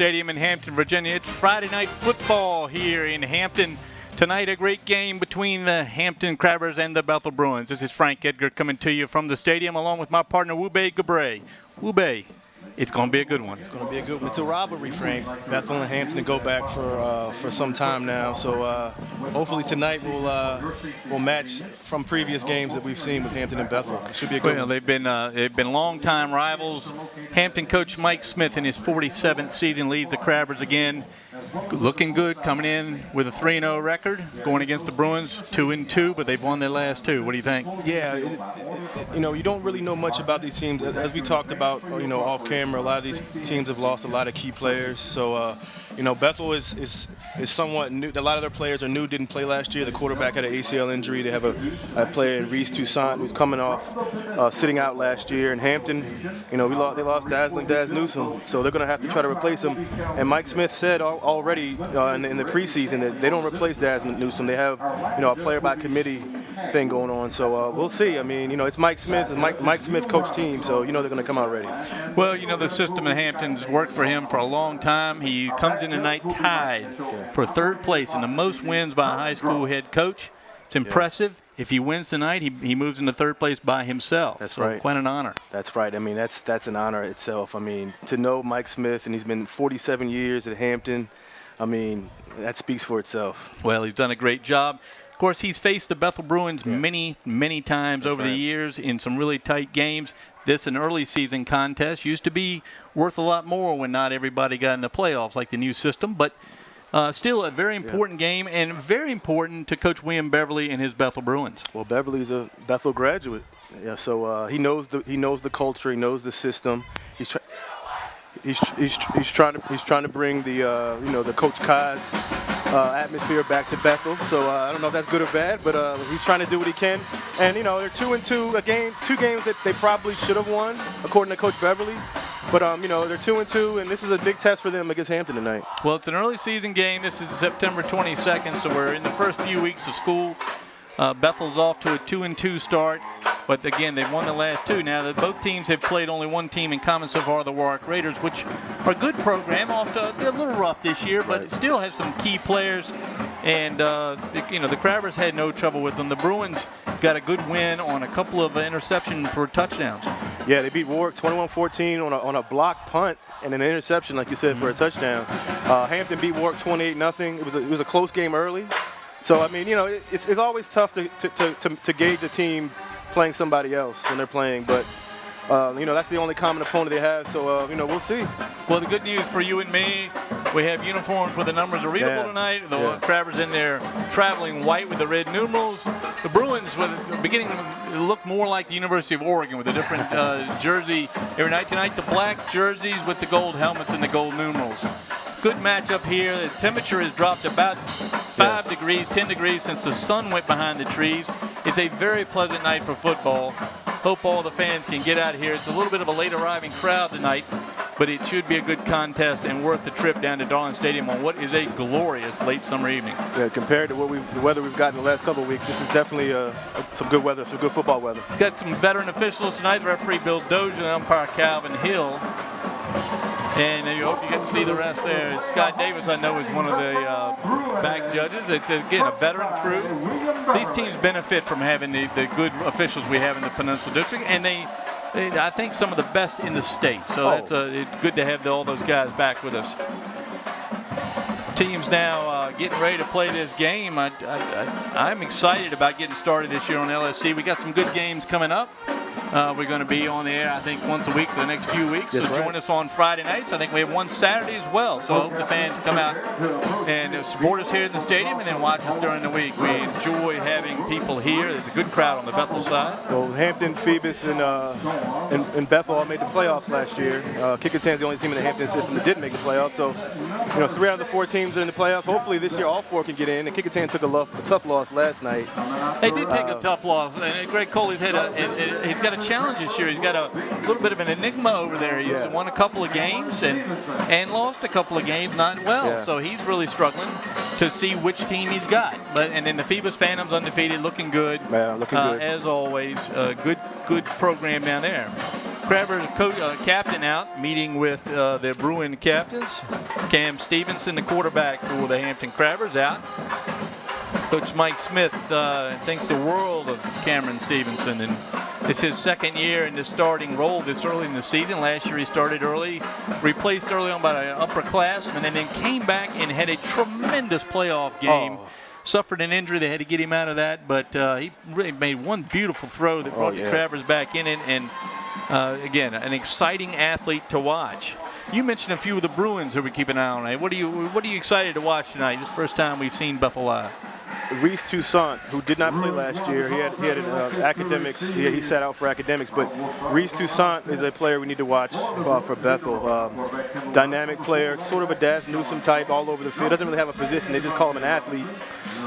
Stadium in Hampton, Virginia. It's Friday night football here in Hampton. Tonight, a great game between the Hampton Crabbers and the Bethel Bruins. This is Frank Edgar coming to you from the stadium along with my partner, Wube Gabre. Wube, it's going to be a good one. It's going to be a good one. It's a rivalry, Frank. Bethel and Hampton to go back for some time now. So hopefully tonight we'll match from previous games that we've seen with Hampton and Bethel. It should be a good one. They've been longtime rivals. Hampton coach Mike Smith in his 47th season leads the Crabbers again. Looking good, coming in with a 3-0 record, going against the Bruins 2-2, but they've won their last two. What do you think? Yeah, you don't really know much about these teams. As we talked about, off camera, a lot of these teams have lost a lot of key players. So, Bethel is somewhat new. A lot of their players are new, didn't play last year. The quarterback had an ACL injury. They have a player in Reese Toussaint who's coming off sitting out last year. And Hampton, they lost Dazzling Daz Newsome, so they're going to have to try to replace him. And Mike Smith said already in the preseason that they don't replace Daz Newsome. They have a player by committee thing going on. So we'll see. I mean, it's Mike Smith. It's Mike Smith coach team, so they're going to come out ready. Well, the system in Hampton's worked for him for a long time. He comes in tonight tied for third place in the most wins by a high school head coach. It's impressive. If he wins tonight, he moves into third place by himself. That's so right. Quite an honor. That's right. I mean, that's an honor itself. I mean, to know Mike Smith, and he's been 47 years at Hampton, I mean, that speaks for itself. Well, he's done a great job. Of course, he's faced the Bethel Bruins many, many times over the years in some really tight games. This, an early season contest, used to be worth a lot more when not everybody got in the playoffs like the new system. But still a very important game, and very important to Coach William Beverly and his Bethel Bruins. Well, Beverly's a Bethel graduate, so he knows the culture, he knows the system. He's trying to bring the Coach Kai's atmosphere back to Bethel. So I don't know if that's good or bad, but he's trying to do what he can. And they're 2-2 two games that they probably should have won, according to Coach Beverly. But they're 2-2, and this is a big test for them against Hampton tonight. Well, it's an early season game. This is September 22nd, so we're in the first few weeks of school. Bethel's off to a 2-2 start, but again, they've won the last two. Now, both teams have played only one team in common so far, the Warwick Raiders, which are a good program. They're a little rough this year, but it still has some key players. And the Crabbers had no trouble with them. The Bruins got a good win on a couple of interceptions for touchdowns. Yeah, they beat Warwick 21-14 on a blocked punt and an interception, like you said, for a touchdown. Hampton beat Warwick 28-0. It was a close game early. So, I mean, it's always tough to gauge a team playing somebody else when they're playing. But, that's the only common opponent they have. So, we'll see. Well, the good news for you and me, we have uniforms where the numbers are readable tonight. The Crabbers in there traveling white with the red numerals. The Bruins were beginning to look more like the University of Oregon with a different jersey every night. Tonight, the black jerseys with the gold helmets and the gold numerals. Good matchup here. The temperature has dropped about 5 degrees, 10 degrees since the sun went behind the trees. It's a very pleasant night for football. Hope all the fans can get out here. It's a little bit of a late arriving crowd tonight, but it should be a good contest and worth the trip down to Darling Stadium on what is a glorious late summer evening. Yeah, compared to the weather we've gotten the last couple of weeks, this is definitely some good weather, some good football weather. Got some veteran officials tonight. Referee Bill Dozier and umpire Calvin Hill. And you hope you get to see the rest there. Scott Davis, I know, is one of the back judges. It's, again, a veteran crew. These teams benefit from having the good officials we have in the Peninsula District, and they I think, some of the best in the state. So it's good to have all those guys back with us. Teams now getting ready to play this game. I'm excited about getting started this year on LSC. We got some good games coming up. We're going to be on the air, I think, once a week for the next few weeks. That's so join us on Friday nights. I think we have one Saturday as well. So I hope the fans come out and support us here in the stadium and then watch us during the week. We enjoy having people here. There's a good crowd on the Bethel side. Well, Hampton, Phoebus, and Bethel all made the playoffs last year. Kickintan's the only team in the Hampton system that didn't make the playoffs. So, 3 out of the 4 teams are in the playoffs. Hopefully this year all 4 can get in. And Kickintan took a tough loss last night. They did take a tough loss. And Greg Coley's he's got a challenge this year. He's got a little bit of an enigma over there. He's won a couple of games and lost a couple of games not well. Yeah. So he's really struggling to see which team he's got. And then the Phoebus Phantoms undefeated, looking good. Yeah, looking good. As always, good program down there. Crabber captain out, meeting with the Bruin captains. Cam Stevenson, the quarterback for the Hampton Crabbers, out. Coach Mike Smith thinks the world of Cameron Stevenson, and it's his second year in the starting role this early in the season. Last year he started early, replaced early on by an upperclassman, and then came back and had a tremendous playoff game. Suffered an injury, they had to get him out of that, but he really made one beautiful throw that brought the Crabbers back in it, and again, an exciting athlete to watch. You mentioned a few of the Bruins that we keep an eye on. What are you excied to watch tonight? This is the first time we've seen Bethel live. Reese Toussaint, who did not play last year, he had academics. He sat out for academics, but Reese Toussaint is a player we need to watch for Bethel. Dynamic player, sort of a Daz Newsome type, all over the field. Doesn't really have a position. They just call him an athlete.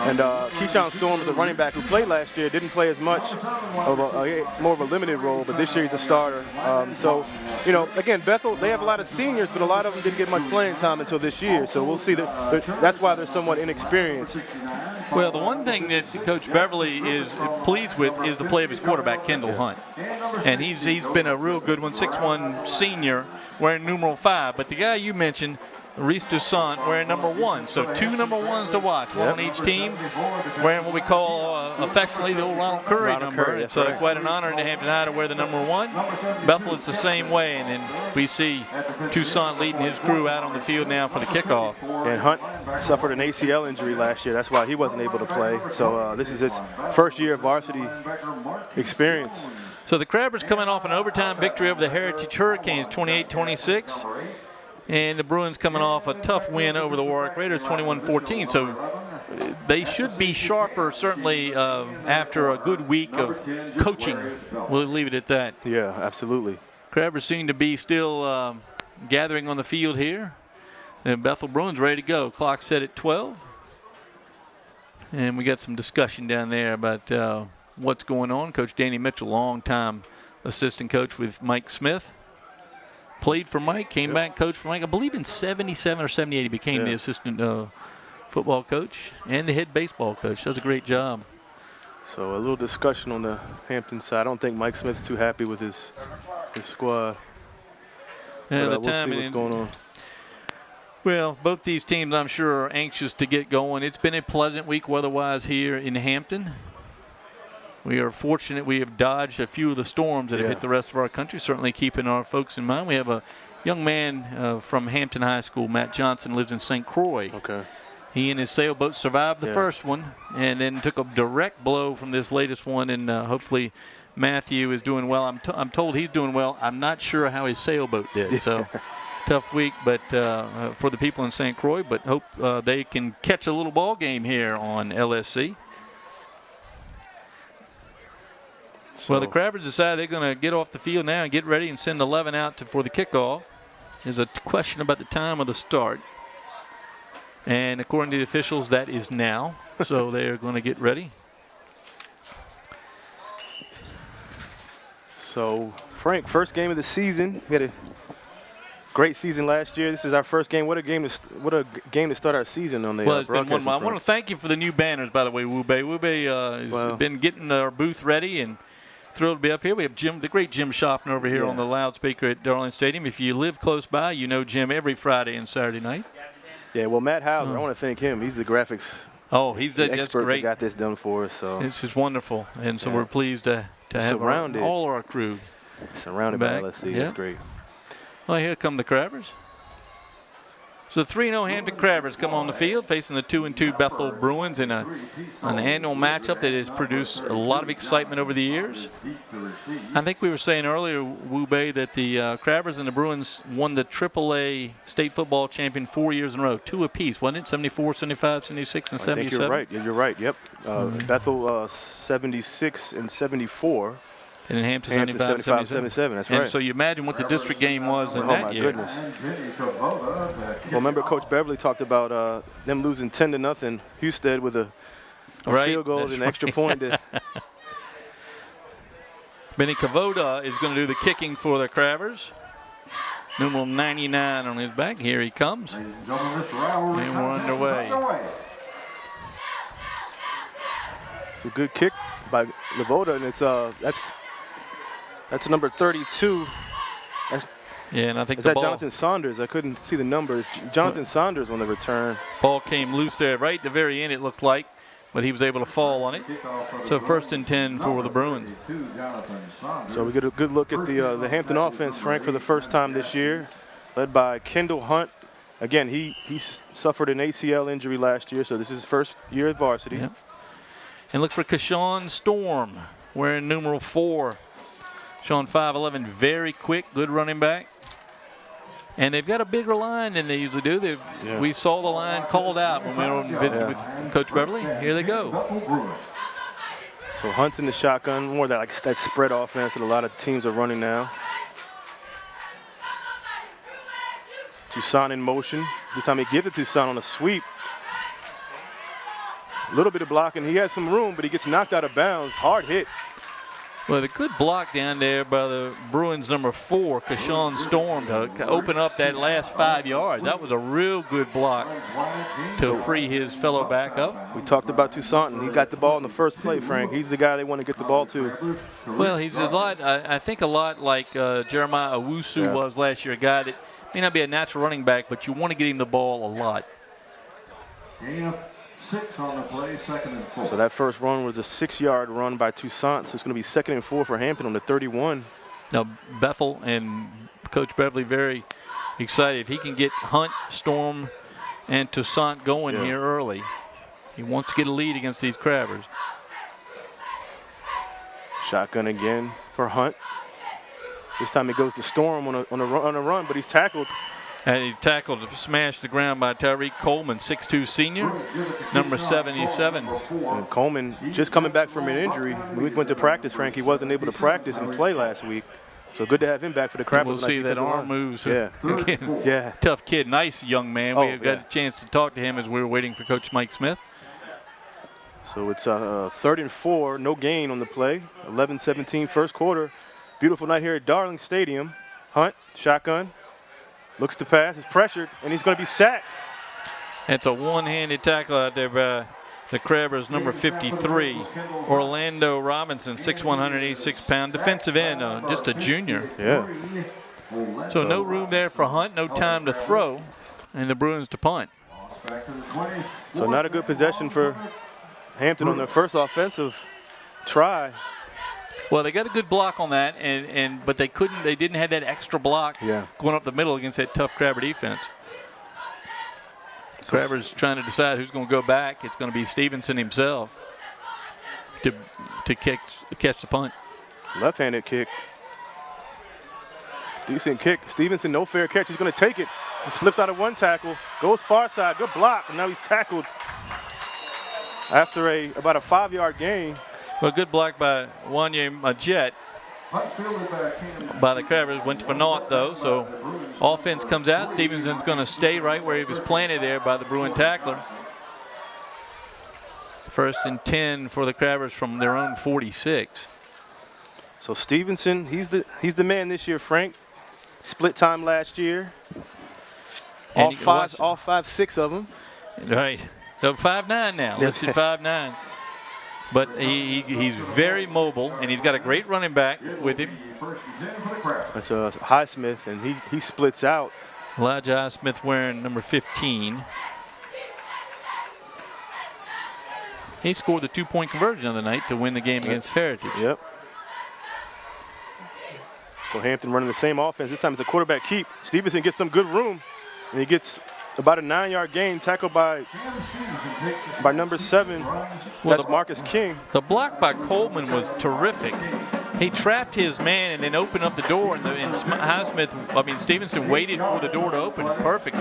And Keyshawn Storm is a running back who played last year. Didn't play as much, more of a limited role, but this year he's a starter. So, you know, again, Bethel, they have a lot of seniors, but a lot of them didn't get much playing time until this year. So we'll see. That's why they're somewhat inexperienced. Well, the one thing that Coach Beverly is pleased with is the play of his quarterback, Kendall Hunt. And he's been a real good one, 6'1" senior, wearing numeral 5. But the guy you mentioned, Reese Toussaint, wearing number 1. So 2 number 1s to watch, one on each team, wearing what we call affectionately the old Ronald Curry number. It's quite an honor in the Hampton High to wear the number 1. Bethel is the same way, and then we see Toussaint leading his crew out on the field now for the kickoff. And Hunt suffered an ACL injury last year. That's why he wasn't able to play. So this is his first year of varsity experience. So the Crabbers coming off an overtime victory over the Heritage Hurricanes, 28-26. And the Bruins coming off a tough win over the Warwick Raiders, 21-14. So they should be sharper, certainly, after a good week of coaching. We'll leave it at that. Yeah, absolutely. Crabbers seem to be still gathering on the field here. And Bethel Bruins ready to go. Clock set at 12. And we got some discussion down there about what's going on. Coach Danny Mitchell, longtime assistant coach with Mike Smith. Played for Mike, came back, coached for Mike. I believe in 77 or 78 he became the assistant football coach and the head baseball coach. Does a great job. So a little discussion on the Hampton side. I don't think Mike Smith's too happy with his squad. Yeah, we'll see what's going on. Well, both these teams, I'm sure, are anxious to get going. It's been a pleasant week weather-wise here in Hampton. We are fortunate we have dodged a few of the storms that have hit the rest of our country, certainly keeping our folks in mind. We have a young man from Hampton High School, Matt Johnson, lives in St. Croix. Okay. He and his sailboat survived the first one and then took a direct blow from this latest one, and hopefully Matthew is doing well. I'm told he's doing well. I'm not sure how his sailboat did. So tough week but for the people in St. Croix, but hope they can catch a little ball game here on LSC. Well, the Crabbers decide they're going to get off the field now and get ready and send 11 out for the kickoff. There's a question about the time of the start. And according to the officials, that is now. So they're going to get ready. So, Frank, first game of the season. We had a great season last year. This is our first game. What a game to start our season on the Well, it's been one. I want to thank you for the new banners, by the way, Wube. Wube has been getting our booth ready and thrilled to be up here. We have the great Jim Schaffner over here on the loudspeaker at Darling Stadium. If you live close by, you know Jim every Friday and Saturday night. Yeah, well, Matt Hauser, I want to thank him. He's the graphics he's the expert that got this done for us. So it's just wonderful, and so we're pleased to have all our crew surrounded by LSC. That's great. Well, here come the Crabbers. So the 3-0 Hampton Crabbers come on the field facing the 2-2 Bethel Bruins in an annual matchup that has produced a lot of excitement over the years. I think we were saying earlier, Wube, that the Crabbers and the Bruins won the AAA state football champion 4 years in a row, 2 apiece, wasn't it? 74, 75, 76, and 77? I think you're right. You're right. Yep. Bethel 76 and 74. And in Hampton 75, 77, that's right. And so you imagine what the district game was in that year. Oh, my goodness. Well, remember Coach Beverly talked about them losing 10-0. Husted with a field goal and an extra point. Benny Kavoda is going to do the kicking for the Crabbers. Numeral 99 on his back. Here he comes. And we're underway. It's a good kick by Kavoda, and it's that's number 32 Yeah, and I think is that Jonathan Saunders? I couldn't see the numbers. Jonathan Saunders on the return. Ball came loose there right at the very end, it looked like, but he was able to fall on it. So 1st and 10 for the Bruins. So we get a good look at the Hampton offense, Frank, for the first time this year, led by Kendall Hunt. Again, he suffered an ACL injury last year, so this is his first year at varsity. Yep. And look for Kashawn Storm, wearing numeral 4. Sean 5'11", very quick, good running back. And they've got a bigger line than they usually do. We saw the line called out when we were on visit with Coach Beverly. Here they go. So Hunt's in the shotgun, more that that spread offense that a lot of teams are running now. Toussaint in motion. This time he gives it to Toussaint on a sweep. A little bit of blocking. He has some room, but he gets knocked out of bounds. Hard hit. Well, the good block down there by the Bruins number 4, Kashawn Storm, to open up that last 5 yards. That was a real good block to free his fellow back up. We talked about Toussaint, and he got the ball in the first play, Frank. He's the guy they want to get the ball to. Well, he's a lot, I think a lot like Jeremiah Owusu was last year, a guy that may not be a natural running back, but you want to get him the ball a lot. 6 on the play, 2nd and 4. So that first run was a 6-yard run by Toussaint. So it's going to be 2nd and 4 for Hampton on the 31. Now Bethel and Coach Beverly very excited. If he can get Hunt, Storm, and Toussaint going here early, he wants to get a lead against these Crabbers. Shotgun again for Hunt. This time he goes to Storm on a run, but he's tackled. And he tackled, smashed the ground by Tyreek Coleman, 6'2" senior, number 77. And Coleman just coming back from an injury. When we went to practice, Frank, he wasn't able to practice and play last week. So good to have him back for the Crabbers. We'll see that arm moves. Yeah. Again, tough kid, nice young man. We got a chance to talk to him as we were waiting for Coach Mike Smith. So it's 3rd and 4, no gain on the play. 11-17 first quarter. Beautiful night here at Darling Stadium. Hunt, shotgun. Looks to pass, is pressured, and he's going to be sacked. It's a one-handed tackle out there by the Crabbers, number 53, Orlando Robinson, 6'1", 186-pound defensive end, just a junior. Yeah. So no room there for Hunt, no time to throw, and the Bruins to punt. So not a good possession for Hampton on their first offensive try. Well, they got a good block on that, but they didn't have that extra block going up the middle against that tough Crabber defense. So Crabber's trying to decide who's going to go back. It's going to be Stevenson himself to catch the punt. Left-handed kick. Decent kick. Stevenson, no fair catch. He's going to take it. He slips out of one tackle, goes far side, good block, and now he's tackled after about a 5-yard gain. Well, good block by Wanye Majet by the Crabbers. Went for naught, though, so offense comes out. Stevenson's going to stay right where he was planted there by the Bruin tackler. 1st and 10 for the Crabbers from their own 46. So Stevenson, he's the man this year, Frank. Split time last year. All 5, 6 of them. Right. So 5'9" now. Listed 5'9". But he's very mobile, and he's got a great running back with him. That's Highsmith, and he splits out. Elijah Highsmith wearing number 15. He scored the 2-point conversion of the night to win the game against Heritage. Yep. So Hampton running the same offense. This time it's a quarterback keep. Stevenson gets some good room, and he gets about a 9-yard gain, tackled by number 7. That's Marcus King. The block by Coleman was terrific. He trapped his man and then opened up the door, and Stevenson waited for the door to open. Perfect.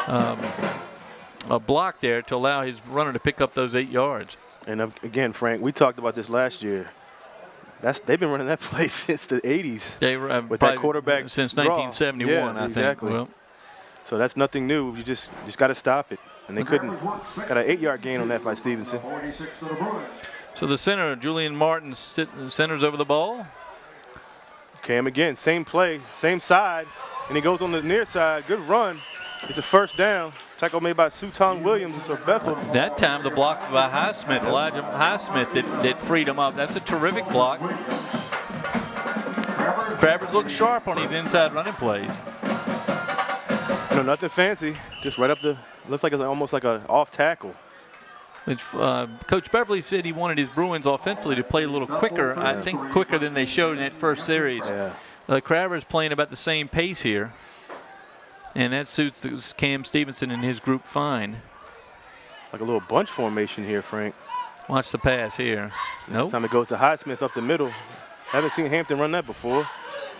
A block there to allow his runner to pick up those 8 yards. And again, Frank, we talked about this last year. They've been running that play since the 80s. With that quarterback since draw. 1971, I exactly. think. Well, so that's nothing new. You just got to stop it. And they couldn't. Got an 8-yard gain on that by Stevenson. So the center, Julian Martin, centers over the ball. Cam again, same play, same side. And he goes on the near side. Good run. It's a 1st down. Tackle made by Suton Williams for Bethel. That time the block by Highsmith, Elijah Highsmith, that freed him up. That's a terrific block. Crabbers look sharp on these inside running plays. Nothing fancy. Just right up the. Looks like it's almost like an off tackle. Coach Beverly said he wanted his Bruins offensively to play a little quicker. I think quicker than they showed in that first series. Yeah. The Crabbers playing about the same pace here, and that suits Cam Stevenson and his group fine. Like a little bunch formation here, Frank. Watch the pass here. Nope. This time it goes to Highsmith up the middle. Haven't seen Hampton run that before.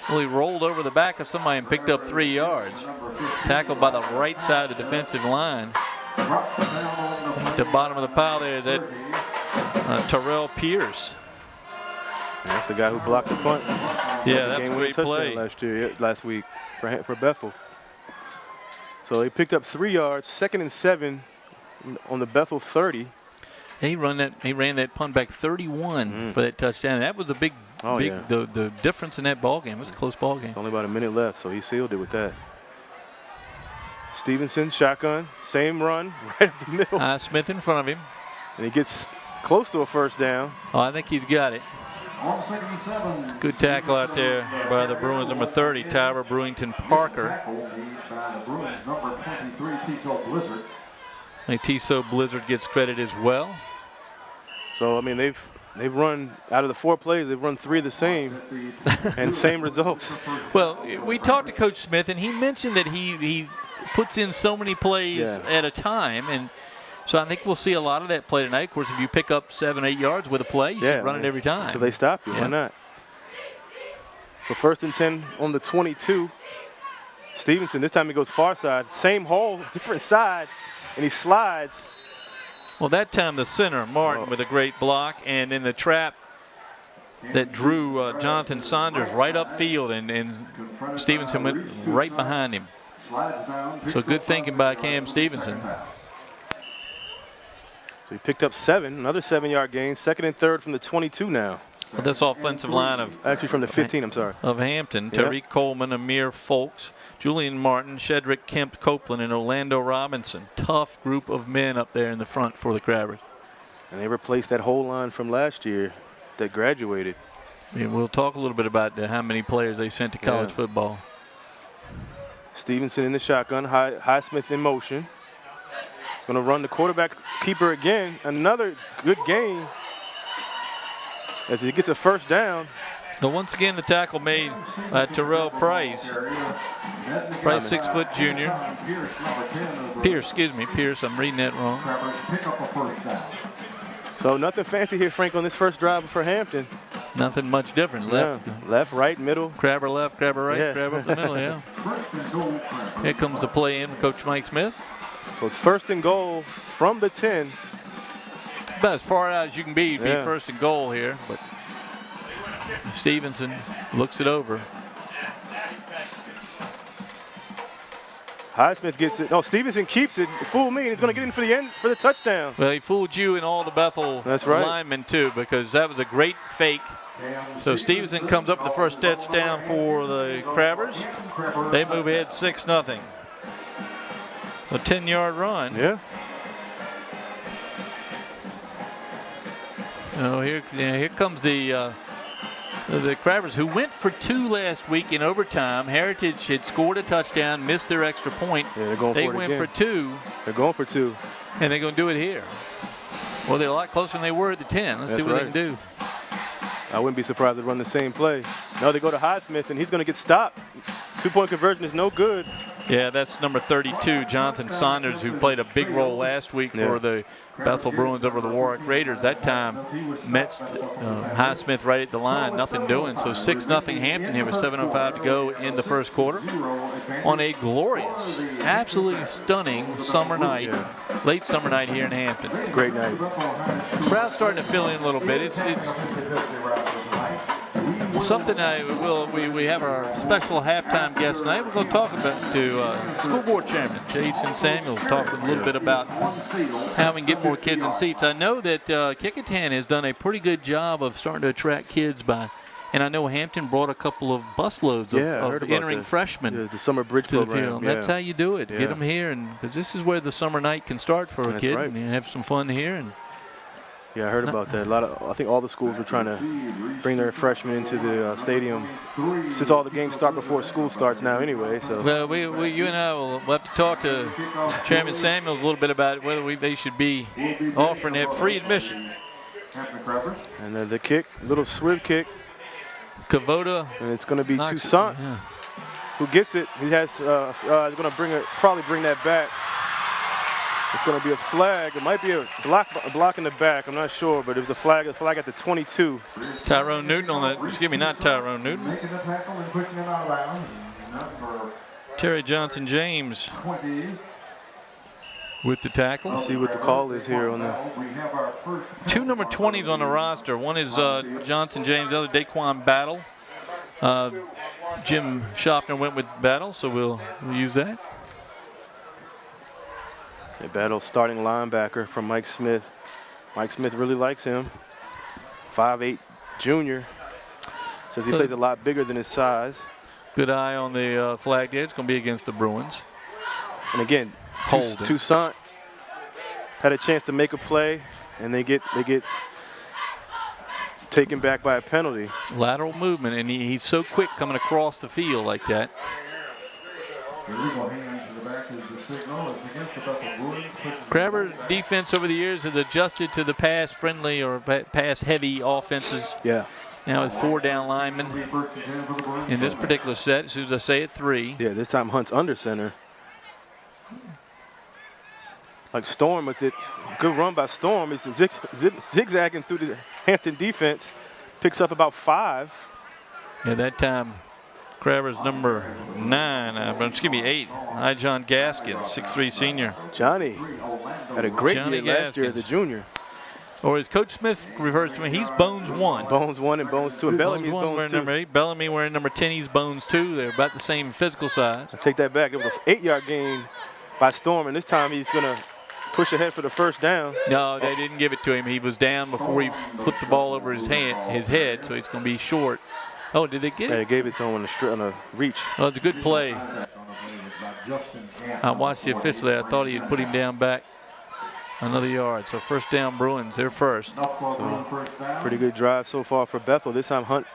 Well, he rolled over the back of somebody and picked up 3 yards. Tackled by the right side of the defensive line. At the bottom of the pile there is that Terrell Pierce. And that's the guy who blocked the punt. Yeah, that's a great play. Last week for Bethel. So he picked up 3 yards, 2nd and 7 on the Bethel 30. He ran that punt back 31 for that touchdown. That was a big, the difference in that ball game. It was a close ball game. Only about a minute left, so he sealed it with that. Stevenson, shotgun, same run, right up the middle. Smith in front of him. And he gets close to a first down. Oh, I think he's got it. Good tackle out there by the Bruins, number 30, Tyler Brewington Parker. I think Tiso Blizzard gets credit as well. So, I mean, they've run, out of the 4 plays, they've run 3 the same and same results. Well, we talked to Coach Smith, and he mentioned that he puts in so many plays at a time, and so I think we'll see a lot of that play tonight. Of course, if you pick up 7 or 8 yards with a play, you should run it every time. So they stop you. Why not? So 1st and 10 on the 22. Stevenson, this time he goes far side. Same hole, different side, and he slides. Well, that time the center, Martin, with a great block, and in the trap that drew Jonathan Saunders right upfield, and Stevenson went right behind him. So good thinking by Cam Stevenson. So he picked up 7, another 7-yard gain, 2nd and 3rd from the 22 now. Well, this offensive line of actually from the 15, I'm sorry. Of Hampton, Tariq Coleman, Amir Folks, Julian Martin, Shedrick Kemp Copeland, and Orlando Robinson. Tough group of men up there in the front for the Crabbers. And they replaced that whole line from last year that graduated. Yeah, we'll talk a little bit about how many players they sent to college football. Stevenson in the shotgun, Highsmith in motion. He's going to run the quarterback keeper again. Another good gain as he gets a first down. Now once again, the tackle made by Terrell Price. Price, 6-foot junior. Pierce, I'm reading that wrong. So nothing fancy here, Frank, on this first drive for Hampton. Nothing much different. Left, right, middle. Crabber left, Crabber right, Crabber up the middle, Here comes the play in, Coach Mike Smith. So it's 1st and goal from the 10. About as far out as you can be 1st and goal here. But Stevenson looks it over. Highsmith gets it. No, Stevenson keeps it. Fooled me. He's going to get in for the end for the touchdown. Well, he fooled you and all the Bethel linemen too, because that was a great fake. So Stevenson comes up with the first touchdown for the Crabbers. They move ahead 6-0. A 10-yard run. Yeah. Oh, here comes the Crabbers, who went for 2 last week in overtime. Heritage had scored a touchdown, missed their extra point. Yeah, they're going they for it went again. for 2. They're going for 2. And they're going to do it here. Well, they're a lot closer than they were at the 10. Let's see what they can do. I wouldn't be surprised to run the same play. No, they go to Highsmith, and he's going to get stopped. 2-point conversion is no good. Yeah, that's number 32, Jonathan Saunders, who played a big role last week for the Bethel Bruins over the Warwick Raiders. That time, Mets, Highsmith right at the line, nothing doing. So 6-0 Hampton here with 7:05 to go in the first quarter. On a glorious, absolutely stunning summer night, late summer night here in Hampton. Great night. Crowd's starting to fill in a little bit. It's something we have our special halftime guest tonight. We're going to talk about to school board chairman Jason Samuels, talking a little bit about how we can get more kids in seats. I know that Kickingham has done a pretty good job of starting to attract kids and I know Hampton brought a couple of busloads of entering freshmen. The summer bridge program. That's how you do it. Get them here, and because this is where the summer night can start for a kid, and you have some fun here. Yeah, I heard about that. I think all the schools were trying to bring their freshmen into the stadium since all the games start before school starts now anyway. So. Well, you and I will have to talk to Chairman Samuels a little bit about whether they should be offering that free admission. And then the kick, little swift kick. Kavoda. And it's going to be Toussaint who gets it. He has going to probably bring that back. It's going to be a flag. It might be a block in the back. I'm not sure, but it was a flag at the 22. Tyrone Newton on that. Excuse me, not Tyrone Newton. Terry Johnson James with the tackle. Let's see what the call is here on the. 2 number 20s on the roster. One is Johnson James, the other Daquan Battle. Jim Schaffner went with Battle, so we'll use that. A Battle starting linebacker from Mike Smith. Mike Smith really likes him. 5'8" junior. Says he plays a lot bigger than his size. Good eye on the flag there. It's going to be against the Bruins. And again, Toussaint had a chance to make a play, and they get taken back by a penalty. Lateral movement, and he's so quick coming across the field like that. Crabber's defense over the years has adjusted to the pass-friendly or pass-heavy offenses. Yeah. Now with 4 down linemen in this particular set, as soon as I say it, 3. Yeah, this time Hunt's under center. Like Storm with it. Good run by Storm. He's zigzagging through the Hampton defense. Picks up about 5. Yeah, that time Crabber's number 9, excuse me, 8. John Gaskins, 6'3" senior. Johnny had a great year last year as a junior. Or as Coach Smith refers to him, he's Bones 1. Bones 1 and Bones 2. And Bellamy's Bones 2. Number 8. Bellamy wearing number 10, he's Bones 2. They're about the same physical size. I take that back. It was an 8-yard gain by Storm, and this time he's going to push ahead for the first down. No, they didn't give it to him. He was down before he flipped the ball over his head, so it's going to be short. Oh, did they get it? Yeah, they gave it to him on a reach. Oh, it's a good play. I watched the official there. I thought he had put him down back another yard. So first down Bruins, they're first. So, pretty good drive so far for Bethel. This time Hunt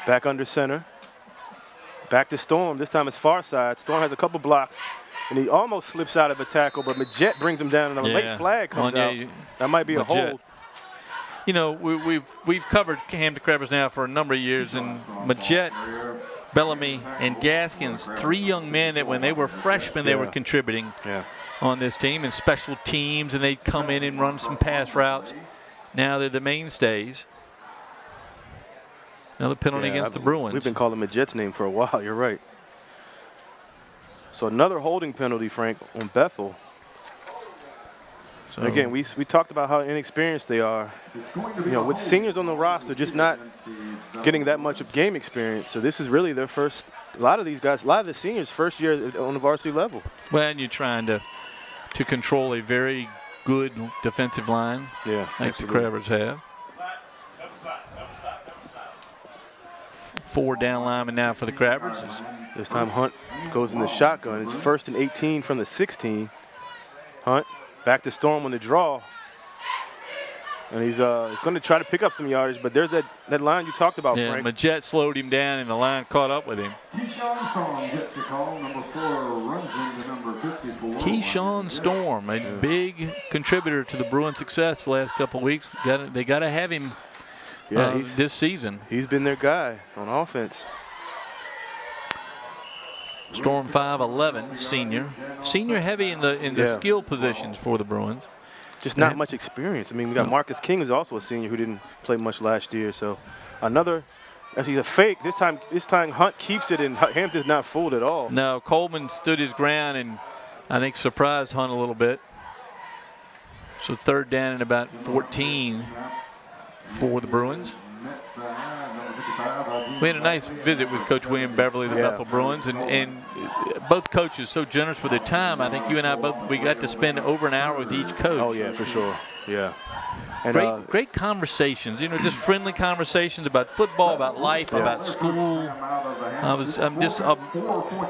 back under center. Back to Storm. This time it's far side. Storm has a couple blocks, and he almost slips out of a tackle, but Majette brings him down, and a late flag comes out. That might be a hold. You know, we've covered Hampton Crabbers now for a number of years, and Majette, Bellamy, and Gaskins, 3 young men that when they were freshmen, they were contributing on this team, and special teams, and they'd come in and run some pass routes. Now they're the mainstays. Another penalty against the Bruins. We've been calling Majette's name for a while. You're right. So another holding penalty, Frank, on Bethel. So again, we talked about how inexperienced they are. You know, with seniors on the roster, just not getting that much of game experience. So this is really their first. A lot of these guys, a lot of the seniors, first year on the varsity level. Well, and you're trying to control a very good defensive line. Yeah, like the Crabbers have. 4 down linemen now for the Crabbers. This time Hunt goes in the shotgun. It's 1st and 18 from the 16. Hunt back to Storm on the draw. And he's going to try to pick up some yardage, but there's that line you talked about, Frank. Majette slowed him down, and the line caught up with him. Keyshawn Storm, a big contributor to the Bruins' success the last couple of weeks. They got to have him this season. He's been their guy on offense. Storm 5'11", senior. Senior heavy in the skill positions for the Bruins. Just not much experience. I mean, we got Marcus King, who's also a senior who didn't play much last year. So another, actually a fake. This time Hunt keeps it, and Hampton's not fooled at all. No, Coleman stood his ground and I think surprised Hunt a little bit. So 3rd down and about 14 for the Bruins. We had a nice visit with Coach William Beverly, the Bethel Bruins, and both coaches so generous with their time. I think you and I we got to spend over an hour with each coach. Oh, yeah, for sure. Yeah. And, great conversations, just friendly conversations about football, about life, about school. I'm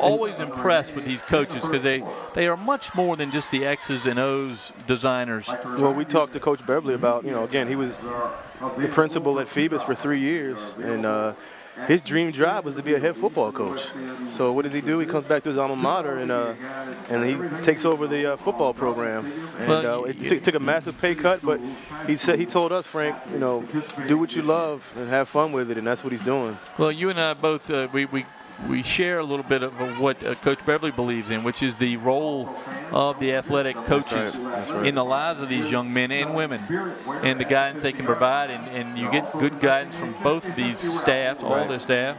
always impressed with these coaches because they are much more than just the X's and O's designers. Well, we talked to Coach Beverly about, again, he was the principal at Phoebus for 3 years, and his dream job was to be a head football coach. So what does he do? He comes back to his alma mater and he takes over the football program. And it took a massive pay cut, but he told us, Frank, do what you love and have fun with it, and that's what he's doing. Well, you and I both we share a little bit of what Coach Beverly believes in, which is the role of the athletic coaches That's right. in the lives of these young men and women, and the guidance they can provide, and you get good guidance from both of these staffs, all their staff.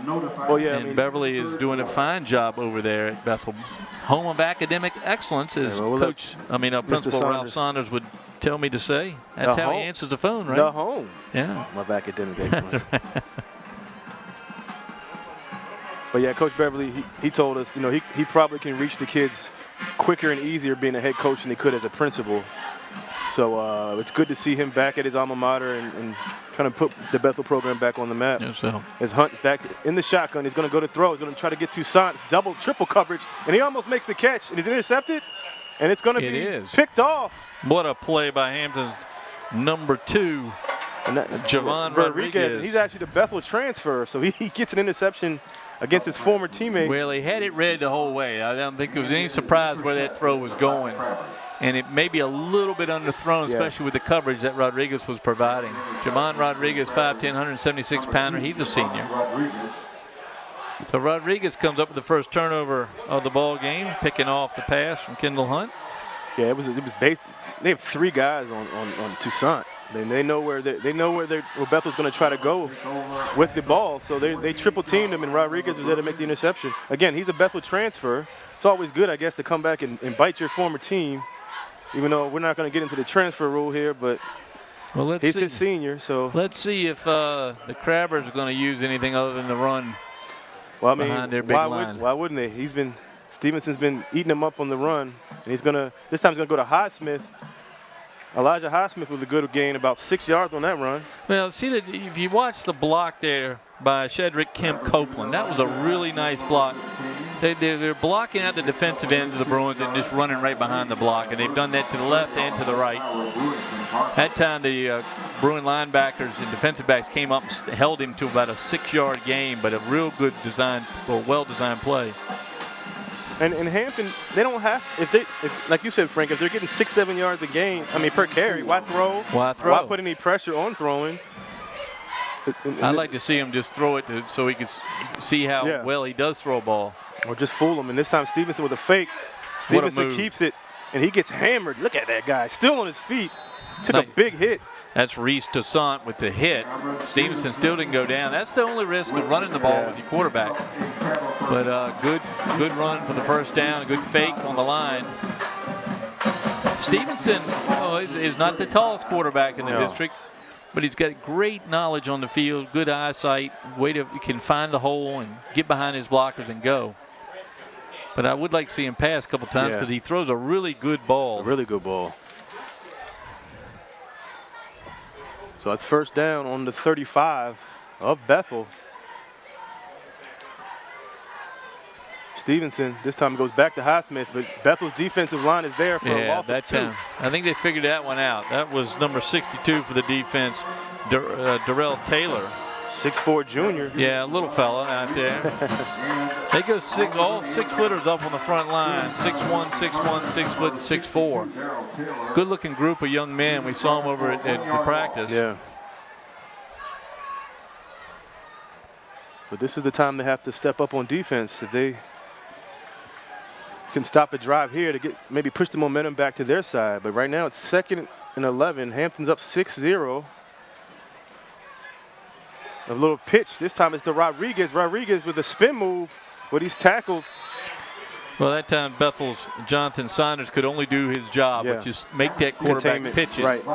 Well, yeah, And Beverly is doing a fine job over there at Bethel. Home of academic excellence, as Principal Ralph Saunders would tell me to say. That's how he answers the phone, right? The home. Yeah. Of academic excellence. But yeah, Coach Beverly, he told us, he probably can reach the kids quicker and easier being a head coach than he could as a principal. So it's good to see him back at his alma mater and trying to put the Bethel program back on the map. Yeah, so. As Hunt back in the shotgun, he's going to go to throw. He's going to try to get Toussaint, double, triple coverage, and he almost makes the catch. And he's intercepted, and it's going to be picked off. What a play by Hampton's number 2, Javon Rodriguez. And he's actually the Bethel transfer, so he gets an interception against his former teammate. Well, he had it read the whole way. I don't think there was any surprise where that throw was going. And it may be a little bit underthrown, especially with the coverage that Rodriguez was providing. Javon Rodriguez, 5'10", 176-pounder. He's a senior. So Rodriguez comes up with the first turnover of the ball game, picking off the pass from Kendall Hunt. Yeah, it was based. They have 3 guys on Toussaint. They know where Bethel's going to try to go with the ball. So they triple teamed him, and Rodriguez was there to make the interception. Again, he's a Bethel transfer. It's always good, I guess, to come back and bite your former team. Even though we're not going to get into the transfer rule here, but he's his senior. So let's see if the Crabbers are going to use anything other than the run. Well, behind their big line. Why wouldn't they? Stevenson's been eating him up on the run, and this time he's going to go to Highsmith. Elijah Highsmith with a good gain, about 6 yards on that run. Well, see that if you watch the block there by Shedrick Kemp Copeland, that was a really nice block. They're blocking out the defensive ends of the Bruins and just running right behind the block, and they've done that to the left and to the right. That time the Bruin linebackers and defensive backs came up and held him to about a 6-yard gain, but a real good design or well-designed play. And Hampton, they don't have, if like you said, Frank, if they're getting 6-7 yards a gain, per carry, why throw? Why put any pressure on throwing? I'd like to see him just throw it so he could see how well he does throw a ball. Or just fool him. And this time Stevenson with a fake. Stevenson keeps it, and he gets hammered. Look at that guy, still on his feet. Took a big hit. That's Reese Toussaint with the hit. Stevenson still didn't go down. That's the only risk of running the ball with your quarterback. But good run for the first down, a good fake on the line. Stevenson is not the tallest quarterback in the district, but he's got great knowledge on the field, good eyesight, he can find the hole and get behind his blockers and go. But I would like to see him pass a couple times because he throws a really good ball. A really good ball. So it's first down on the 35 of Bethel. Stevenson this time goes back to Highsmith, but Bethel's defensive line is there for a loss of 2. I think they figured that one out. That was number 62 for the defense, Darrell Taylor. 6'4" junior. Yeah, a little fella out there. They go all 6-footers up on the front line. 6'1", 6'1", 6 foot, and 6'4". Good-looking group of young men. We saw them over at the practice. Yeah. But this is the time they have to step up on defense. If they can stop a drive here to maybe push the momentum back to their side. But right now it's 2nd and 11. Hampton's up 6-0. A little pitch. This time it's to Rodriguez. Rodriguez with a spin move, but he's tackled. Well, that time Bethel's Jonathan Saunders could only do his job, which is make that quarterback pitch it. Right.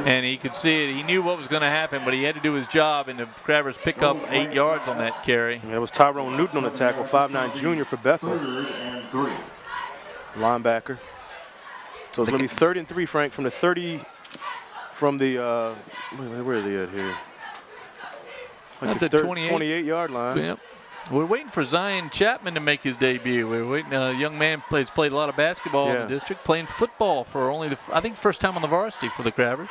And he could see it. He knew what was going to happen, but he had to do his job, and the Crabbers pick up 8 yards on that carry. Yeah, it was Tyrone Newton on the tackle, 5'9" junior for Bethel. Linebacker. So it's going to be 3rd and 3, Frank, from the 34 from the, where are they at here? At the 28-yard line. Yep. We're waiting for Zion Chapman to make his debut. We're waiting. A young man played a lot of basketball in the district, playing football for only I think first time on the varsity for the Crabbers.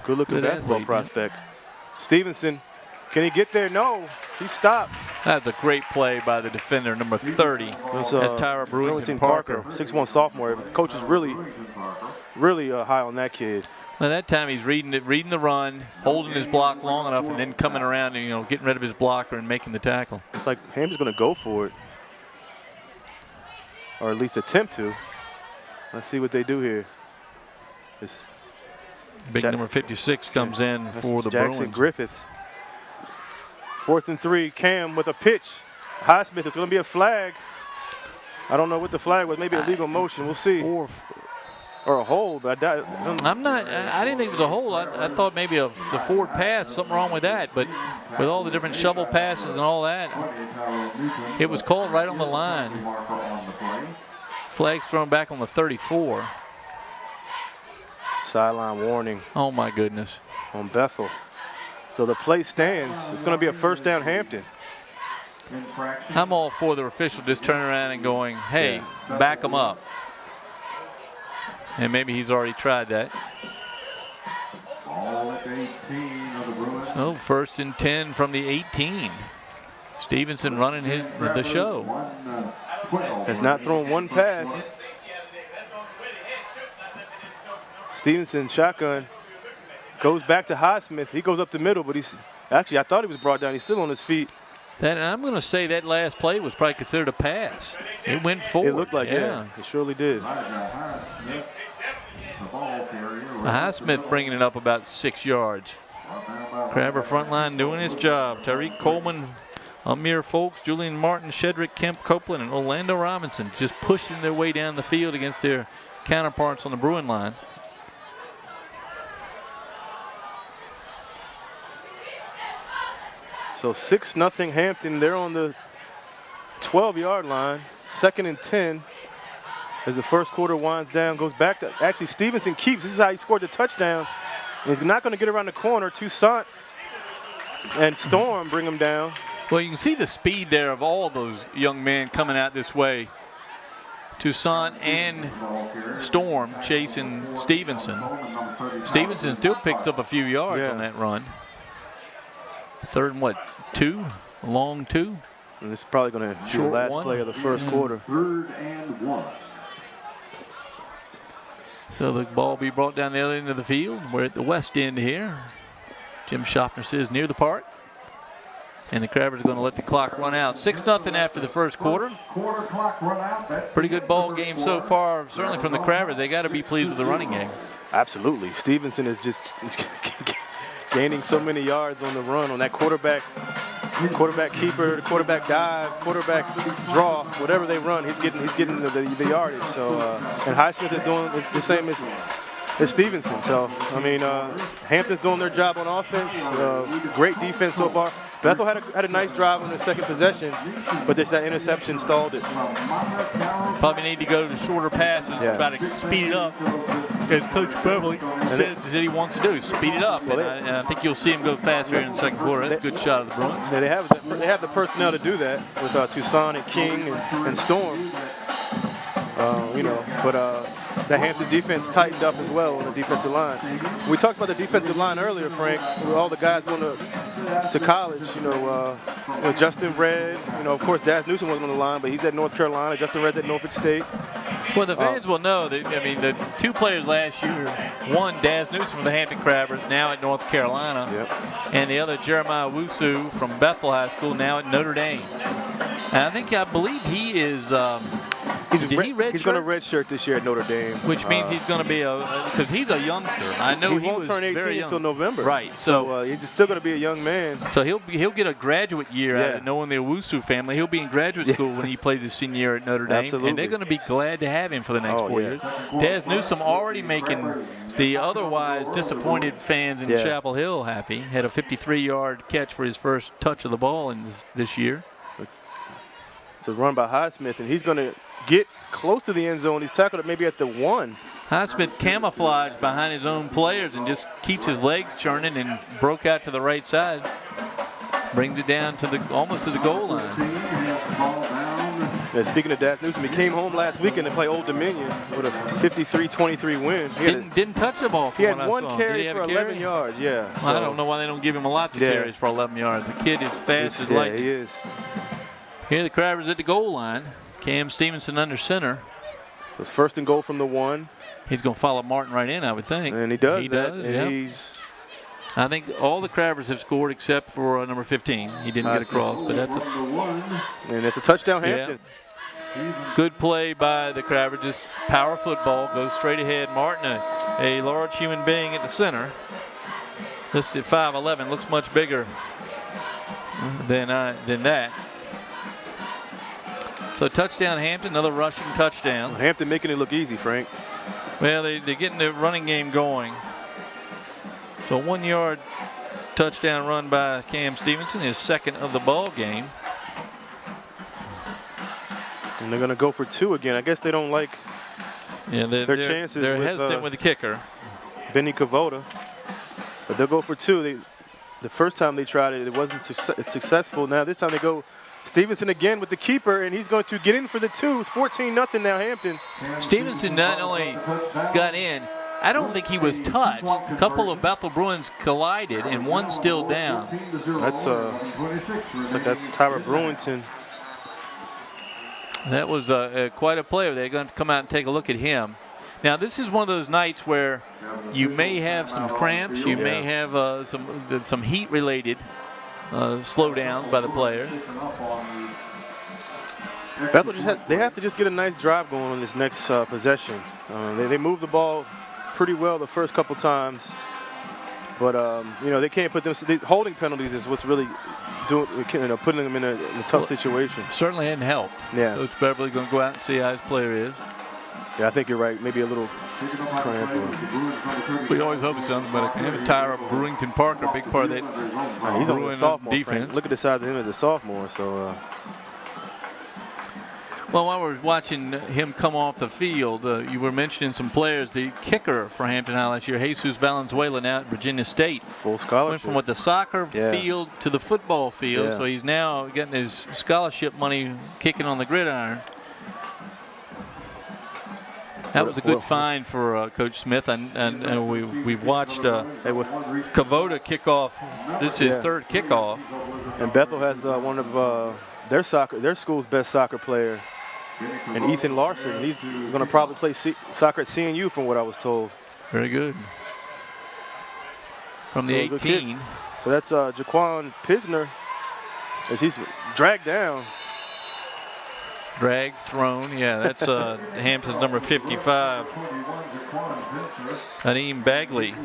Good-looking basketball prospect. Stevenson, can he get there? No, he stopped. That's a great play by the defender, number 30. That's Tyra Brewington Parker. 6'1" sophomore. Coach is really high on that kid. Well, that time he's reading the run, holding his block long enough, and then coming around and getting rid of his blocker and making the tackle. It's like Hampton's going to go for it, or at least attempt to. Let's see what they do here. Big number 56 comes in for the Jackson Bruins. Griffith. 4th and 3. Cam with a pitch. Highsmith. It's going to be a flag. I don't know what the flag was. Maybe a legal motion. We'll see. Or a hold. I didn't think it was a hold. I thought maybe the forward pass, something wrong with that. But with all the different shovel passes and all that, it was called right on the line. Flag's thrown back on the 34. Sideline warning. Oh, my goodness. On Bethel. So the play stands. It's going to be a first down Hampton. I'm all for the official just turning around and going, hey, back them up. And maybe he's already tried that. So 1st and 10 from the 18. Stevenson running the show. Has not thrown one pass. Stevenson shotgun goes back to Highsmith. He goes up the middle, but I thought he was brought down. He's still on his feet. I'm going to say that last play was probably considered a pass. It went forward. It looked like it surely did. Highsmith bringing it up about 6 yards. Crabber front line doing his job. Tariq Coleman, Amir Folks, Julian Martin, Shedrick Kemp Copeland, and Orlando Robinson just pushing their way down the field against their counterparts on the Bruin line. So 6-0 Hampton. They're on the 12-yard line. 2nd and 10 as the first quarter winds down. Goes back to actually Stevenson keeps. This is how he scored the touchdown. And he's not going to get around the corner. Toussaint and Storm bring him down. Well, you can see the speed there of all those young men coming out this way. Toussaint and Storm chasing Stevenson. Stevenson still picks up a few yards on that run. 3rd and 2? A long 2? And this is probably going to be the last play of the first quarter. 3rd and 1. So the ball will be brought down the other end of the field. We're at the west end here. Jim Schaffner says near the park. And the Crabbers are going to let the clock run out. 6-0 after the first quarter. Pretty good ball game so far, certainly from the Crabbers. They got to be pleased with the running game. Absolutely. Stevenson is just gaining so many yards on the run on that quarterback keeper, quarterback dive, quarterback draw, whatever they run, he's getting the yardage. So and Highsmith is doing the same as Stevenson. So I mean, Hampton's doing their job on offense. Great defense so far. Bethel had a nice drive on their second possession, but that interception stalled it. Probably need to go to shorter passes, try to speed it up. As Coach Beverly said he wants to do, speed it up. Well, and I think you'll see him go faster in the second quarter. That's a good shot of the Bruins. Yeah, they have the personnel to do that with Toussaint and King and Storm. But the Hampton defense tightened up as well on the defensive line. We talked about the defensive line earlier, Frank, with all the guys going to college. Justin Red, of course, Daz Newsom wasn't on the line, but he's at North Carolina. Justin Red's at Norfolk State. Well, the fans will know that, the 2 players last year, one, Daz Newsom from the Hampton Crabbers, now at North Carolina, and the other, Jeremiah Wusu from Bethel High School, now at Notre Dame. And I believe he is He's going to redshirt this year at Notre Dame. Which means he's going to be because he's a youngster. I know he won't turn 18 until November. Right. So he's still going to be a young man. So he'll get a graduate year out of knowing the Owusu family. He'll be in graduate school when he plays his senior year at Notre Dame. Absolutely. And they're going to be glad to have him for the next 4 years. Daz Newsom already making the otherwise disappointed fans in Chapel Hill happy. Had a 53-yard catch for his first touch of the ball in this year. It's a run by Highsmith, and he's going to get close to the end zone. He's tackled it maybe at the 1. Highsmith camouflaged behind his own players and just keeps his legs churning and broke out to the right side. Brings it down to almost to the goal line. Yeah, speaking of Dash Newsom, he came home last weekend to play Old Dominion with a 53-23 win. Didn't touch the ball. He had one carry for 11 yards. Yeah. Well, I don't know why they don't give him a lot of carries for 11 yards. The kid is fast as lightning. Yeah, he is. Here the Crabbers at the goal line. Cam Stevenson under center. It was 1st and goal from the 1. He's going to follow Martin right in, I would think. And he does. He that. does. And I think all the Crabbers have scored except for number 15. He didn't get across, but that's a touchdown, Hampton. Yeah. Good play by the Crabbers. Just power football, goes straight ahead. Martin, a large human being at the center. Listed 5'11", looks much bigger than that. So touchdown Hampton, another rushing touchdown. Well, Hampton making it look easy, Frank. Well, they're getting the running game going. So 1-yard touchdown run by Cam Stevenson, his 2nd of the ball game. And they're going to go for 2 again. I guess they don't like their chances. They're hesitant with the kicker. Benny Kavoda. But they'll go for 2. The first time they tried it, it wasn't successful. Now this time they go Stevenson again with the keeper, and he's going to get in for the 2. It's 14-0 now, Hampton. Stevenson not only got in, I don't think he was touched. A couple of Bethel Bruins collided, and one still down. That's Tyra Brewington. That was quite a player. They're going to come out and take a look at him. Now, this is one of those nights where you may have some cramps, you may have some heat-related slowdown by the players. Bethel they have to just get a nice drive going on this next possession. They move the ball pretty well the first couple times, but they can't put them. Holding penalties is what's really putting them in a tough situation. Certainly hadn't helped. Yeah. Coach Beverly going to go out and see how his player is. Yeah, I think you're right. Maybe a little cramp. We always hope it's something, but Tyra Brewington Parker, a big part of that. He's only a sophomore defense. Frank. Look at the size of him as a sophomore. So. Well, while we're watching him come off the field, you were mentioning some players. The kicker for Hampton High last year, Jesus Valenzuela, now at Virginia State. Full scholarship. Went from the soccer field to the football field, Yeah. so he's now getting his scholarship money kicking on the gridiron. That was a good find for Coach Smith, and we've watched Kavoda kick off. This is his 3rd kickoff. And Bethel has one of their school's best soccer player, and Ethan Larson. He's going to probably play soccer at CNU, from what I was told. Very good. From the 18. So that's Jaquan Pisner, as he's dragged down. Drag, thrown, yeah, that's Hampton's number 55. Adeem Bagley.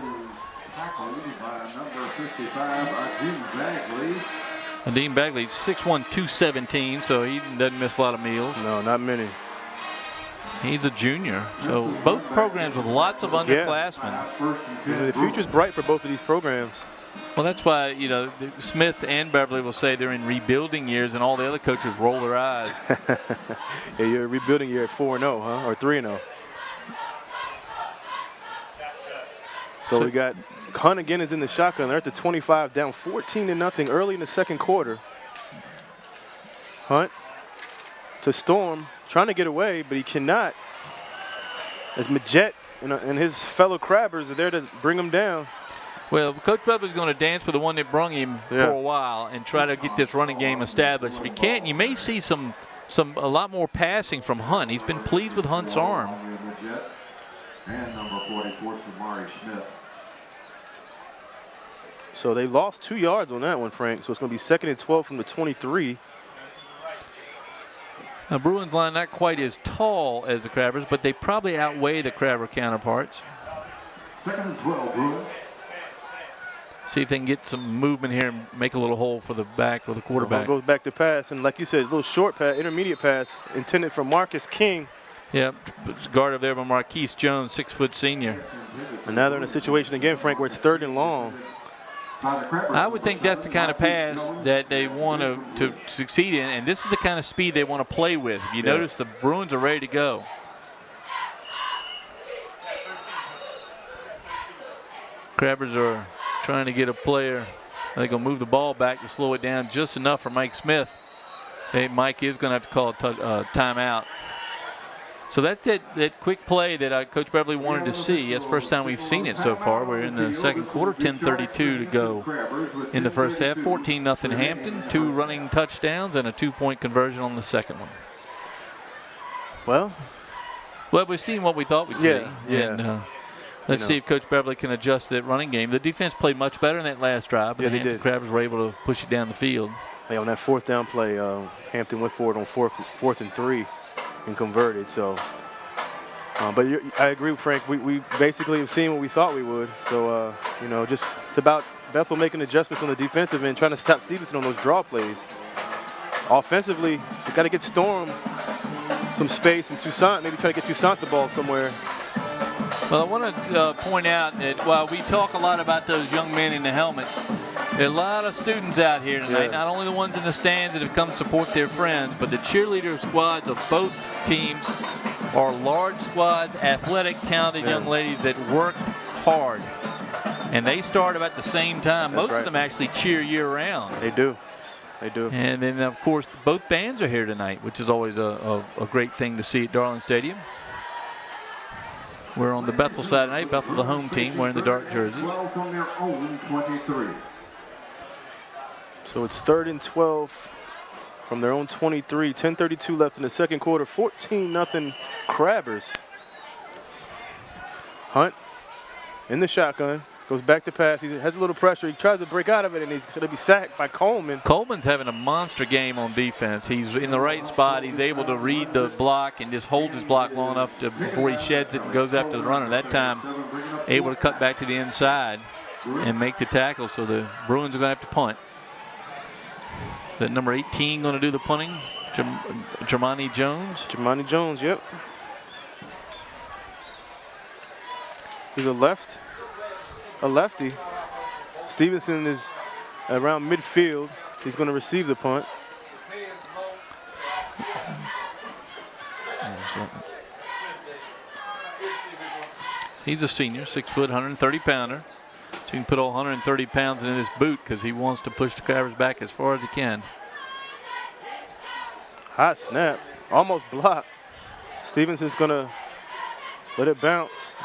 Adeem Bagley, 6'1", 217, so he doesn't miss a lot of meals. No, not many. He's a junior, so both programs with lots of underclassmen. Yeah, the future's bright for both of these programs. Well, that's why, Smith and Beverly will say they're in rebuilding years, and all the other coaches roll their eyes. Yeah, you're in rebuilding year at 4-0, huh? Or 3-0. So we got Hunt again is in the shotgun. They're at the 25, down 14-0 early in the 2nd quarter. Hunt to Storm, trying to get away, but he cannot. As Majette and his fellow Crabbers are there to bring him down. Well, Coach Beverly's going to dance for the one that brung him for a while and try to get this running game established. If he can't, you may see a lot more passing from Hunt. He's been pleased with Hunt's arm. And number 44, Samari Smith. So they lost 2 yards on that one, Frank. So it's going to be 2nd and 12 from the 23. Now, Bruins line not quite as tall as the Crabbers, but they probably outweigh the Crabber counterparts. 2nd and 12, Bruins. See if they can get some movement here and make a little hole for the back or the quarterback. Goes back to pass, and like you said, a little short pass, intermediate pass intended for Marcus King. Yep, guard over there by Marquise Jones, 6-foot senior. And now they're in a situation again, Frank, where it's 3rd and long. I would think that's the kind of pass that they want to succeed in, and this is the kind of speed they want to play with. If you notice, the Bruins are ready to go. Crabbers are trying to get a player. They're going to move the ball back to slow it down just enough for Mike Smith. Mike is going to have to call a timeout. So that's that quick play that Coach Beverly wanted to see. That's the first time we've seen it so far. We're in the second quarter, 10:32 to go in the first half. 14-0 Hampton, 2 running touchdowns and a 2-point conversion on the second one. Well, we've seen what we thought we'd see. And, let's see if Coach Beverly can adjust that running game. The defense played much better in that last drive, but the Hampton Crabbers were able to push it down the field. Hey, on that 4th down play, Hampton went forward on 4th and 3 and converted. So, but I agree with Frank. We basically have seen what we thought we would. So, just it's about Bethel making adjustments on the defensive end, trying to stop Stevenson on those draw plays. Offensively, we got to get Storm some space, and Toussaint, maybe try to get Toussaint the ball somewhere. Well, I want to point out that while we talk a lot about those young men in the helmets, there are a lot of students out here tonight, not only the ones in the stands that have come support their friends, but the cheerleader squads of both teams are large squads, athletic, talented young ladies that work hard. And they start about the same time. Most of them actually cheer year-round. They do. They do. And then, of course, both bands are here tonight, which is always a great thing to see at Darling Stadium. We're on the Bethel side tonight. Bethel, the home team, wearing the dark jerseys. So it's 3rd and 12 from their own 23. 10:32 left in the second quarter. 14-0 Crabbers. Hunt in the shotgun. Goes back to pass. He has a little pressure. He tries to break out of it, and he's going to be sacked by Coleman. Coleman's having a monster game on defense. He's in the right spot. He's able to read the block and just hold his block long enough before he sheds it and goes after the runner. That time, able to cut back to the inside and make the tackle. So the Bruins are going to have to punt. Is that number 18 going to do the punting? Jermani Jones? Jermani Jones, yep. He's a lefty. Stevenson is around midfield. He's going to receive the punt. He's a senior, 6 foot, 130-pounder. So he can put all 130 pounds in his boot because he wants to push the Crabbers back as far as he can. Hot snap. Almost blocked. Stevenson's going to let it bounce.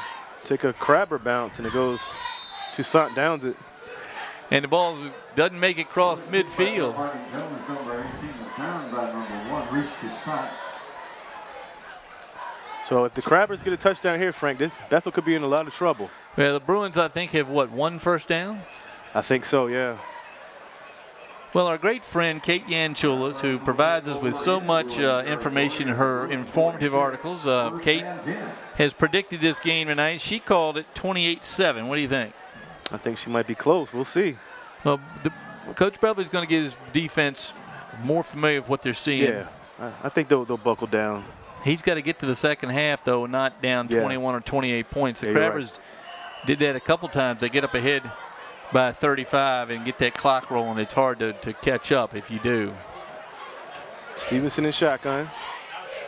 Take a Crabber bounce, and it goes. Toussaint downs it. And the ball doesn't make it cross midfield. So if the Crabbers get a touchdown here, Frank, Bethel could be in a lot of trouble. Yeah, the Bruins, I think, have, what, 1 first down? I think so, yeah. Well, our great friend Kate Yanchulas, who provides us with so much information in her informative articles, Kate has predicted this game tonight. She called it 28-7. What do you think? I think she might be close. We'll see. Well, Coach Beverly's going to get his defense more familiar with what they're seeing. Yeah, I think they'll buckle down. He's got to get to the second half, though, not down 21 or 28 points. The Crabbers did that a couple times. They get up ahead by 35 and get that clock rolling. It's hard to catch up if you do. Stevenson in shotgun.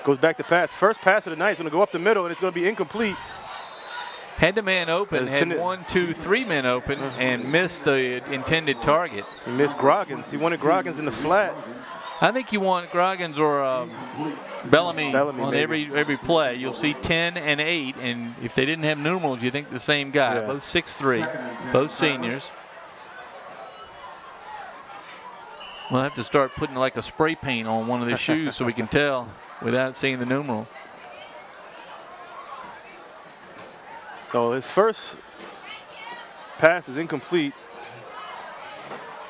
Goes back to pass. First pass of the night is going to go up the middle, and it's going to be incomplete. Had the man open, had 1, 2, 3 men open, and missed the intended target. He missed Groggins. He wanted Groggins in the flat. I think you want Groggins or Bellamy on every play. You'll see 10 and 8, and if they didn't have numerals, you think the same guy. Yeah. Both 6'3", both seniors. We'll have to start putting like a spray paint on one of their shoes so we can tell without seeing the numeral. So his first pass is incomplete.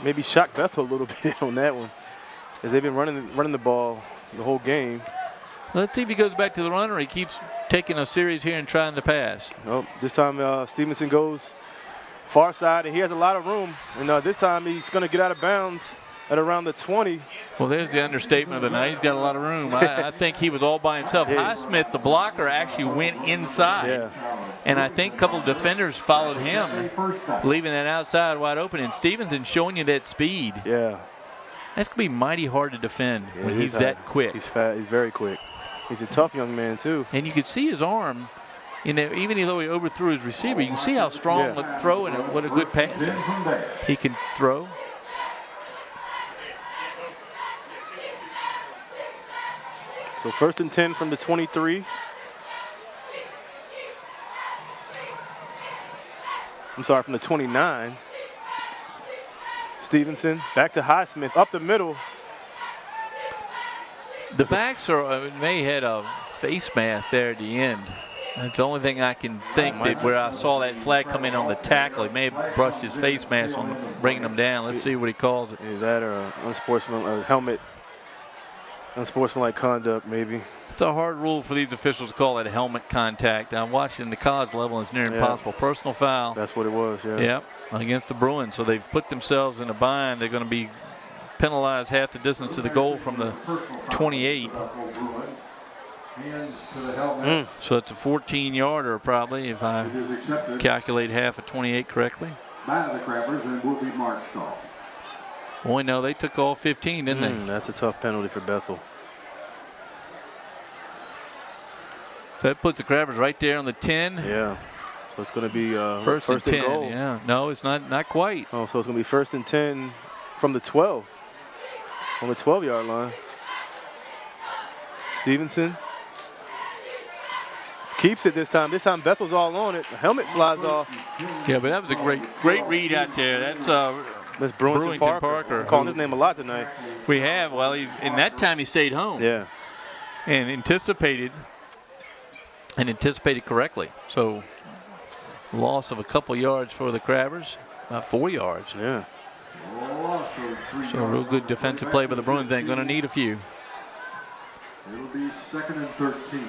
Maybe shocked Bethel a little bit on that one, as they've been running the ball the whole game. Let's see if he goes back to the run or he keeps taking a series here and trying to pass. Nope. This time Stevenson goes far side, and he has a lot of room. And this time he's going to get out of bounds at around the 20. Well, there's the understatement of the night. He's got a lot of room. I think he was all by himself. Yeah. Highsmith, the blocker, actually went inside. Yeah. And I think a couple of defenders followed him, leaving that outside wide open. And Stevenson showing you that speed. Yeah. That's going to be mighty hard to defend when he's hard. that quick. He's fast. He's very quick. He's a tough young man, too. And you could see his arm. Even though he overthrew his receiver, you can see how strong the throw and what a good pass he can throw. So 1st and 10 from the 23. I'm sorry, from the 29. Stevenson back to Highsmith, up the middle. The backs may had a face mask there at the end. That's the only thing I can think that where I saw that flag come in on the tackle. He may have brushed his face mask on bringing him down. Let's see what he calls it. Is that or helmet, unsportsmanlike conduct maybe? It's a hard rule for these officials to call that helmet contact. I'm watching the college level, and it's near impossible. Personal foul. That's what it was, yeah. Yep, against the Bruins. So they've put themselves in a bind. They're going to be penalized half the distance to the goal from the 28. So it's a 14-yarder probably, if I calculate half of 28 correctly. By the Crabbers and will be marched off. Boy, no, they took all 15, didn't they? That's a tough penalty for Bethel. So that puts the Crabbers right there on the 10. Yeah. So it's going to be first and 10. goal. Yeah. No, it's not quite. Oh, so it's going to be 1st and 10 from the 12. On the 12-yard line. Stevenson keeps it this time. This time Bethel's all on it. The helmet flies off. Yeah, but that was a great read out there. That's Brewington Parker. Calling his name a lot tonight. We have. Well, in that time he stayed home. Yeah. And anticipated correctly. So loss of a couple yards for the Crabbers, about 4 yards. Yeah. So a real good defensive play by the Bruins. Ain't going to need a few. It'll be 2nd and 13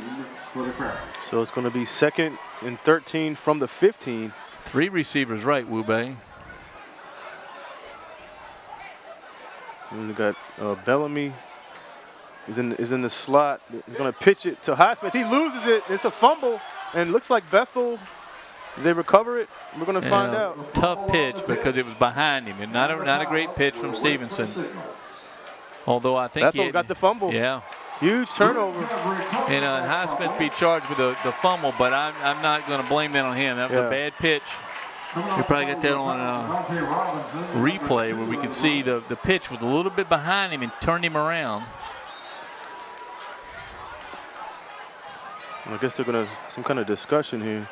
for the Crabbers. So it's going to be 2nd and 13 from the 15. 3 receivers right, Wube. And we got Bellamy is in the slot. He's going to pitch it to Highsmith. He loses it. It's a fumble, and looks like Bethel. Did they recover it? We're going to find out. Tough pitch because it was behind him, and not a great pitch from Stevenson. Although I think Bethel got the fumble. Yeah. Huge turnover. And Highsmith be charged with the fumble, but I'm not going to blame that on him. That was a bad pitch. We probably got that on replay where we could see the pitch was a little bit behind him and turned him around. I guess they're going to some kind of discussion here.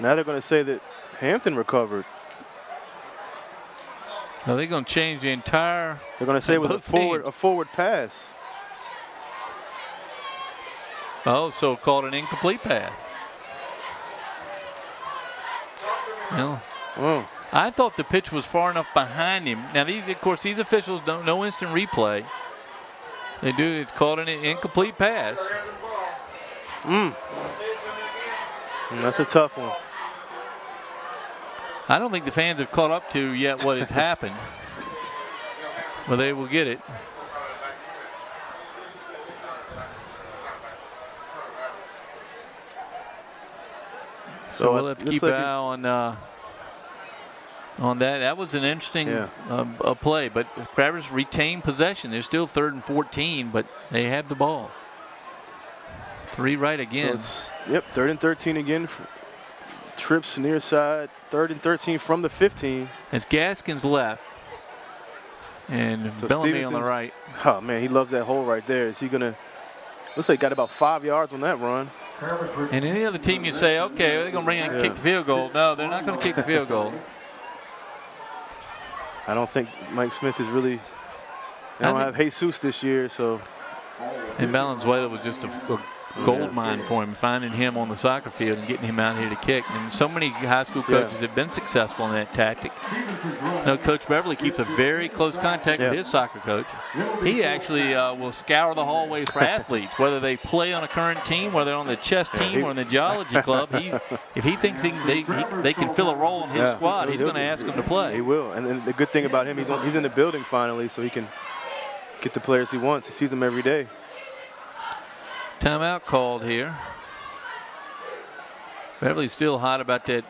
Now they're going to say that Hampton recovered. Are they going to change the entire? They're going to say it was a forward pass. Oh, so called an incomplete pass. Well, I thought the pitch was far enough behind him. Now, of course, these officials don't know instant replay. They do. It's called an incomplete pass. That's a tough one. I don't think the fans have caught up to yet what has happened. But they will get it. So we'll have to keep an eye on that. That was an interesting play, but Crabbers retain possession. They're still 3rd and 14, but they have the ball. 3 right again. So 3rd and 13 again. Trips near side. 3rd and 13 from the 15. As Gaskins left. And so Bellamy on the right. Oh, man, he loves that hole right there. Is he going to – looks like he got about 5 yards on that run. And any other team you'd say, okay, they're going to bring in and kick the field goal. No, they're not going to kick the field goal. I don't think Mike Smith is really – they don't have Jesus this year, so. And Valenzuela was just a gold mine for him, finding him on the soccer field and getting him out here to kick. And so many high school coaches have been successful in that tactic. Coach Beverly keeps a very close contact with his soccer coach. He actually will scour the hallways for athletes, whether they play on a current team, whether they're on the chess team or in the geology club. If he thinks they can fill a role in his squad, he's going to ask them to play. He will. And the good thing about him, he's in the building finally, so he can get the players he wants. He sees them every day. Timeout called here. Beverly's still hot about that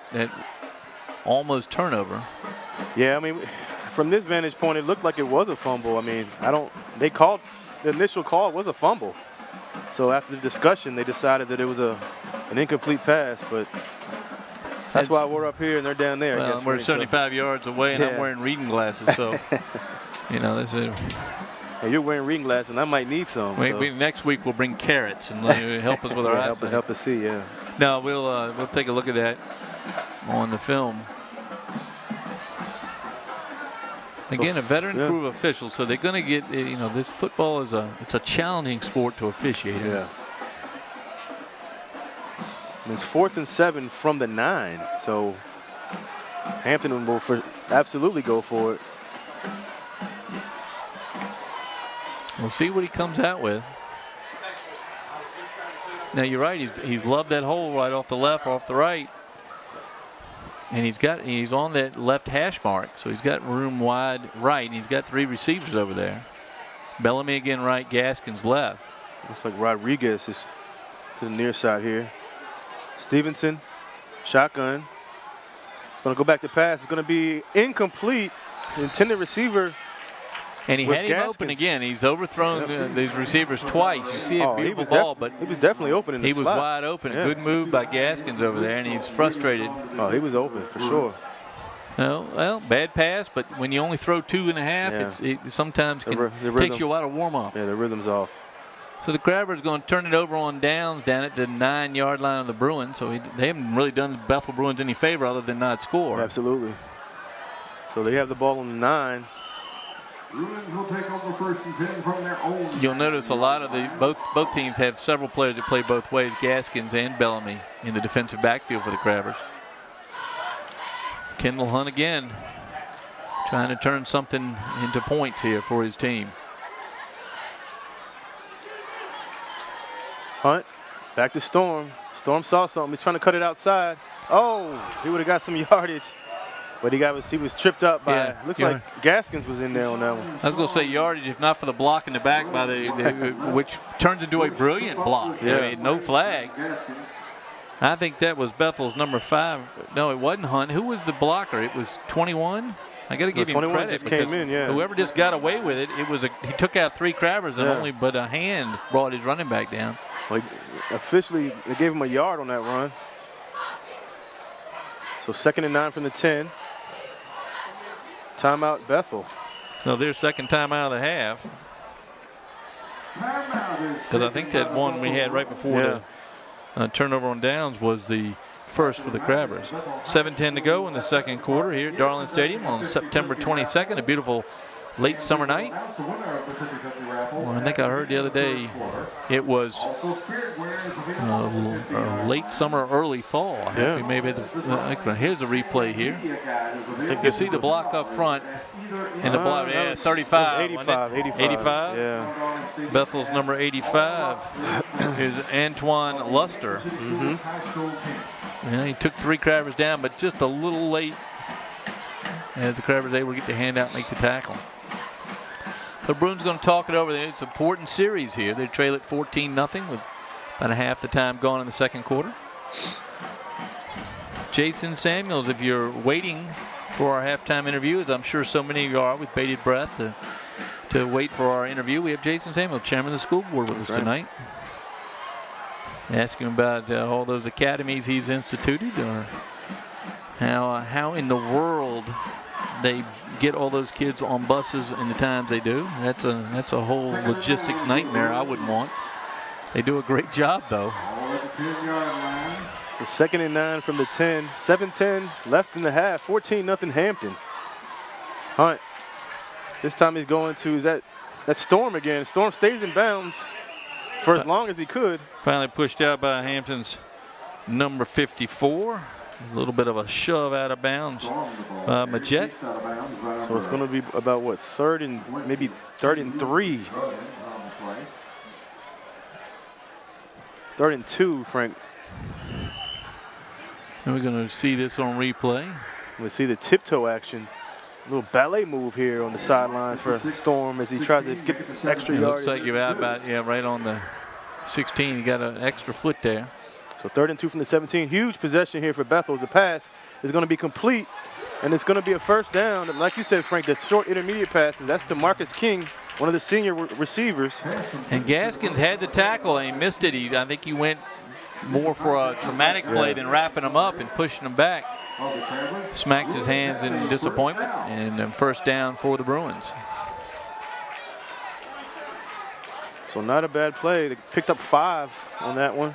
almost turnover. Yeah, I mean, from this vantage point, it looked like it was a fumble. I mean, they called, the initial call was a fumble. So after the discussion, they decided that it was an incomplete pass, but that's why we're up here and they're down there. Well, we're 75 yards away and I'm wearing reading glasses, so, you know, this is. Hey, you're wearing reading glasses and I might need some. Next week we'll bring carrots and help us with our eyesight. Help us see, yeah. No, we'll take a look at that on the film. Again, a veteran crew of officials, so they're going to get, you know, this football is it's a challenging sport to officiate. Yeah. And it's 4th and 7 from the 9, so Hampton will absolutely go for it. We'll see what he comes out with. Now you're right. He's loved that hole right off the left, off the right, and he's on that left hash mark. So he's got room wide right, and he's got 3 receivers over there. Bellamy again right, Gaskins left. Looks like Rodriguez is to the near side here. Stevenson, shotgun. It's going to go back to pass. It's going to be incomplete. The intended receiver. And he had him open again. He's overthrown these receivers twice. You see a beautiful ball, but he was definitely open in the slot. He was wide open. Yeah. Good move by Gaskins over there, and he's frustrated. Oh, he was open for sure. Well, bad pass, but when you only throw 2.5, it sometimes takes you a while to warm up. Yeah, the rhythm's off. So the Crabbers going to turn it over on downs down at the 9-yard line of the Bruins. So they haven't really done the Bethel Bruins any favor other than not score. Absolutely. So they have the ball on the 9. Bruins will take over 1st and 10 from their own. You'll notice a lot of both teams have several players that play both ways, Gaskins and Bellamy in the defensive backfield for the Crabbers. Kendall Hunt again trying to turn something into points here for his team. Hunt, back to Storm. Storm saw something. He's trying to cut it outside. Oh, he would have got some yardage. But he was tripped up by, looks like Gaskins was in there on that one. I was going to say yardage, if not for the block in the back by which turns into a brilliant block. Yeah. I mean, no flag. I think that was Bethel's number 5. No, it wasn't Hunt. Who was the blocker? It was 21. I got to give him credit. Just came in, whoever just got away with it, he took out 3 Crabbers and only but a hand brought his running back down. Like officially, they gave him a yard on that run. So 2nd and 9 from the 10. Timeout Bethel. So their second timeout of the half. Because I think that one we had right before the turnover on downs was the first for the Crabbers. 7:10 to go in the second quarter here at Darling Stadium on September 22nd, a beautiful late summer night. Well, I think I heard the other day it was late summer, early fall. Yeah. We maybe here's a replay here. You see the block up front and the block. 35. 85. Yeah. Bethel's number 85 is Antoine Luster. He took 3 Crabbers down, but just a little late as the Crabbers able to get the hand out and make the tackle. The Bruins going to talk it over. It's an important series here. They trail at 14-0 with about a half the time gone in the second quarter. Jason Samuels, if you're waiting for our halftime interview, as I'm sure so many of you are with bated breath to wait for our interview, we have Jason Samuels, chairman of the school board, with us tonight. Ask him about all those academies he's instituted, or how in the world they get all those kids on buses in the times they do. That's a whole logistics nightmare I wouldn't want. They do a great job, though. So 2nd and 9 from the 10. 7:10 left in the half. 14-0 Hampton. Hunt. This time he's going to, that Storm again. Storm stays in bounds for as long as he could. Finally pushed out by Hampton's number 54. A little bit of a shove out of bounds by Majette. So it's going to be about, what, 3rd and 3. 3rd and 2, Frank. And we're going to see this on replay. We'll see the tiptoe action Little ballet move here on the sidelines for Storm as he tries to get extra It yardage. looks like you're out about, right on the 16. You got an extra foot there. So 3rd and 2 from the 17. Huge possession here for Bethel. The pass is going to be complete, and it's going to be a first down. Like you said, Frank, the short intermediate passes, that's to Marcus King, one of the senior receivers. And Gaskins had the tackle, and he missed it. I think he went more for a dramatic play than wrapping him up and pushing him back. Smacks his hands in disappointment, and first down for the Bruins. So not a bad play. They picked up 5 on that one.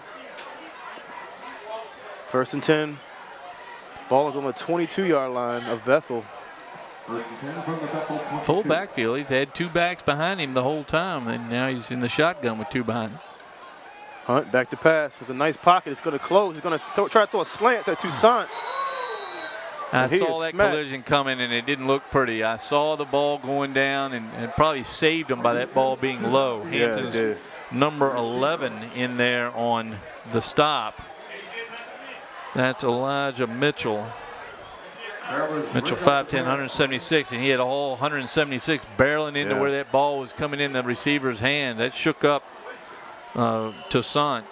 1st and 10. Ball is on the 22-yard line of Bethel. Full backfield. He's had 2 backs behind him the whole time, and now he's in the shotgun with 2 behind him. Hunt back to pass. It's a nice pocket. It's going to close. He's going to try to throw a slant to Toussaint. I saw that collision coming, and it didn't look pretty. I saw the ball going down, and probably saved him by that ball being low. Hampton's number 11 in there on the stop. That's Elijah Mitchell. Mitchell 5'10", 176, and he had all 176 barreling into where that ball was coming in the receiver's hand. That shook up Toussaint.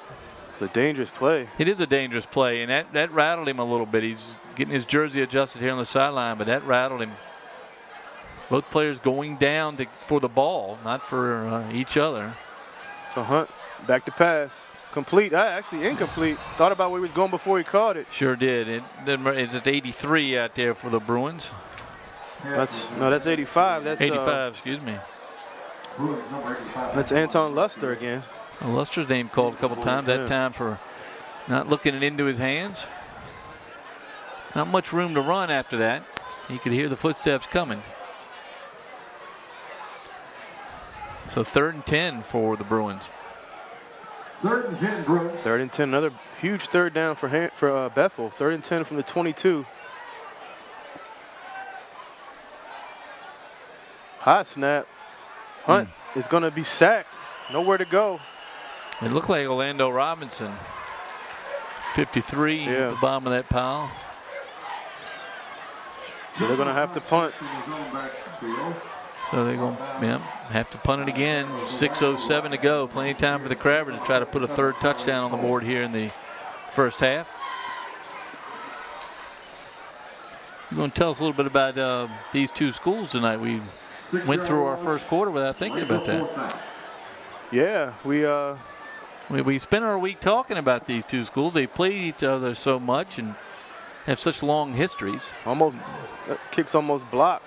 It's a dangerous play. It is a dangerous play, and that rattled him a little bit. He's getting his jersey adjusted here on the sideline, but that rattled him. Both players going down for the ball, not for each other. So Hunt back to pass. Complete. Actually incomplete. Thought about where he was going before he caught it. Sure did. It's at 83 out there for the Bruins. That's 85. That's 85, excuse me. That's Anton Luster again. Well, Luster's name called a couple times, that time for not looking it into his hands. Not much room to run after that. He could hear the footsteps coming. So 3rd and 10 for the Bruins. 3rd and 10, Bruins. 3rd and 10, another huge 3rd down for Bethel. 3rd and 10 from the 22. High snap. Hunt is going to be sacked. Nowhere to go. It looked like Orlando Robinson. 53 at the bottom of that pile. So they're going to have to punt. So they're going to have to punt it again. 6:07 to go. Plenty of time for the Crabbers to try to put a 3rd touchdown on the board here in the first half. You're going to tell us a little bit about these 2 schools tonight. We went through our first quarter without thinking about that. Yeah, we spent our week talking about these 2 schools. They played each other so much and have such long histories. Kicks almost blocked.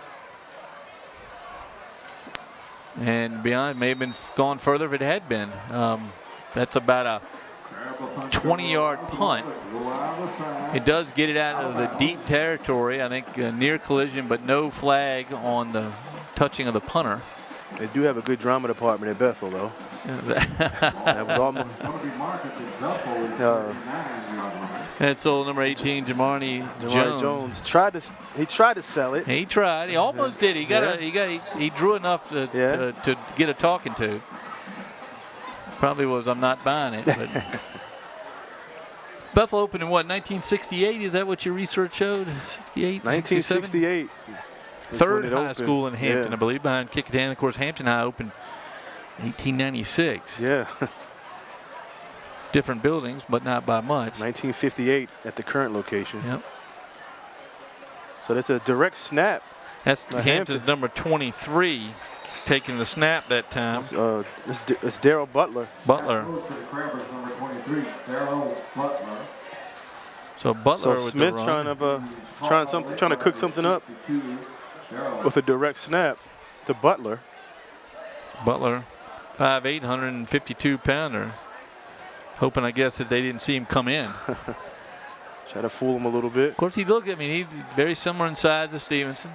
And beyond, it may have been gone further if it had been. That's about a 20-yard punt. It does get it out of the deep territory, I think near collision, but no flag on the touching of the punter. They do have a good drama department at Bethel, though. That was almost. That's old number 18, Jamarnie Jones. He tried to sell it. He tried. He almost did. He drew enough to get a talking to. Probably was, I'm not buying it. But Bethel opened in what, 1968? Is that what your research showed? 68, 1968. 3rd high school in Hampton, I believe, behind Kickingham. Of course, Hampton High opened 1896. Yeah. Different buildings, but not by much. 1958 at the current location. Yep. So that's a direct snap. That's Hampton's number 23 taking the snap that time. It's Darrell Butler. So Butler so with Smith the run. trying to cook something up with a direct snap to Butler. Butler, 5'8", 152-pounder. Hoping, I guess, that they didn't see him come in. Try to fool him a little bit. Of course, he's very similar in size to Stevenson.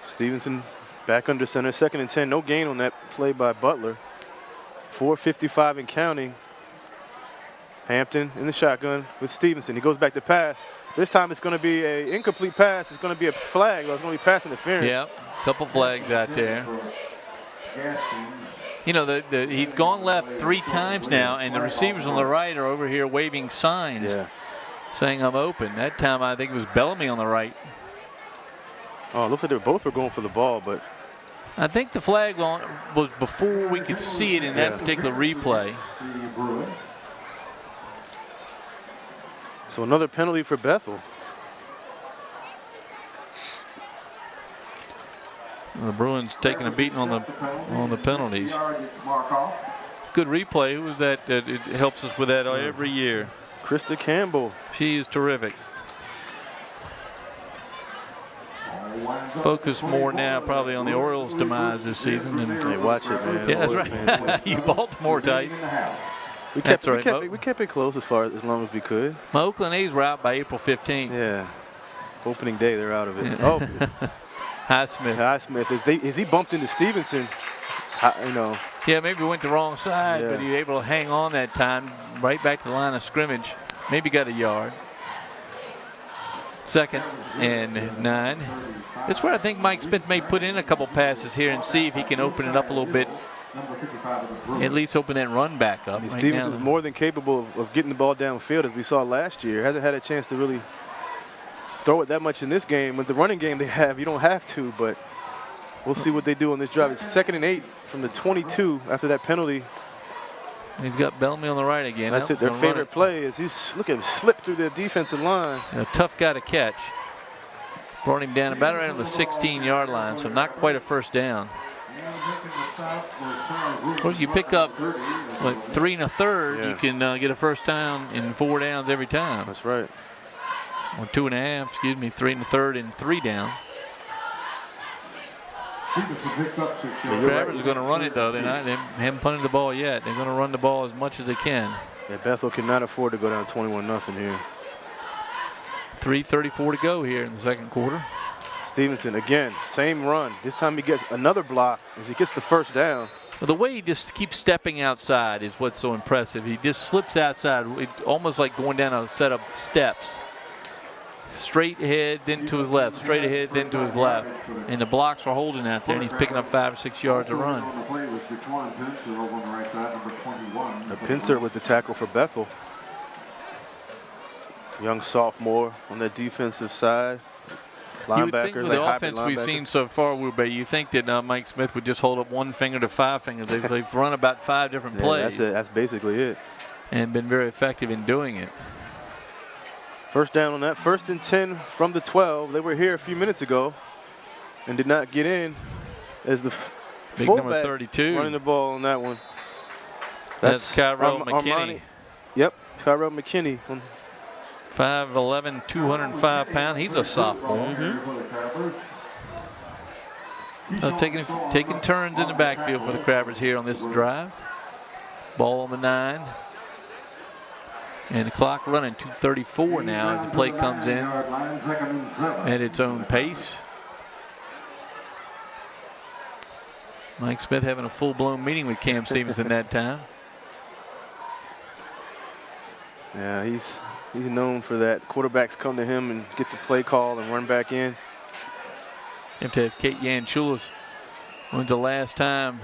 Stevenson back under center, 2nd and 10. No gain on that play by Butler. 4:55 and counting. Hampton in the shotgun with Stevenson. He goes back to pass. This time it's going to be an incomplete pass. It's going to be a flag. It's going to be pass interference. Yep, a couple flags out there. You know, he's gone left 3 times now, and the receivers on the right are over here waving signs. Yeah. saying I'm open. That time I think it was Bellamy on the right. Oh, it looks like they both were going for the ball, but I think the flag was before we could see it in that particular replay. so another penalty for Bethel. The Bruins taking a beating on the penalties. Good replay. Who was that? It helps us with that every year. Krista Campbell. She is terrific. Focus more now probably on the Orioles' demise this season. And hey, watch it, man. Yeah, that's right. You Baltimore tight. We kept it close as long as we could. My Oakland A's were out by April 15th. Yeah. Opening day, they're out of it. Oh. Highsmith. Is he bumped into Stevenson? Yeah, maybe he went the wrong side, but he was able to hang on that time right back to the line of scrimmage. Maybe got a yard. 2nd and 9. That's where I think Mike Smith may put in a couple passes here and see if he can open it up a little bit. At least open that run back up. Stevenson's more than capable of getting the ball downfield, as we saw last year. Hasn't had a chance to really throw it that much in this game. With the running game they have, you don't have to, but we'll see what they do on this drive. It's 2nd and 8 from the 22 after that penalty. He's got Bellamy on the right again. That's it. Their favorite play is look at him slip through the defensive line. A tough guy to catch. Brought him down about right on the 16-yard line, so not quite a first down. Of course, you pick up like 3 1/3, you can get a first down in 4 downs every time. That's right. Or 2 1/2, excuse me, 3 1/3 and 3 down. Travers are going to run it, though. They haven't punted the ball yet. They're going to run the ball as much as they can. Yeah, Bethel cannot afford to go down 21-0 here. 3:34 to go here in the 2nd quarter. Stevenson, again, same run. This time he gets another block as he gets the first down. Well, the way he just keeps stepping outside is what's so impressive. He just slips outside. It's almost like going down a set of steps. Straight ahead, then to his left. Straight ahead, then to his left. And the blocks are holding out there, and he's picking up 5 or 6 yards a run. The Pincer with the tackle for Bethel. Young sophomore on that defensive side. Linebacker. You would think with the offense we've seen so far, you think that Mike Smith would just hold up 1 finger to 5 fingers. They've run about 5 different plays. That's basically it. And been very effective in doing it. First down on that. 1st and 10 from the 12. They were here a few minutes ago and did not get in as the big fullback number 32 running the ball on that one. That's Kyrell McKinney. Yep, Kyrell McKinney. 5'11", 205 pounds. He's a sophomore. Taking turns in the backfield for the Crabbers here on this drive. Ball on the 9. And the clock running, 2:34 now as the play comes in at its own pace. Mike Smith having a full-blown meeting with Cam Stevenson that time. Yeah, he's known for that. Quarterbacks come to him and get the play call and run back in. You have to ask Kate Yanchulis, when's the last time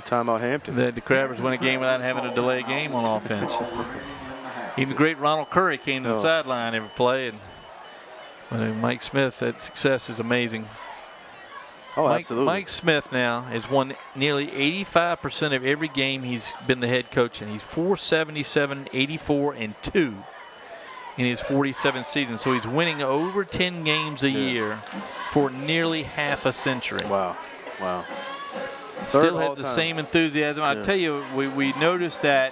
Timeout Hampton that the Crabbers win a game without having to delay a game on offense? Even the great Ronald Curry came to the sideline every play. And Mike Smith, that success is amazing. Oh, absolutely. Mike Smith now has won nearly 85% of every game he's been the head coach in. He's 477, 84, and 2 in his 47th season. So he's winning over 10 games a year for nearly half a century. Wow. Still has the same enthusiasm. I tell you, we noticed that.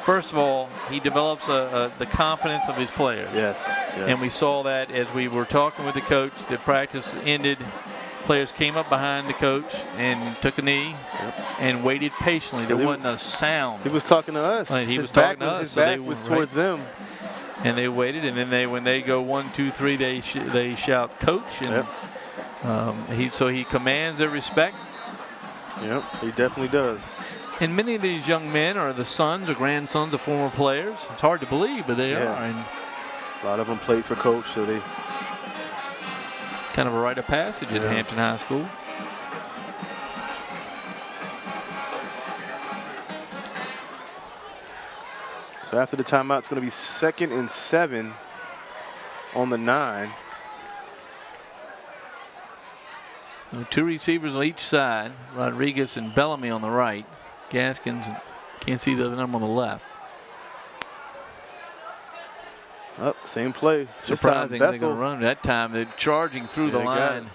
First of all, he develops the confidence of his players. Yes. And we saw that as we were talking with the coach. The practice ended. Players came up behind the coach and took a knee and waited patiently. There wasn't a sound. He was talking to us. He was talking to us. His back was towards them. And they waited, and then when they go 1, 2, 3, they shout coach. And so he commands their respect. Yep, he definitely does. And many of these young men are the sons or grandsons of former players. It's hard to believe, but they are. And a lot of them played for coach, so they kind of a rite of passage at Hampton High School. So after the timeout, it's going to be 2nd and 7 on the 9. Two receivers on each side. Rodriguez and Bellamy on the right. Gaskins, can't see the other number on the left. Oh, same play. Surprising they're going to run. That time, they're charging through the line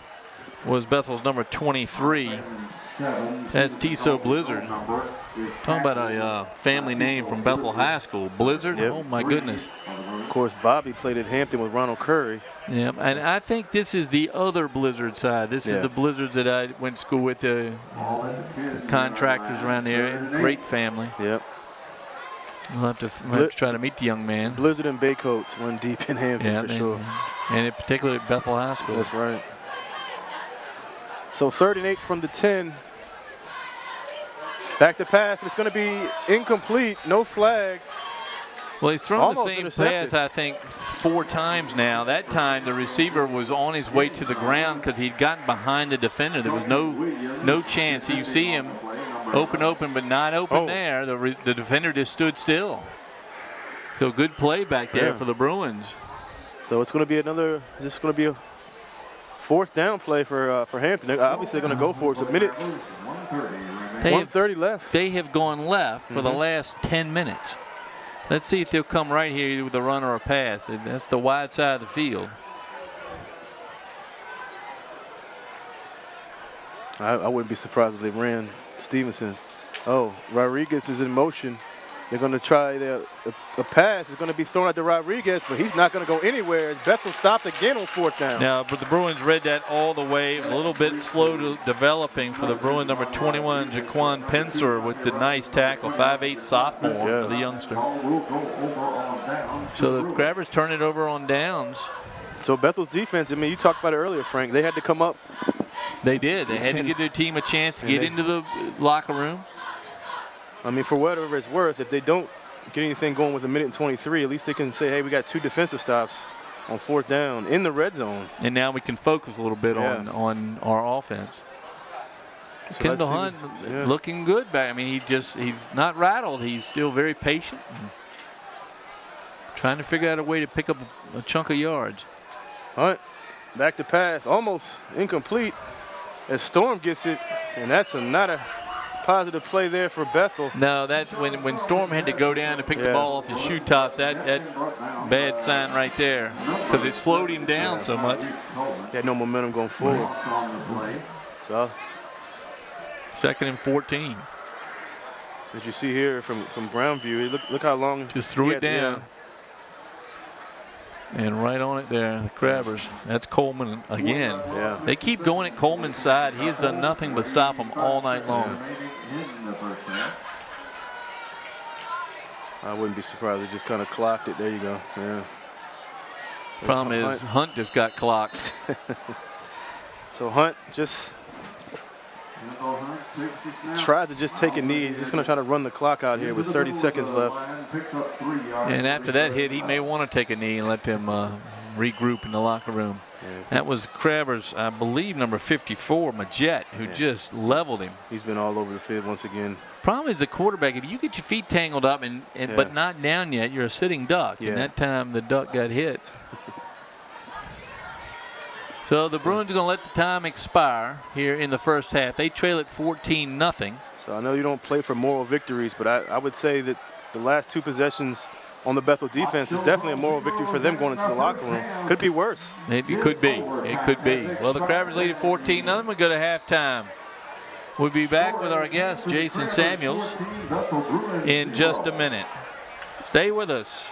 was Bethel's number 23. That's Tiso Blizzard. Talking about a family name from Bethel High School. Blizzard? Yep. Oh, my goodness. Of course, Bobby played at Hampton with Ronald Curry. Yeah, and I think this is the other Blizzard side. This is the Blizzards that I went to school with, contractors around the area. Great family. Yep. We'll have to try to meet the young man. Blizzard and Baycoats went deep in Hampton for sure. And particularly at Bethel High School. That's right. So 3rd and 8 from the 10. Back to pass. It's going to be incomplete. No flag. Well, he's thrown Almost the same intercepted. pass, I think, 4 times now. That time, the receiver was on his way to the ground because he'd gotten behind the defender. There was no chance. You see him open, but not open there. The defender just stood still. So good play back there for the Bruins. So it's going to be just going to be a 4th down play for Hampton. They're obviously going to go for it. It's a minute, 1:30 left. They have gone left for the last 10 minutes. Let's see if they'll come right here either with a run or a pass. That's the wide side of the field. I wouldn't be surprised if they ran Stevenson. Oh, Rodriguez is in motion. They're going to try a pass. It's going to be thrown out to Rodriguez, but he's not going to go anywhere. Bethel stops again on 4th down. Now, but the Bruins read that all the way. A little bit slow to developing for the Bruin number 21, Jaquan Penser, with the nice tackle, 5'8" sophomore for the youngster. So the Grabbers turn it over on downs. So Bethel's defense, I mean, you talked about it earlier, Frank. They had to come up. They did. They had to give their team a chance to get into the locker room. I mean, for whatever it's worth, if they don't get anything going with 1:23, at least they can say, hey, we got 2 defensive stops on 4th down in the red zone. And now we can focus a little bit on our offense. So Kendall Hunt looking good back. I mean, he's not rattled. He's still very patient. Trying to figure out a way to pick up a chunk of yards. Hunt back to pass, almost incomplete as Storm gets it, and that's not a positive play there for Bethel. No, that's when Storm had to go down to pick the ball off his shoe tops. That bad sign right there, because it slowed him down so much. He had no momentum going forward. So 2nd and 14. As you see here from ground view, look how long. Just threw it down. And right on it there, the Crabbers. That's Coleman again. Yeah. They keep going at Coleman's side. He has done nothing but stop them all night long. I wouldn't be surprised. They just kind of clocked it. There you go. Yeah. Problem is, Hunt just got clocked. So Hunt just tries to just take a knee. He's just going to try to run the clock out here with 30 seconds left. And after that hit, he may want to take a knee and let them regroup in the locker room. Yeah. That was Crabbers, I believe, number 54, Majette, who just leveled him. He's been all over the field once again. Problem is the quarterback, if you get your feet tangled up but not down yet, you're a sitting duck. And that time the duck got hit. So the Bruins are going to let the time expire here in the first half. They trail at 14-0. So I know you don't play for moral victories, but I would say that the last 2 possessions on the Bethel defense is definitely a moral victory for them going into the locker room. Could be worse. It could be. It could be. Well, the Crabbers lead at 14-0. We go to halftime. We'll be back with our guest, Jason Samuels, in just a minute. Stay with us.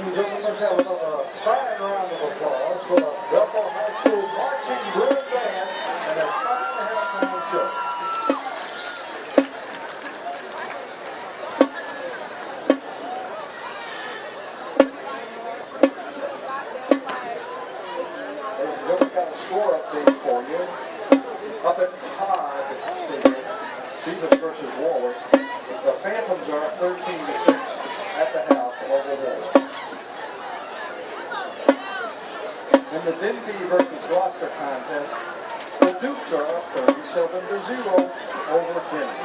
and gentlemen, let's have a fine round of applause for the Bethel High School Marching Bruin Band and their final halftime show. Ladies and gentlemen, got a score update for you. Up at Todd Stadium, Stevens versus Warwick. The Phantoms are up 13-6 at the house over Warwick. In the Denby versus Gloucester contest, the Dukes are up 37-0 over Denby.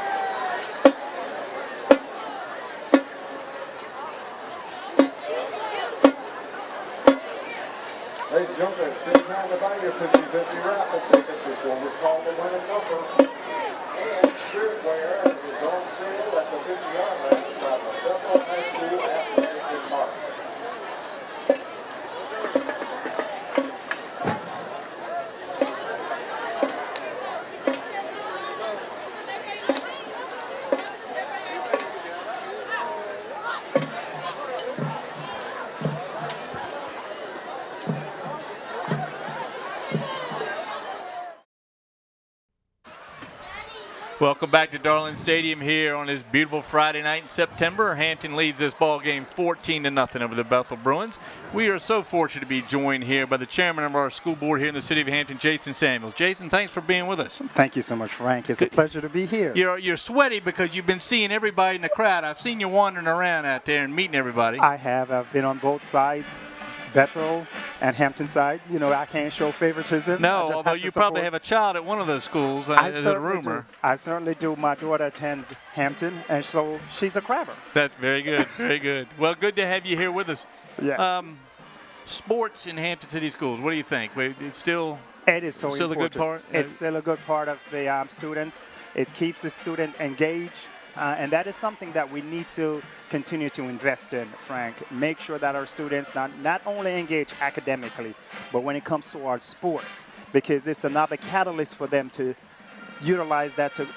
Ladies and gentlemen, it's still time to buy your 50-50 raffle tickets before we call the winning number. And Spirit Wear is on sale at the 50-yard line by the Bethel High School Athletic Park. Welcome back to Darling Stadium here on this beautiful Friday night in September. Hampton leads this ball game 14-0 over the Bethel Bruins. We are so fortunate to be joined here by the chairman of our school board here in the city of Hampton, Jason Samuels. Jason, thanks for being with us. Thank you so much, Frank. It's a pleasure to be here. You're sweaty because you've been seeing everybody in the crowd. I've seen you wandering around out there and meeting everybody. I have. I've been on both sides, Bethel and Hampton side. You know, I can't show favoritism. No, although you probably have a child at one of those schools, as a rumor. I certainly do. My daughter attends Hampton, and so she's a Crabber. That's very good, very good. Well, good to have you here with us. Yes. Sports in Hampton City Schools, what do you think? It's still... It is so still important. a good part? It's still a good part of the students. It keeps the student engaged, and that is something that we need to continue to invest in, Frank. Make sure that our students not only engage academically, but when it comes to our sports, because it's another catalyst for them to utilize that to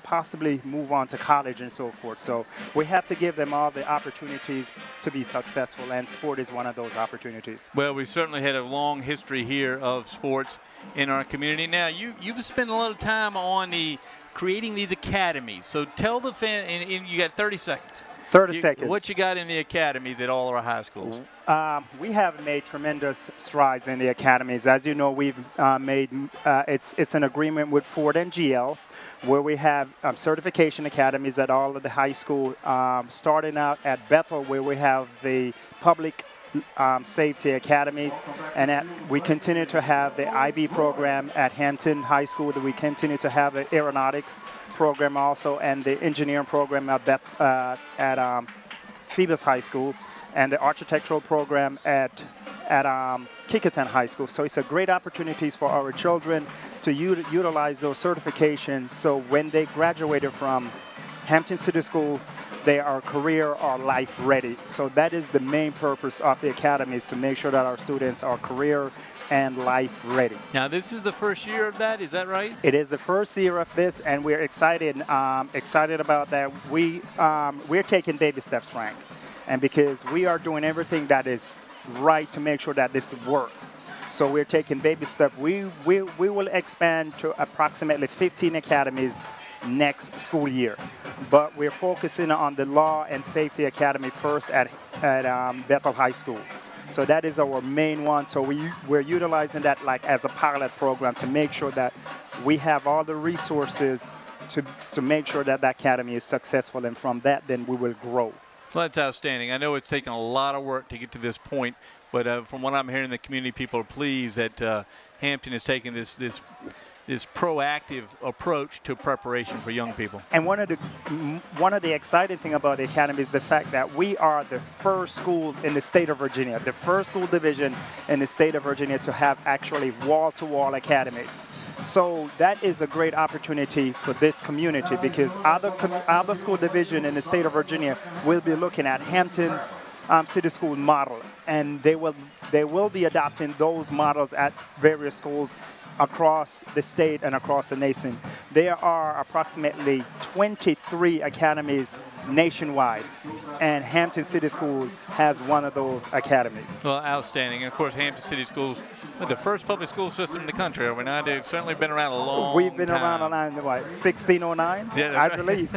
possibly move on to college and so forth. So we have to give them all the opportunities to be successful, and sport is one of those opportunities. Well, we certainly had a long history here of sports in our community. Now, you've spent a lot of time on creating these academies. So tell the fan, and you got 30 seconds. 30 seconds. What you got in the academies at all our high schools? We have made tremendous strides in the academies. As you know, we've made it's an agreement with Ford and GL, where we have certification academies at all of the high school, starting out at Bethel, where we have the public safety academies, and we continue to have the IB program at Hampton High School. That we continue to have the aeronautics program also, and the engineering program at Phoebus High School, and the architectural program at Kickerton High School. So it's a great opportunities for our children to utilize those certifications, so when they graduated from Hampton City Schools, they are career or life ready. So that is the main purpose of the academy, is to make sure that our students are career and life ready. Now, this is the first year of that, is that right? It is the first year of this, and we're excited about that. We're taking baby steps, Frank, and because we are doing everything that is right to make sure that this works. So we're taking baby steps. We will expand to approximately 15 academies next school year, but we're focusing on the Law and Safety Academy first at Bethel High School. So that is our main one. So we're utilizing that like as a pilot program to make sure that we have all the resources to make sure that that academy is successful, and from that then we will grow. Well, that's outstanding. I know it's taken a lot of work to get to this point, but from what I'm hearing, the community people are pleased that Hampton is taking this proactive approach to preparation for young people. And one of the exciting thing about the academy is the fact that we are the first school in the state of Virginia, the first school division in the state of Virginia to have actually wall-to-wall academies. So that is a great opportunity for this community, because other school division in the state of Virginia will be looking at Hampton City School model, and they will be adopting those models at various schools across the state and across the nation. There are approximately 23 academies nationwide, and Hampton City School has one of those academies. Well, outstanding. And of course, Hampton City Schools, the first public school system in the country. Are we not? They've certainly been around a long We've been time. around a line, what, 1609? Yeah, that's I right. believe.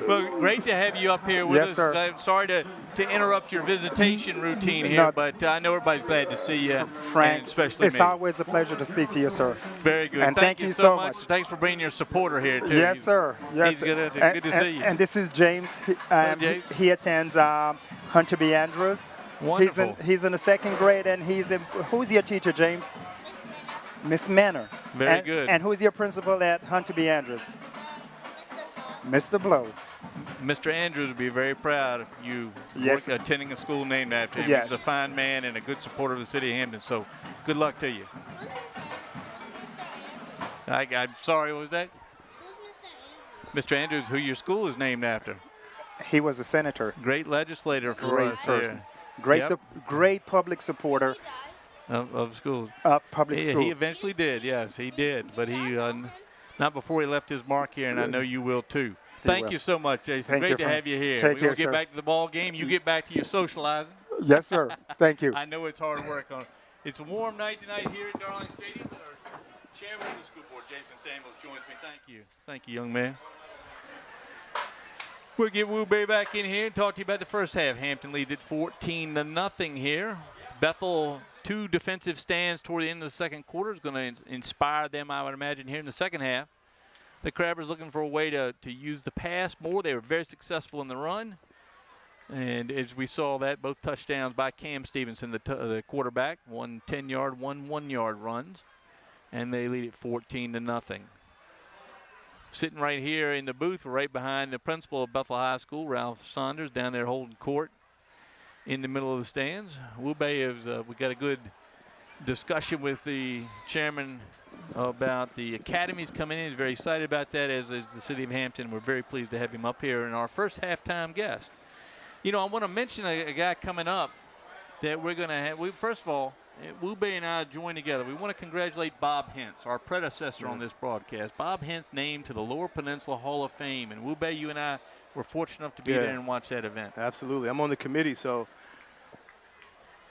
Well, great to have you up here with Yes, us. sir. I'm sorry to interrupt your visitation routine here, No. but I know everybody's glad to see you, Frank, and especially it's me. always a pleasure to speak to you, sir. Very good. And thank you so so much. much. Thanks for bringing your supporter here, too. Yes, sir. Yes, He's good, sir. good to see you. And this is James. James. He attends Hunter B. Andrews. Wonderful. He's in the second grade, and who's your teacher, James? Miss Manor. Very good. And who's your principal at Hunter B. Andrews? Mr. Blow. Mr. Andrews would be very proud of you Yes. attending a school named after him. Yes. He's a fine man and a good supporter of the city of Hampton, so good luck to you. I'm sorry, what was that? Mr. Andrews, who your school is named after. He was a senator. Great legislator for Great us person. here. Yep. Great public supporter Of schools. of public He school. eventually did, yes, he did. But he, not before he left his mark here, and I know you will too. Thank will. you so much, Jason. Thank Great you, to Frank. have you here. Take We're going care, to get sir. back to the ball game. You get back to your socializing. Yes, sir. Thank you. I know it's hard work on. It's a warm night tonight here at Darling Stadium. Our chairman of the school board, Jason Samuels, joins me. Thank you. Thank you, young man. We'll get Wu Bei back in here and talk to you about the first half. Hampton leads at 14-0 here. Bethel, 2 defensive stands toward the end of the second quarter is going to inspire them, I would imagine, here in the second half. The Crabbers looking for a way to use the pass more. They were very successful in the run. And as we saw that, both touchdowns by Cam Stevenson, the quarterback, 1 10-yard, 1 1-yard runs. And they lead it 14-0. Sitting right here in the booth, right behind the principal of Bethel High School, Ralph Saunders, down there holding court in the middle of the stands. Wu Bei is, we got a good discussion with the chairman about the academies coming in. He's very excited about that, as is the city of Hampton. We're very pleased to have him up here and our first halftime guest. You know, I want to mention a guy coming up that we're going to have. First of all, Wu Bei and I joined together. We want to congratulate Bob Hentz, our predecessor on this broadcast. Bob Hentz named to the Lower Peninsula Hall of Fame. And Wu Bei, you and I were fortunate enough to be there and watch that event. Absolutely. I'm on the committee, so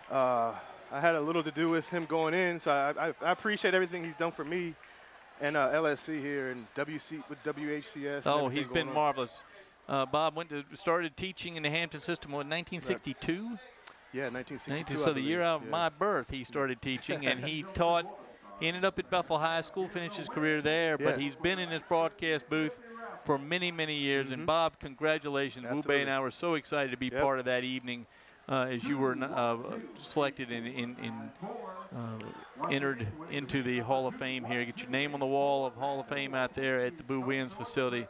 I had a little to do with him going in. So I appreciate everything he's done for me and LSC here and with WHCS. Oh, he's been marvelous. Bob started teaching in the Hampton system in 1962. Yeah, 1962. So the year of my birth, he started teaching, and he taught. He ended up at Bethel High School, finished his career there, but he's been in this broadcast booth for many, many years. And Bob, congratulations. Wu Bei and I were so excited to be part of that evening as you were selected and entered into the Hall of Fame here. Get your name on the wall of Hall of Fame out there at the Boo Williams facility.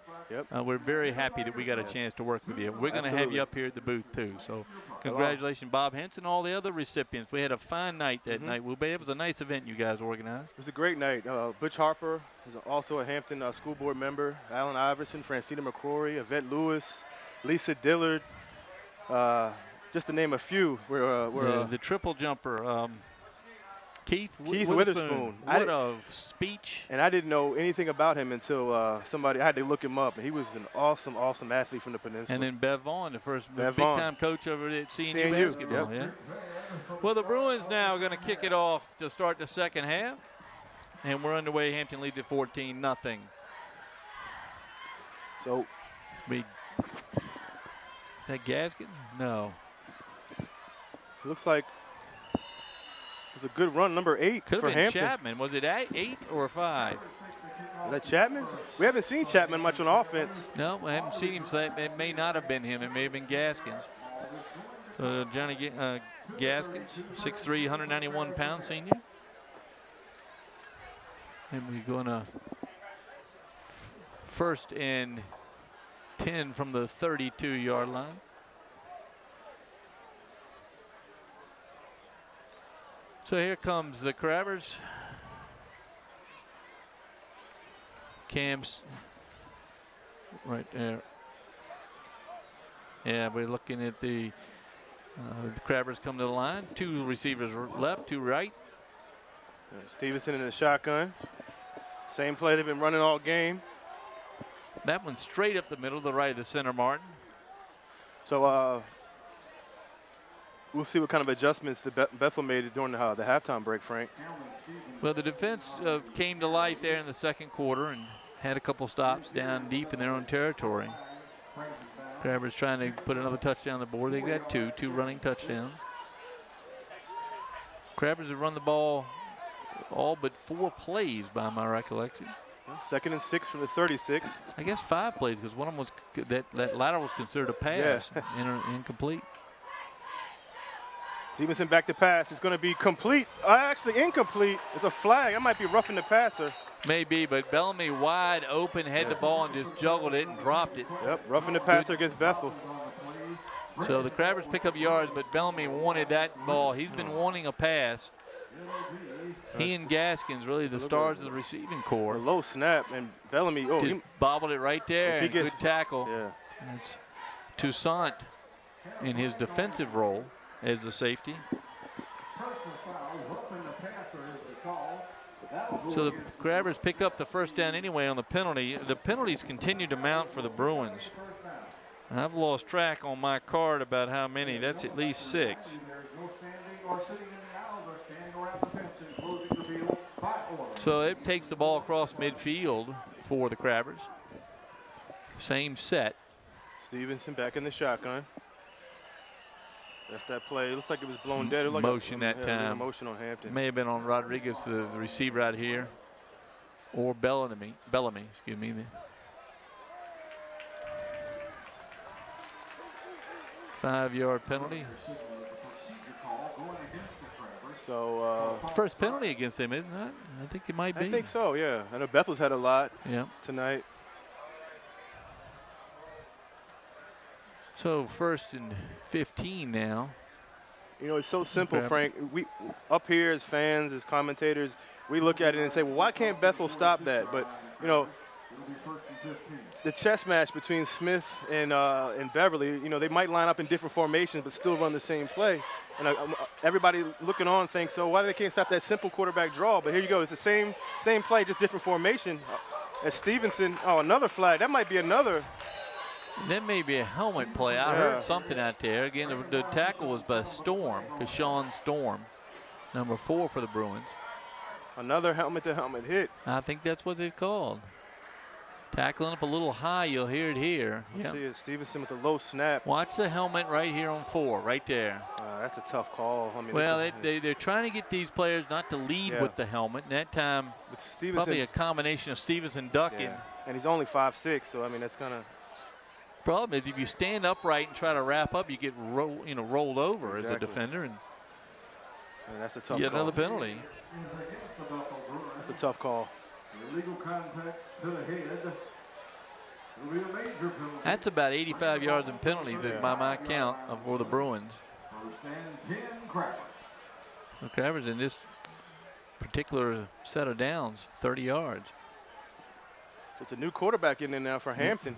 We're very happy that we got a chance to work with you. We're going to have you up here at the booth too. So congratulations, Bob Hentz, and all the other recipients. We had a fine night that night. It was a nice event you guys organized. It was a great night. Butch Harper was also a Hampton school board member. Alan Iverson, Francina McCrory, Yvette Lewis, Lisa Dillard, just to name a few. The triple jumper. Keith Witherspoon. What a speech. And I didn't know anything about him until I had to look him up. And he was an awesome, awesome athlete from the peninsula. And then Bev Vaughn, the first big-time coach over at CNU basketball. Yep. Well, the Bruins now are going to kick it off to start the second half. And we're underway. Hampton leads at 14-0. So, is that Gaskin? No. Looks like it was a good run, number 8 Could for have been Hampton. Chapman. Was it 8 or 5? Is that Chapman? We haven't seen Chapman much on offense. No, I haven't seen him. So it may not have been him. It may have been Gaskins. So Johnny Gaskins, 6'3", 191 pound senior. And we're going to 1st and 10 from the 32-yard line. So here comes the Crabbers. Cam's right there. Yeah, we're looking at the Crabbers come to the line. 2 receivers left, 2 right. Stevenson in the shotgun. Same play they've been running all game. That one straight up the middle, the right of the center, Martin. So we'll see what kind of adjustments the Bethel made during the halftime break, Frank. Well, the defense came to life there in the second quarter and had a couple stops down deep in their own territory. Crabbers trying to put another touchdown on the board. They got two running touchdowns. Crabbers have run the ball all but 4 plays by my recollection. 2nd and 6 from the 36. I guess 5 plays because one of them was that lateral was considered a pass, incomplete. Stevenson back to pass. It's going to be complete. Actually incomplete. It's a flag. That might be roughing the passer. Maybe, but Bellamy wide open, had the ball and just juggled it and dropped it. Yep, roughing the passer against Bethel. So the Crabbers pick up yards, but Bellamy wanted that ball. He's been wanting a pass. He and Gaskins really the stars of the receiving A corps. low snap, and Bellamy, Just bobbled it right there. And good tackle. Yeah. It's Toussaint in his defensive role as the safety. So the Crabbers pick up the first down anyway on the penalty. The penalties continue to mount for the Bruins. I've lost track on my card about how many. That's at least 6. So it takes the ball across midfield for the Crabbers. Same set. Stevenson back in the shotgun. That's that play. It looks like it was blown dead. It looked Motion like that time. Motion on Hampton. May have been on Rodriguez, the receiver out here, or Bellamy, excuse me. 5-yard penalty. So First penalty against them, isn't it? I think it might be. I think so, yeah. I know Bethel's had a lot tonight. So 1st and 15 now. You know, it's so simple, Frank. We up here as fans, as commentators, we look at it and say, well, why can't Bethel stop that? But, you know, the chess match between Smith and Beverly, you know, they might line up in different formations but still run the same play. And everybody looking on thinks, so why they can't stop that simple quarterback draw? But here you go. It's the same play, just different formation. As Stevenson, another flag. That might be another. That may be a helmet play. I heard something out there. Again, the tackle was by Storm, Keshawn Storm, number 4 for the Bruins. Another helmet-to-helmet hit. I think that's what they called. Tackling up a little high, you'll hear it here. See it, Stevenson with a low snap. Watch the helmet right here on 4, right there. That's a tough call. I mean, well, they're trying to get these players not to lead with the helmet. And that time, probably a combination of Stevenson ducking. Yeah. And he's only 5'6", so, I mean, that's kind of. Problem is, if you stand upright and try to wrap up, you get rolled over as a defender, and that's a tough yet call. Another penalty. That's a tough call. Illegal contact to the head. It'll be a major penalty. That's about 85 yards in penalties by my count for the Bruins. First and 10, Crabbers. The Crabbers in this particular set of downs, 30 yards. So it's a new quarterback in there now for Hampton.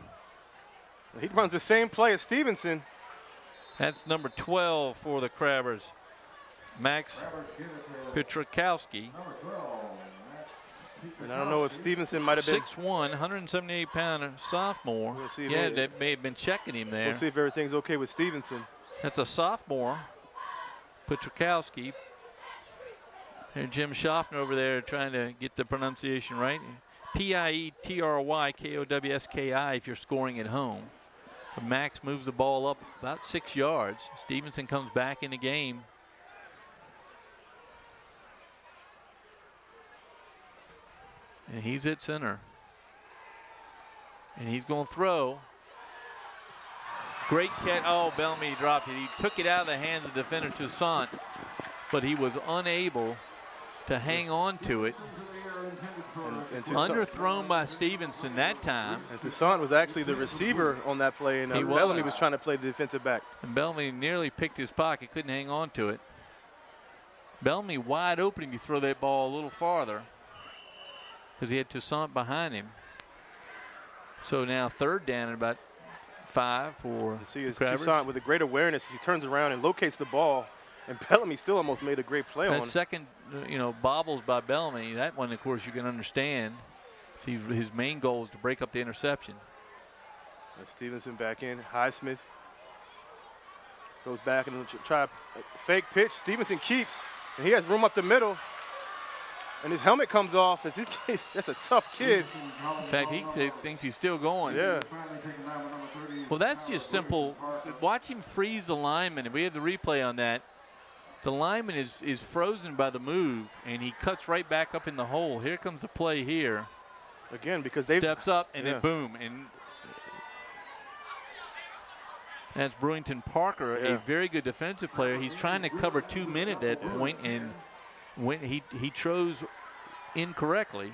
He runs the same play as Stevenson. That's number 12 for the Crabbers, Max Pietrzakowski. And I don't know if Stevenson might have been 6'1", 178-pound sophomore. We'll they may have been checking him there. We'll see if everything's okay with Stevenson. That's a sophomore, Pietrzakowski. And Jim Schaffner over there trying to get the pronunciation right. Pietrzakowski if you're scoring at home. But Max moves the ball up about 6 yards. Stevenson comes back in the game. And he's at center. And he's going to throw. Great catch. Oh, Bellamy dropped it. He took it out of the hands of defender Toussaint, but he was unable to hang on to it. And underthrown by Stevenson that time. And Toussaint was actually the receiver on that play, and Bellamy was trying to play the defensive back. And Bellamy nearly picked his pocket, couldn't hang on to it. Bellamy wide open if you throw that ball a little farther because he had Toussaint behind him. So now 3rd down and about 5 for Toussaint with a great awareness. He turns around and locates the ball. And Bellamy still almost made a great play on it. That second, bobbles by Bellamy, that one, of course, you can understand. See, his main goal is to break up the interception. And Stevenson back in. Highsmith goes back and try a fake pitch. Stevenson keeps, and he has room up the middle. And his helmet comes off. That's a tough kid. In fact, he thinks he's still going. Yeah. Well, that's just simple. Watch him freeze the lineman, and we have the replay on that. The lineman is frozen by the move, and he cuts right back up in the hole. Here comes the play here. Again, because they steps up and then boom, and that's Brewington Parker, a very good defensive player. He's trying to cover 2 men at that point, and when he chose incorrectly.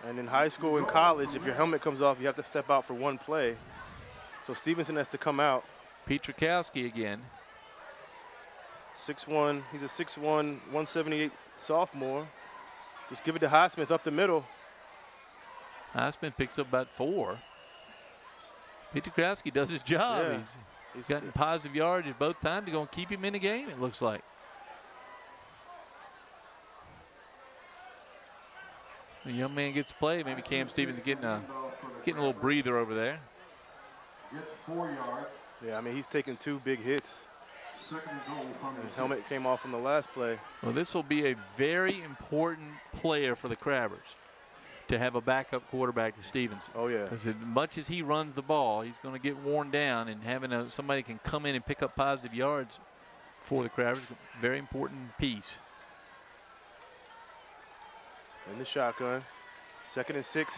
And in high school and college, if your helmet comes off, you have to step out for one play. So Stevenson has to come out. Petrakowski again. 6'1", he's a 6'1", 178 sophomore. Just give it to Highsmith up the middle. Highsmith picks up about 4. Petrakowski does his job. Yeah. He's gotten positive yardage both times. They're going to keep him in the game, it looks like. The young man gets to play. Maybe Cam Stevens getting a little breather over there. Gets 4 yards. Yeah, I mean, he's taken 2 big hits. His helmet came off on the last play. Well, this will be a very important player for the Crabbers to have a backup quarterback to Stevenson. Oh, yeah. Because as much as he runs the ball, he's going to get worn down, and having somebody can come in and pick up positive yards for the Crabbers, very important piece. In the shotgun. 2nd and 6.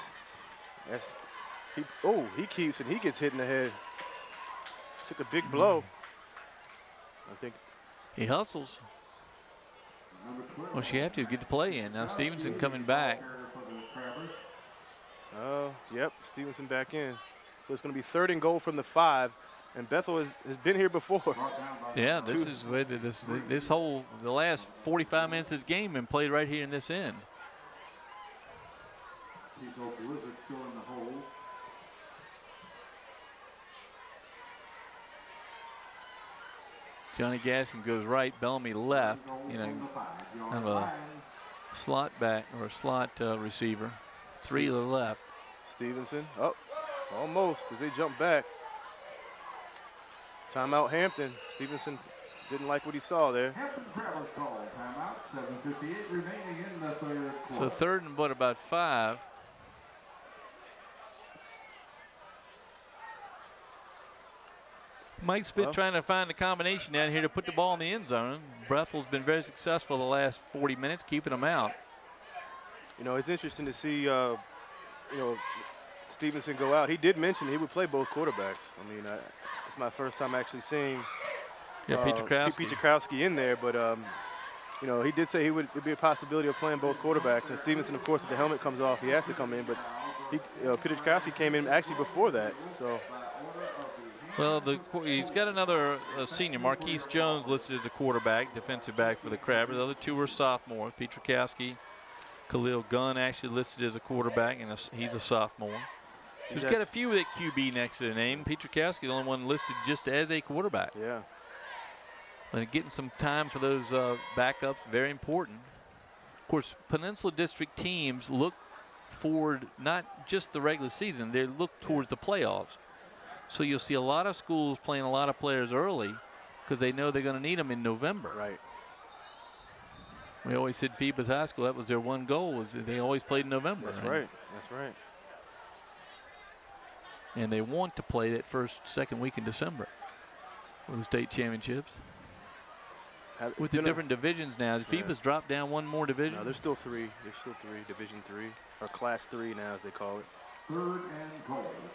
He keeps, and he gets hit in the head. Took a big blow. I think he hustles. Well, she have to get the play in. Now Stevenson coming back. Oh, yep, Stevenson back in. So it's going to be 3rd and goal from the 5, and Bethel has been here before. Yeah, this is where the last 45 minutes of this game been played right here in this end. Johnny Gaskin goes right, Bellamy left. You know, kind of a slot back or a slot receiver. 3 to the left. Stevenson, almost as they jump back. Timeout Hampton. Stevenson didn't like what he saw there. So 3rd and about 5. Mike Smith trying to find the combination down here to put the ball in the end zone. Bethel's been very successful the last 40 minutes, keeping them out. You know, it's interesting to see, Stevenson go out. He did mention he would play both quarterbacks. I mean, it's my first time actually seeing Petrakowski in there, but you know, he did say it'd be a possibility of playing both quarterbacks. And Stevenson, of course, if the helmet comes off, he has to come in. But Petrakowski came in actually before that. So. Well, he's got another senior, Marquise Jones, listed as a quarterback, defensive back for the Crabbers. The other 2 are sophomores. Petrakowski, Khalil Gunn actually listed as a quarterback, and he's a sophomore. He's got a few with that QB next to the name. Petrakowski, the only one listed just as a quarterback. Yeah. And getting some time for those backups, very important. Of course, Peninsula District teams look forward not just the regular season, they look towards the playoffs. So you'll see a lot of schools playing a lot of players early because they know they're going to need them in November. Right. We always said Phoebus High School, that was their one goal, was they always played in November. That's right. That's right. And they want to play that second week in December for the state championships. With the different divisions now, Phoebus dropped down one more division? No, there's still 3. There's still 3, Division 3, or Class 3 now as they call it.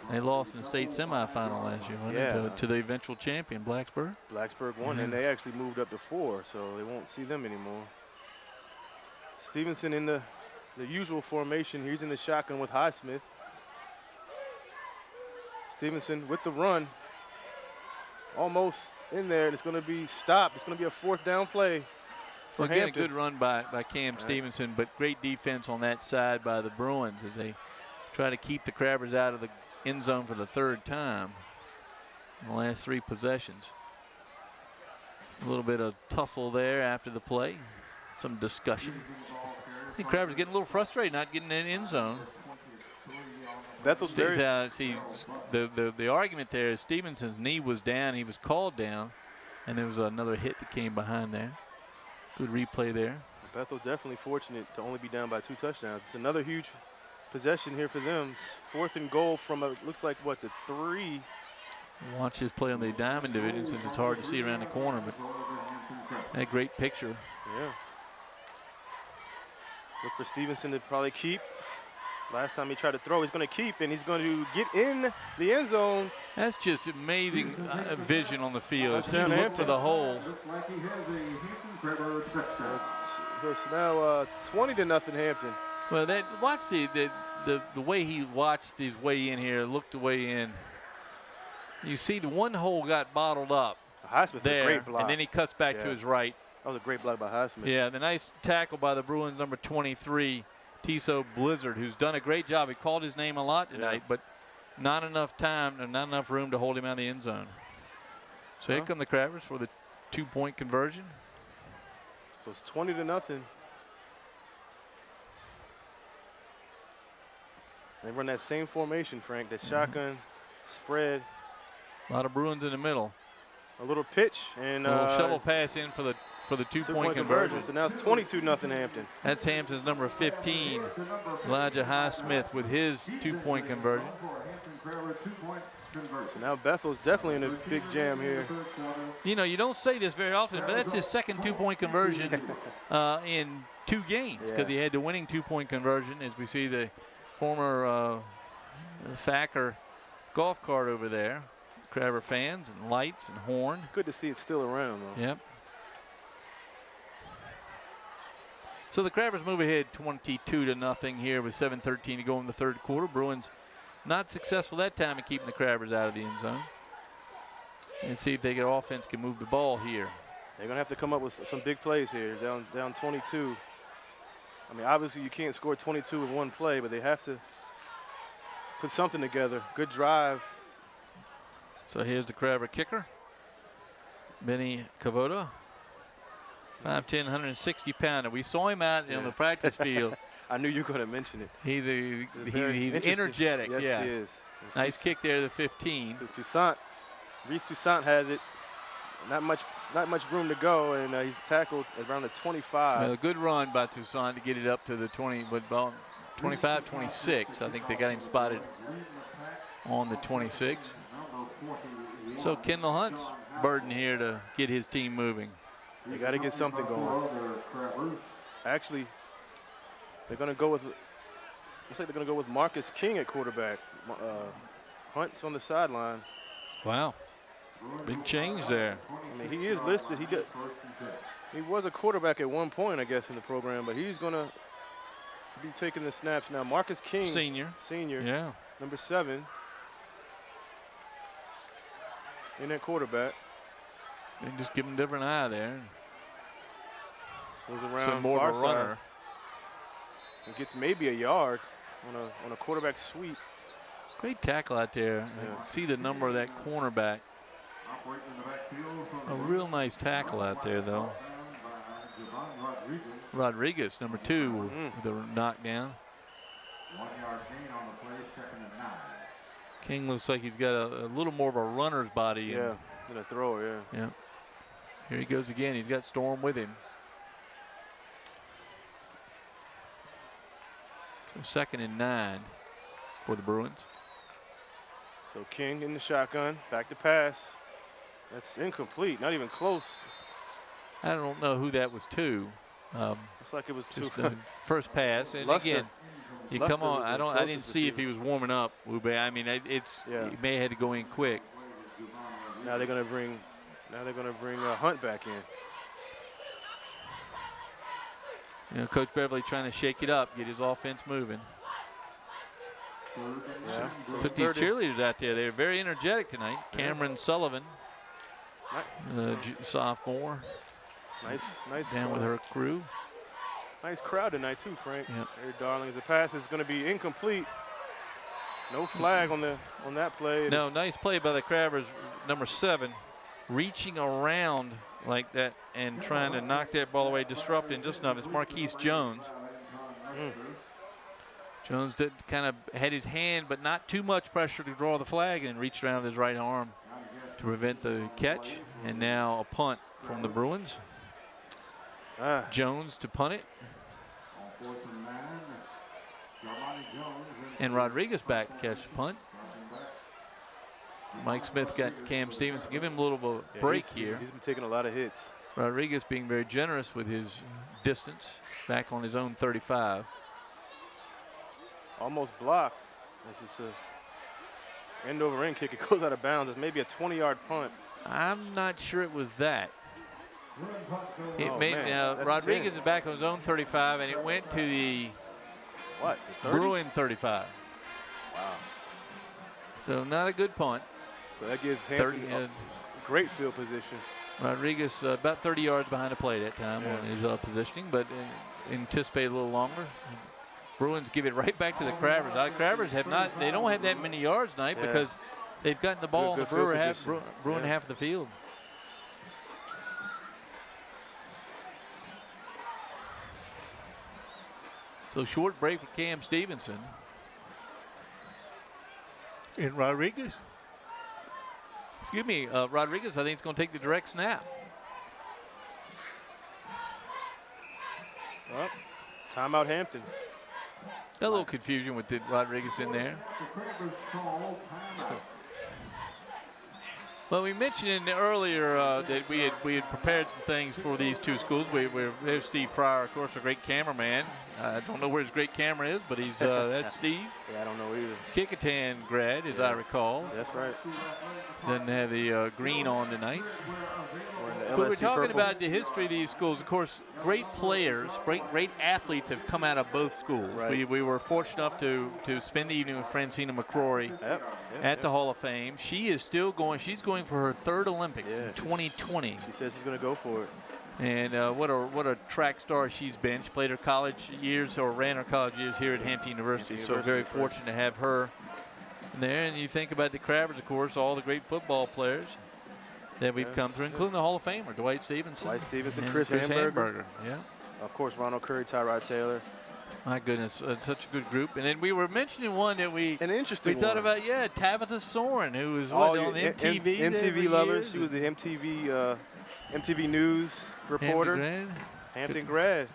They lost in the state semifinal last year, to the eventual champion, Blacksburg. Blacksburg won, and they actually moved up to 4, so they won't see them anymore. Stevenson in the usual formation. He's in the shotgun with Highsmith. Stevenson with the run. Almost in there, and it's going to be stopped. It's going to be a 4th down play. Well, again, a good run by Cam Stevenson, but great defense on that side by the Bruins as they try to keep the Crabbers out of the end zone for the 3rd time in the last 3 possessions. A little bit of tussle there after the play, some discussion. I think Crabbers getting a little frustrated not getting in the end zone. Bethel's very. See, the argument there is Stevenson's knee was down. He was called down, and there was another hit that came behind there. Good replay there. Bethel definitely fortunate to only be down by 2 touchdowns. It's another huge possession here for them. 4th and goal from looks like what, the 3. Watch his play on the diamond division since it's hard to see around the corner, but that great picture. Yeah. Look for Stevenson to probably keep. Last time he tried to throw, he's going to keep, and he's going to get in the end zone. That's just amazing vision on the field. He Touchdown, looked for the hole. It's now 20-0 Hampton. Well, watch the way he watched his way in here, looked the way in. You see the one hole got bottled up Highsmith, there, a great block. and then he cuts back to his right. That was a great block by Highsmith. Yeah, the nice tackle by the Bruins, number 23, Tiso Blizzard, who's done a great job. He called his name a lot tonight, but not enough time and not enough room to hold him out of the end zone. So here come the Crabbers for the 2-point conversion. So it's 20-0. They run that same formation, Frank, that shotgun spread. A lot of Bruins in the middle. A little pitch and a little shovel pass in for the 2-point conversion. So now it's 22-0 Hampton. That's Hampton's number 15, Elijah Highsmith, with his 2-point conversion. So now Bethel's definitely in a big jam here. You know, you don't say this very often, but that's his second 2-point conversion in 2 games, because he had the winning 2-point conversion, as we see the former Thacker golf cart over there. Crabber fans and lights and horn. Good to see it still around, though. Yep. So the Crabbers move ahead 22-0 here with 7:13 to go in the 3rd quarter. Bruins not successful that time in keeping the Crabbers out of the end zone. And see if their offense can move the ball here. They're going to have to come up with some big plays here. Down 22. I mean, obviously you can't score 22 with 1 play, but they have to put something together. Good drive. So here's the Crabber kicker, Benny Cavoda. 5'10", 160-pounder. We saw him out on the practice field. I knew you were going to mention it. He's energetic. Yes, he is. Nice kick there, the 15. So Toussaint, Reese Toussaint has it. Not much room to go, and he's tackled around the 25. Well, a good run by Toussaint to get it up to the 25, 26. I think they got him spotted on the 26. So Kendall Hunt's burden here to get his team moving. You got to get something going. Actually, they're going to go with. Looks like they're going to go with Marcus King at quarterback. Hunt's on the sideline. Wow, big change there. I mean, he is listed. He was a quarterback at one point, I guess, in the program, but he's going to be taking the snaps now. Marcus King, senior, yeah, number 7. In that quarterback. And just give him a different eye there. Goes around some more of a runner. It gets maybe a yard on a quarterback sweep. Great tackle out there. Yeah. See the number of that cornerback. A real nice tackle out there, though. Rodriguez, number 2, with a knockdown. 1 yard gain on the play, 2nd and 9. King looks like he's got a little more of a runner's body. Than a thrower, yeah. Here he goes again. He's got Storm with him. So 2nd and 9 for the Bruins. So King in the shotgun, back to pass. That's incomplete, not even close. I don't know who that was to. Looks like it was just to the first pass. And Luster. again, you Luster come on. was I didn't see if he was warming up, Ube. I mean, he may have had to go in quick. Now they're going to bring Hunt back in. You know, Coach Beverly trying to shake it up, get his offense moving. Yeah. So Put these cheerleaders out there. They're very energetic tonight. Cameron Sullivan, sophomore. Nice. Down with her crew. Nice crowd tonight too, Frank. Yep. Hey, darlings. The pass is going to be incomplete. No flag on that play. No, nice play by the Crabbers, number 7, reaching around like that and trying to knock that ball away, disrupting just enough. It's Marquise Jones. Jones did kind of had his hand, but not too much pressure to draw the flag, and reached around with his right arm to prevent the catch. And now a punt from the Bruins. Jones to punt it. And Rodriguez back to catch the punt. Mike Smith got Cam Stevenson. Give him a little of a break here. He's been taking a lot of hits. Rodriguez being very generous with his distance, back on his own 35. Almost blocked. This is a end over end kick. It goes out of bounds. It's maybe a 20-yard punt. I'm not sure it was that. Man, Rodriguez is back on his own 35, and it went to the what? The 30? Bruin 35. Wow. So not a good punt. So that gives Hampton a great field position. Rodriguez about 30 yards behind the play that time on his positioning, but anticipate a little longer. Bruins give it right back to the Crabbers. The Crabbers they don't have that many yards tonight because they've gotten the ball on the Bruin half of the field. So short break for Cam Stevenson. And Rodriguez. Rodriguez, I think, is going to take the direct snap. Well, timeout Hampton. A little confusion with Rodriguez in there. Well, we mentioned earlier that we had prepared some things for these two schools. There's Steve Fryer, of course, a great cameraman. I don't know where his great camera is, but he's that's Steve. Yeah, I don't know either. Kickingham grad, as I recall. That's right. Doesn't have the green on tonight. But we're talking about the history of these schools. Of course, great players, great athletes have come out of both schools. Right. We were fortunate enough to spend the evening with Francina McCrory at the Hall of Fame. She is still going. She's going for her third Olympics in 2020. She says she's going to go for it. And what a track star she's been. She played her college years or ran her college years here at Hampton University. So very fortunate to have her there. And you think about the Crabbers, of course, all the great football players that we've come through, including the Hall of Famer, Dwight Stevenson. Chris Hamburger. Yeah. Of course, Ronald Curry, Tyrod Taylor. My goodness, such a good group. And then we were mentioning one that we thought about, Tabitha Soren, who was on MTV. MTV lovers. She was the MTV News reporter. Hampton grad.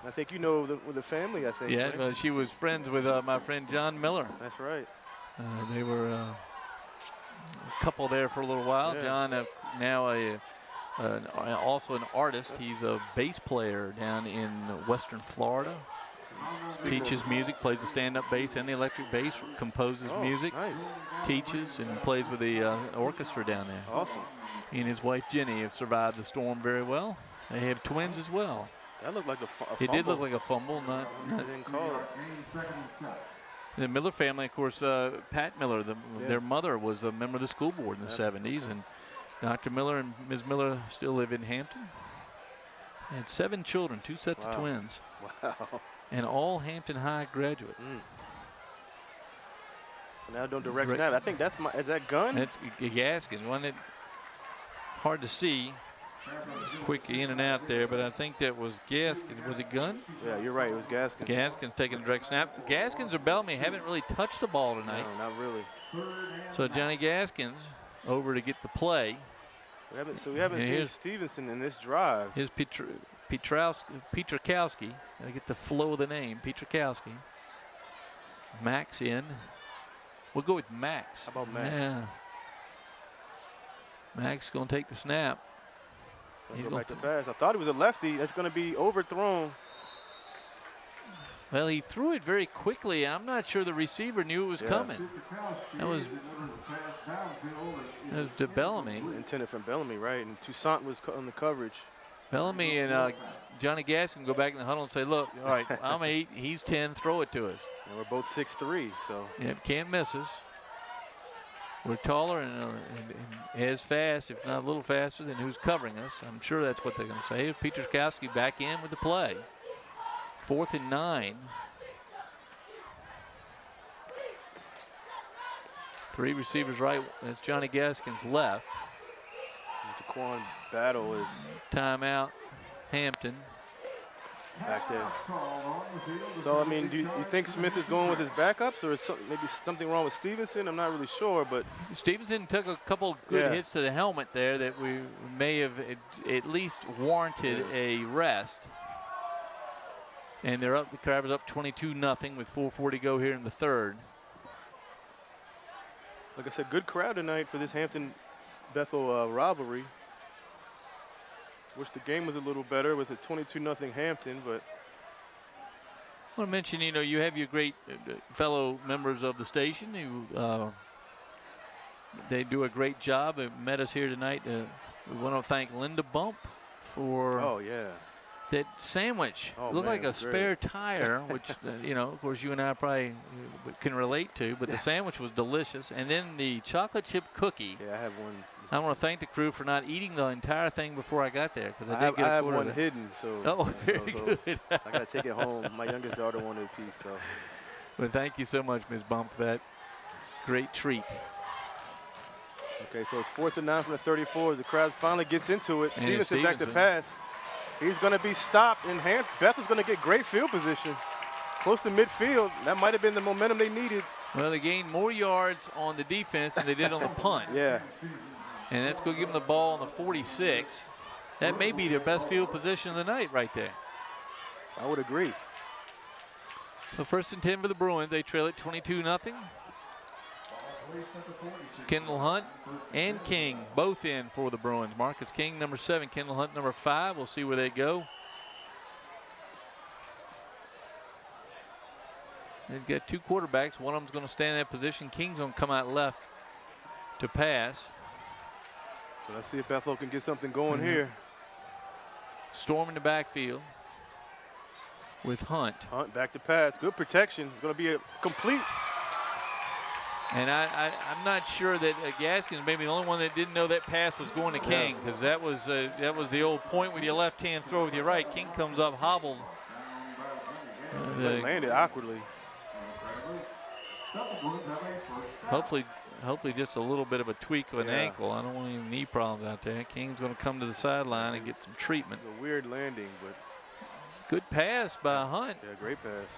I think you know the family, I think. Yeah, right? well, she was friends with my friend John Miller. That's right. They were a couple there for a little while. Yeah. John, now also an artist. He's a bass player down in Western Florida. Teaches music, plays the stand-up bass and the electric bass, composes music, teaches, and plays with the orchestra down there. Awesome. He and his wife Jenny have survived the storm very well. They have twins as well. That looked like a fumble. It did look like a fumble. I didn't call it. The Miller family, of course, Pat Miller, their mother was a member of the school board in the 70s, and Dr. Miller and Ms. Miller still live in Hampton. They had 7 children, 2 sets of twins. Wow. And all Hampton High graduate. So now doing direct snap. I think is that Gunn? That's Gaskins. One that hard to see. Quick in and out there, but I think that was Gaskins. Was it Gunn? Yeah, you're right. It was Gaskins. Gaskins taking a direct snap. Gaskins or Bellamy haven't really touched the ball tonight. No, not really. So Johnny Gaskins over to get the play. We haven't seen Stevenson in this drive. Here's Pietrkowski. Gotta get the flow of the name. Pietrkowski. Max in. We'll go with Max. How about Max? Yeah. Max going to take the snap. He's going to pass. I thought it was a lefty. That's going to be overthrown. Well, he threw it very quickly. I'm not sure the receiver knew it was coming. That was to Bellamy. Intended from Bellamy, right? And Toussaint was on the coverage. Bellamy and Johnny Gaskin go back in the huddle and say, look, all right, I'm 8, he's 10, throw it to us. And we're both 6'3", so. Yep, can't miss us. We're taller and as fast, if not a little faster, than who's covering us. I'm sure that's what they're going to say. Here's Pietrkowski back in with the play. 4th and 9. 3 receivers right. That's Johnny Gaskins left. Jaquan Battle is. Timeout, Hampton. back there. So, I mean, do you think Smith is going with his backups, or is maybe something wrong with Stevenson? I'm not really sure, but Stevenson took a couple good hits to the helmet there that we may have at least warranted a rest. And they're up. The Crabs up 22-0 with 4:40 to go here in the third. like I said, good crowd tonight for this Hampton-Bethel rivalry. Wish the game was a little better with a 22-0 Hampton, but I want to mention, you know, you have your great fellow members of the station who they do a great job. They met us here tonight. We want to thank Linda Bump for that sandwich. Looked like a spare tire, which, you know, of course, you and I probably can relate to, but the sandwich was delicious. And then the chocolate chip cookie. Yeah, I have one. I want to thank the crew for not eating the entire thing before I got there, because I did get I a have quarter one of it. hidden, so. Oh, very good. I got to take it home. My youngest daughter wanted a piece, so. Well, thank you so much, Ms. Bump, for that great treat. Okay, so it's 4th and 9 from the 34. The crowd finally gets into it. And Stevenson back to pass. He's going to be stopped, and Bethel's going to get great field position. Close to midfield. That might have been the momentum they needed. Well, they gained more yards on the defense than they did on the punt. Yeah. And that's going to give them the ball on the 46. That may be their best field position of the night right there. I would agree. So 1st and 10 for the Bruins. They trail it 22-0. Kendall Hunt and King both in for the Bruins. Marcus King, number 7. Kendall Hunt, number 5. We'll see where they go. They've got two quarterbacks. One of them's going to stand in that position. King's going to come out left to pass. So let's see if Bethel can get something going here. Storm in the backfield with Hunt. Hunt back to pass. Good protection. It's going to be a complete. And I'm not sure that Gaskins may be the only one that didn't know that pass was going to King, because that was the old point with your left hand, throw with your right. King comes up hobbled. Landed awkwardly. Hopefully just a little bit of a tweak of an ankle. I don't want any knee problems out there. King's going to come to the sideline and get some treatment. A weird landing, but good pass by Hunt. Yeah, great pass.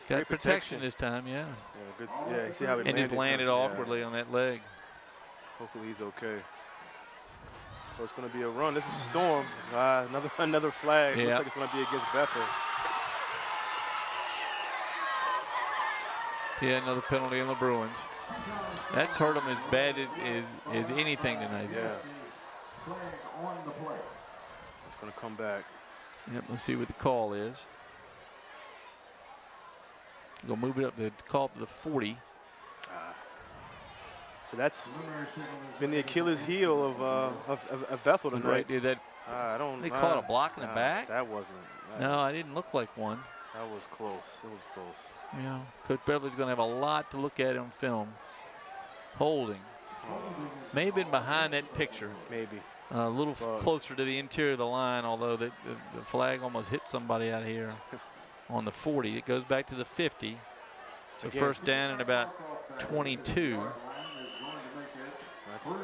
Got great protection this time, yeah. Yeah, good. Yeah, you see how he landed. And just landed awkwardly on that leg. Hopefully he's okay. So it's going to be a run. This is Storm. Another flag. Looks like it's going to be against Bethel. Yeah, another penalty on the Bruins. That's hurt them as bad as anything tonight. Yeah. It's going to come back. Yep, let's see what the call is. We'll move it up to call up to the 40. So that's been the Achilles heel of Bethel tonight. Right, dude, that they call it a block in the back? That wasn't. No, I didn't look like one. That was close. It was close. Yeah, Coach Beverly's going to have a lot to look at on film. Holding. May have been behind that picture. Maybe. A little closer to the interior of the line, although the flag almost hit somebody out here on the 40. It goes back to the 50. So again, 1st down and about 22.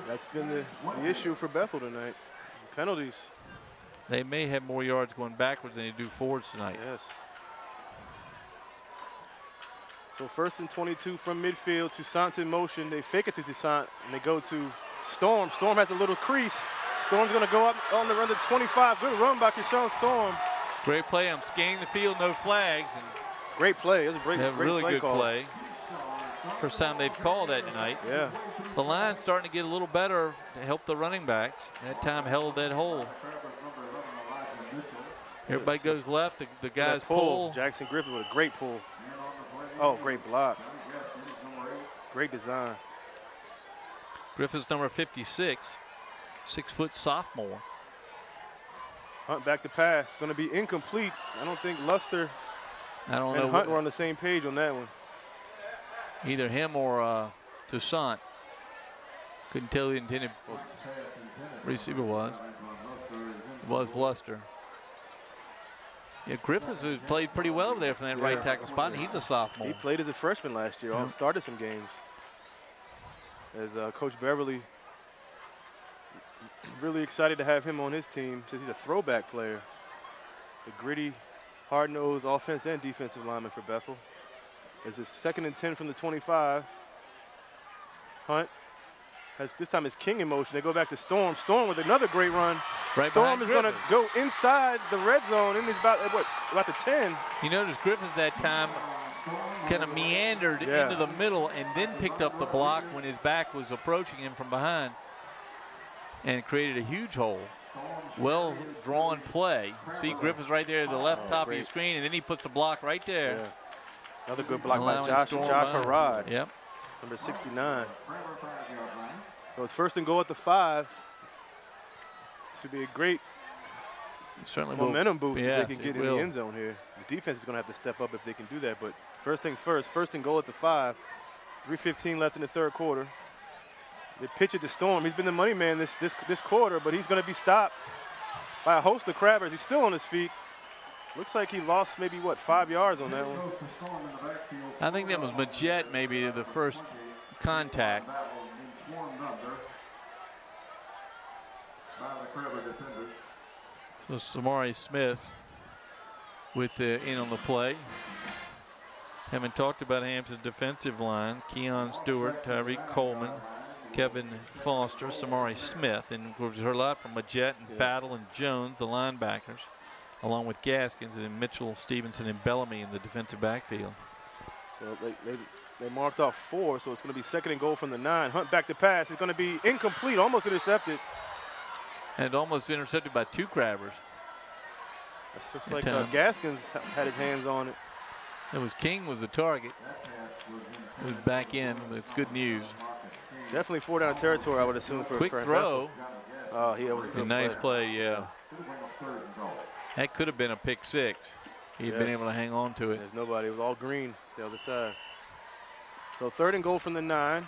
That's been the issue for Bethel tonight. Penalties. They may have more yards going backwards than they do forwards tonight. Yes. So 1st and 22 from midfield. Toussaint's in motion. They fake it to Toussaint, and they go to Storm. Storm has a little crease. Storm's going to go up on the run to 25. Good run by Keyshawn Storm. Great play. I'm scanning the field, no flags. And great play. It was a great really good call. Play. First time they've called that tonight. Yeah. The line's starting to get a little better to help the running backs. That time held that hole. Everybody goes left. The guys pull. Jackson Griffin with a great pull. Oh, great block. Great design. Griffith's number 56, 6-foot sophomore. Hunt back to pass. Going to be incomplete. I don't think Luster and Hunt were on the same page on that one. Either him or Toussaint. Couldn't tell who the intended receiver was. It was Luster. Yeah, Griffiths has played pretty well over there from that right tackle spot, and he's a sophomore. He played as a freshman last year. Started some games. As Coach Beverly, really excited to have him on his team since he's a throwback player. The gritty, hard-nosed offense and defensive lineman for Bethel. It's a 2nd and 10 from the 25. Hunt has, this time it's King in motion. They go back to Storm. Storm with another great run. Right Storm is going to Griffith. go inside the red zone, and he's about the 10. You notice Griffith that time kind of meandered into the middle and then picked up the block when his back was approaching him from behind and created a huge hole. Well drawn play. See Griffith's right there at the left top of your screen, and then he puts the block right there. Yeah. Another good block by Allowing Josh Storm Harrod, Yep. number 69. So it's 1st and goal at the 5. Should be a great Certainly momentum boost if yes, they can get it in the will. end zone here. The defense is going to have to step up if they can do that. But first things first, 1st and goal at the 5. 3:15 left in the 3rd quarter. They pitch it to Storm. He's been the money man this quarter, but he's going to be stopped by a host of Crabbers. He's still on his feet. Looks like he lost maybe, 5 yards on that one. I think that was Majette maybe the first contact. So Samari Smith with in on the play. Having talked about Hampton's defensive line, Keon Stewart, Tyreek Coleman, Kevin Foster, Samari Smith, and of course, we heard a lot from Majette and Battle and Jones, the linebackers, along with Gaskins and Mitchell, Stevenson, and Bellamy in the defensive backfield. So they marked off 4, so it's going to be 2nd and goal from the 9. Hunt back to pass. It's going to be incomplete, almost intercepted. And almost intercepted by 2 Crabbers. It looks like Gaskins had his hands on it. It was King was the target. It was back in. It's good news. Definitely 4 down territory, I would assume, for Quick throw. Oh, yeah, it was a good nice play, yeah. That could have been a pick 6. He'd been able to hang on to it. There's nobody. It was all green the other side. So 3rd and goal from the 9.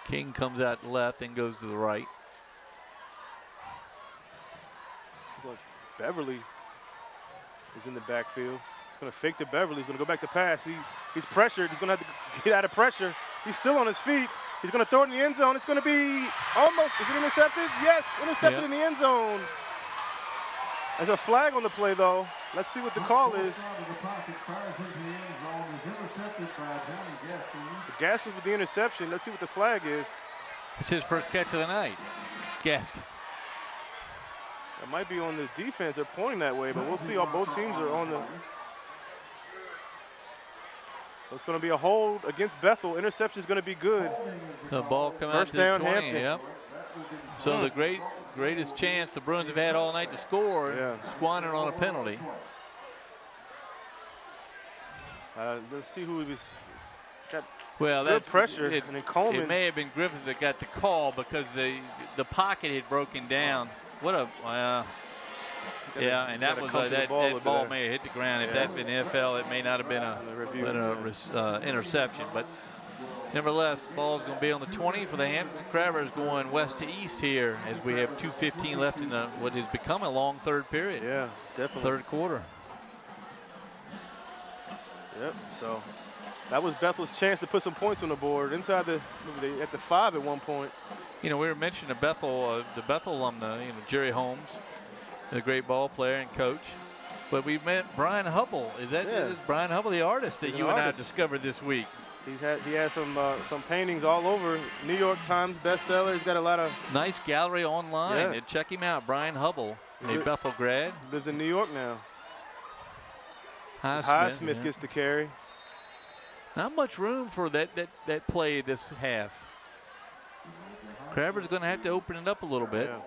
King comes out left and goes to the right. Beverly is in the backfield. He's going to fake to Beverly. He's going to go back to pass. He's pressured. He's going to have to get out of pressure. He's still on his feet. He's going to throw it in the end zone. It's going to be almost, is it intercepted? Yes, intercepted in the end zone. There's a flag on the play, though. Let's see what the call is. The Gaskins with the interception. Let's see what the flag is. It's his first catch of the night. Gaskins. It might be on the defense. They're pointing that way, but we'll see. Both teams are on the. It's going to be a hold against Bethel. Interception is going to be good. The ball coming out First to the down, 20. Hampton. Yep. So the greatest chance the Bruins have had all night to score, squandered on a penalty. Let's see who he was. Got well, good that's pressure. And then Coleman. It may have been Griffiths that got the call because the pocket had broken down. What a and that was that ball may have hit the ground. If that had been NFL, it may not have been a interception. But nevertheless, the ball's going to be on the 20 for the Hampton Crabbers going west to east here as we have 2:15 left in what has become a long 3rd period. Yeah, definitely. 3rd quarter. Yep. So that was Bethel's chance to put some points on the board. Inside at the 5 at one point. You know, we were mentioning the Bethel alumni, Jerry Holmes, a great ball player and coach. But we met Brian Hubble. Is Brian Hubble the artist that you and I discovered this week? He has some paintings all over. New York Times bestseller. He's got a lot of nice gallery online. Yeah. Check him out, Brian Hubble, a Bethel grad. Lives in New York now. Highsmith gets to carry. Not much room for that play this half. Crabbers going to have to open it up a little bit. Yeah.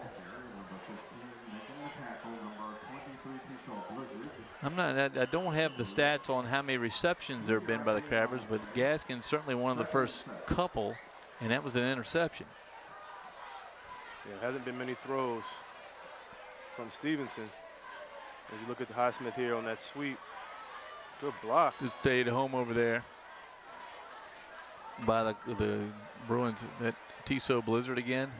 I don't have the stats on how many receptions there have been by the Crabbers, but Gaskin's certainly one of the first couple, and that was an interception. Yeah, it hasn't been many throws from Stevenson. As you look at the Highsmith here on that sweep, good block. Just stayed home over there by the Bruins. That Tissot Blizzard again.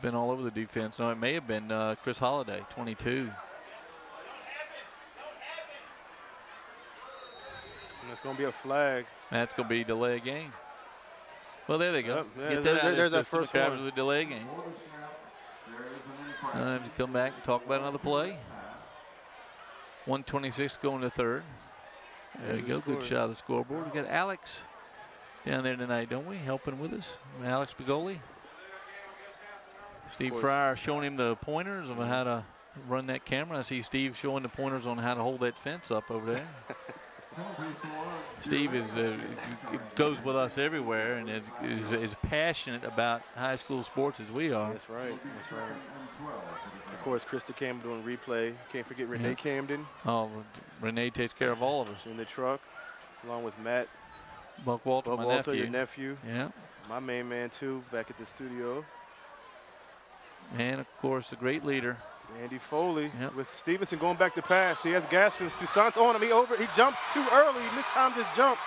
Been all over the defense. No, it may have been Chris Holliday, 22. And it's going to be a flag. That's going to be delay game. Well, there they go. Yeah, Get that out there's of that first one. one. The delay game. Time to come back and talk about another play. 1:26 going to third. There you go. Good shot of the scoreboard. We got Alex down there tonight, don't we? Helping with us. Alex Begoli. Steve Fryer showing him the pointers on how to run that camera. I see Steve showing the pointers on how to hold that fence up over there. Steve goes with us everywhere and is passionate about high school sports as we are. That's right. That's right. Of course, Krista Camden doing replay. Can't forget Renee Camden. Oh, Renee takes care of all of us. In the truck, along with Matt. Buck Walter, my nephew. Your nephew. Yeah. My main man, too, back at the studio. And, of course, the great leader. Andy Foley with Stevenson going back to pass. He has Gaskins. Toussaint's on him. He jumps too early. He mistimed his jump.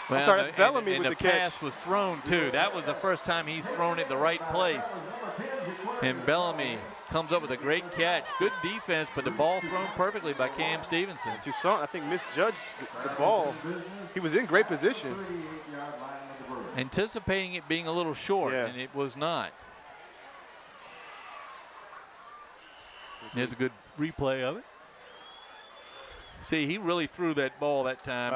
I'm sorry, that's Bellamy with the catch. And the pass was thrown, too. That was the first time he's thrown it the right place. And Bellamy comes up with a great catch. Good defense, but the ball thrown perfectly by Cam Stevenson. Toussaint, I think, misjudged the ball. He was in great position. Anticipating it being a little short, and it was not. There's a good replay of it. See, he really threw that ball that time.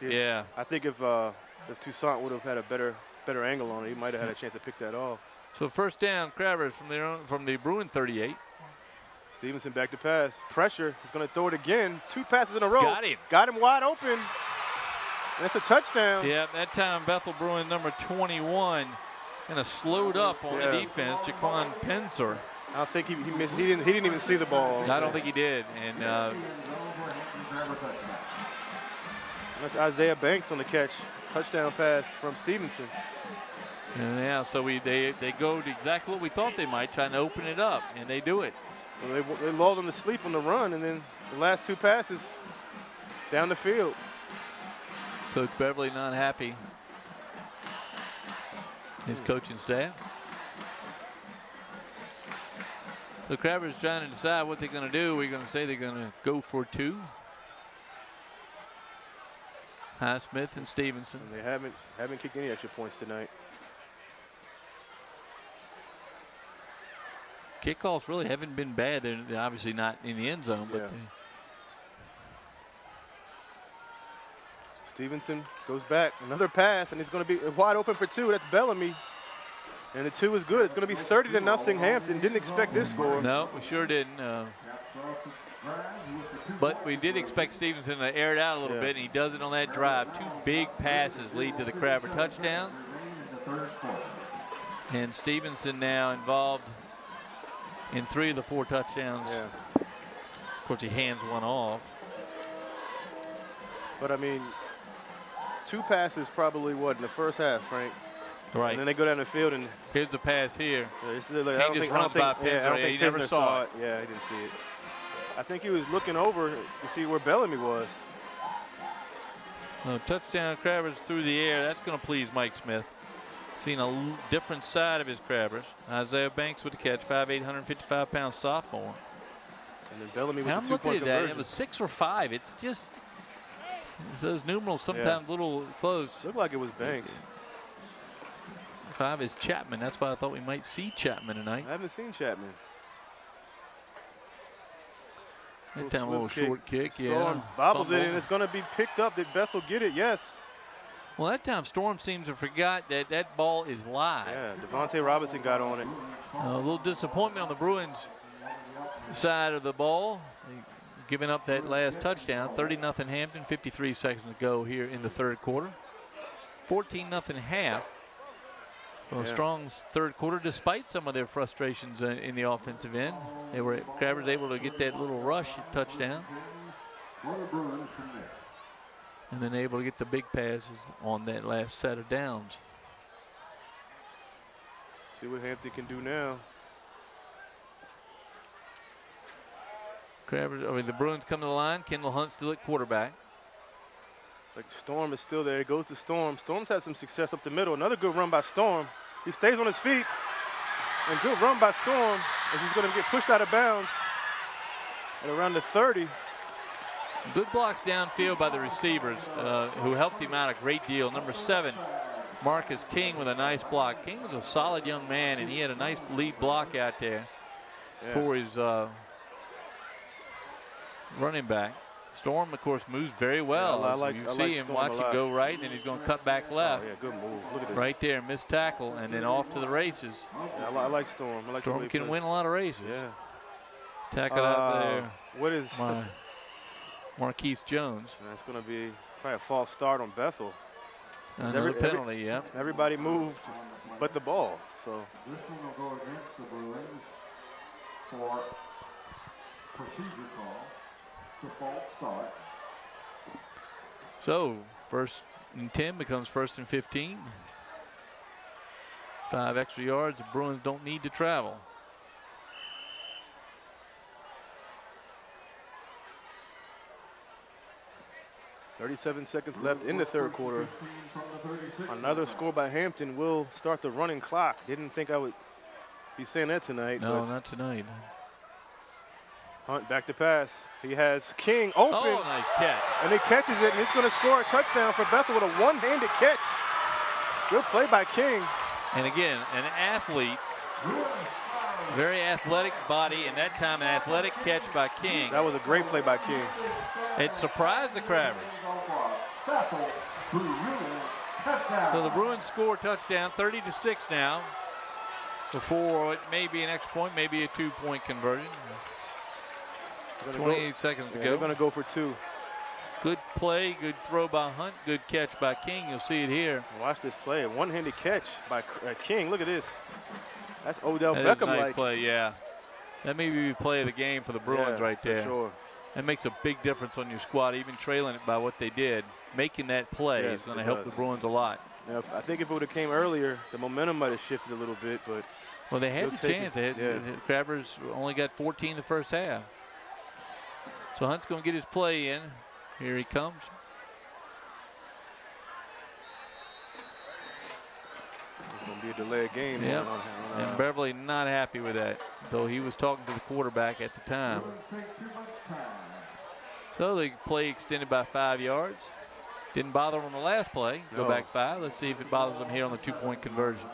Yeah. I think if Toussaint would have had a better angle on it, he might have had a chance to pick that off. So first down, Crabbers from the Bruin 38. Stevenson back to pass. Pressure. He's going to throw it again. 2 passes in a row. Got him. Got him wide open. That's a touchdown. Yeah, that time Bethel Bruin number 21 kind of slowed up on the defense. Jaquan Penzer. I don't think he missed. He didn't even see the ball. I don't think he did. And that's Isaiah Banks on the catch. Touchdown pass from Stevenson. And yeah, so they go to exactly what we thought they might, trying to open it up, and they do it. Well, they lulled them to sleep on the run, and then the last 2 passes down the field. Coach Beverly not happy. His coaching staff. The Crabbers trying to decide what they're going to do. We're going to say they're going to go for 2. Highsmith and Stevenson. And they haven't kicked any extra points tonight. Kickoffs really haven't been bad. They're obviously not in the end zone, but Stevenson goes back. Another pass, and it's going to be wide open for 2. That's Bellamy. And the 2 is good. It's going to be 30-0 Hampton. Didn't expect this score. No, we sure didn't. But we did expect Stevenson to air it out a little bit, and he does it on that drive. 2 big passes lead to the Crabber touchdown. And Stevenson now involved in 3 of the 4 touchdowns. Yeah. Of course, he hands one off. But, I mean, 2 passes probably, in the first half, Frank? Right. And then they go down the field, and here's the pass here. He just runs by Penzer. He never saw it. Yeah, he didn't see it. I think he was looking over to see where Bellamy was. Touchdown Crabbers through the air. That's going to please Mike Smith. Seen a different side of his Crabbers. Isaiah Banks with the catch, 5'8", 155-pound sophomore. And then Bellamy with I'm the 2-point looking at conversion. that. It was 6 or 5. It's just those numerals sometimes a little close. Looked like it was Banks. 5 is Chapman. That's why I thought we might see Chapman tonight. I haven't seen Chapman. That time a little short kick. Storm bobbles it, and it's going to be picked up. Did Bethel get it? Yes. Well, that time Storm seems to forgot that that ball is live. Yeah, Devontae Robinson got on it. A little disappointment on the Bruins side of the ball. Giving up that last touchdown. 30-0 Hampton, 53 seconds to go here in the third quarter. 14-0 half. Well, Strong's third quarter, despite some of their frustrations in the offensive end. Crabbers able to get that little rush touchdown. And then able to get the big passes on that last set of downs. See what Hampton can do now. The Bruins come to the line. Kendall Hunt still at quarterback. Like Storm is still there. It goes to Storm. Storm's had some success up the middle. Another good run by Storm. He stays on his feet. And good run by Storm as he's going to get pushed out of bounds at around the 30. Good blocks downfield by the receivers who helped him out a great deal. Number 7, Marcus King with a nice block. King was a solid young man, and he had a nice lead block out there. for his running back. Storm, of course, moves very well. Yeah, you see him watch it go right, and then he's going to cut back left. Oh, yeah, good move. Look at this. Right there, missed tackle, and then off to the races. Yeah, I like Storm. I like Storm can win a lot of races. Yeah. Tackle out there. What is Marquise Jones? That's going to be probably a false start on Bethel. Another penalty, yeah. Everybody moved but the ball. So This one will go against the Bruins for procedure call. It's a false start. So 1st and 10 becomes 1st and 15. 5 extra yards. The Bruins don't need to travel. .37 seconds left in the third quarter. Another score by Hampton will start the running clock. Didn't think I would be saying that tonight. No, not tonight. Hunt back to pass. He has King open. Oh, nice catch. And he catches it, and he's going to score a touchdown for Bethel with a one-handed catch. Good play by King. And again, an athlete, very athletic body, and that time an athletic catch by King. That was a great play by King. It surprised the Crabbers. So the Bruins score touchdown, 30-6 now. Before it may be an extra point, maybe a 2-point conversion. 28 seconds to go. They're going to go for 2. Good play, good throw by Hunt, good catch by King. You'll see it here. Watch this play, a one-handed catch by King. Look at this. That's Odell That is Beckham-like. nice play, yeah. That may be the play of the game for the Bruins right there. For sure. That makes a big difference on your squad, even trailing it by what they did. Making that play is going to help the Bruins a lot. Now, I think if it would have came earlier, the momentum might have shifted a little bit, but well, they had the chance. The Crabbers only got 14 the first half. So Hunt's going to get his play in. Here he comes. It's going to be a delayed game. Yep. And Beverly not happy with that, though he was talking to the quarterback at the time. So the play extended by 5 yards. Didn't bother on the last play. Go back 5. Let's see if it bothers them here on the 2-point conversion.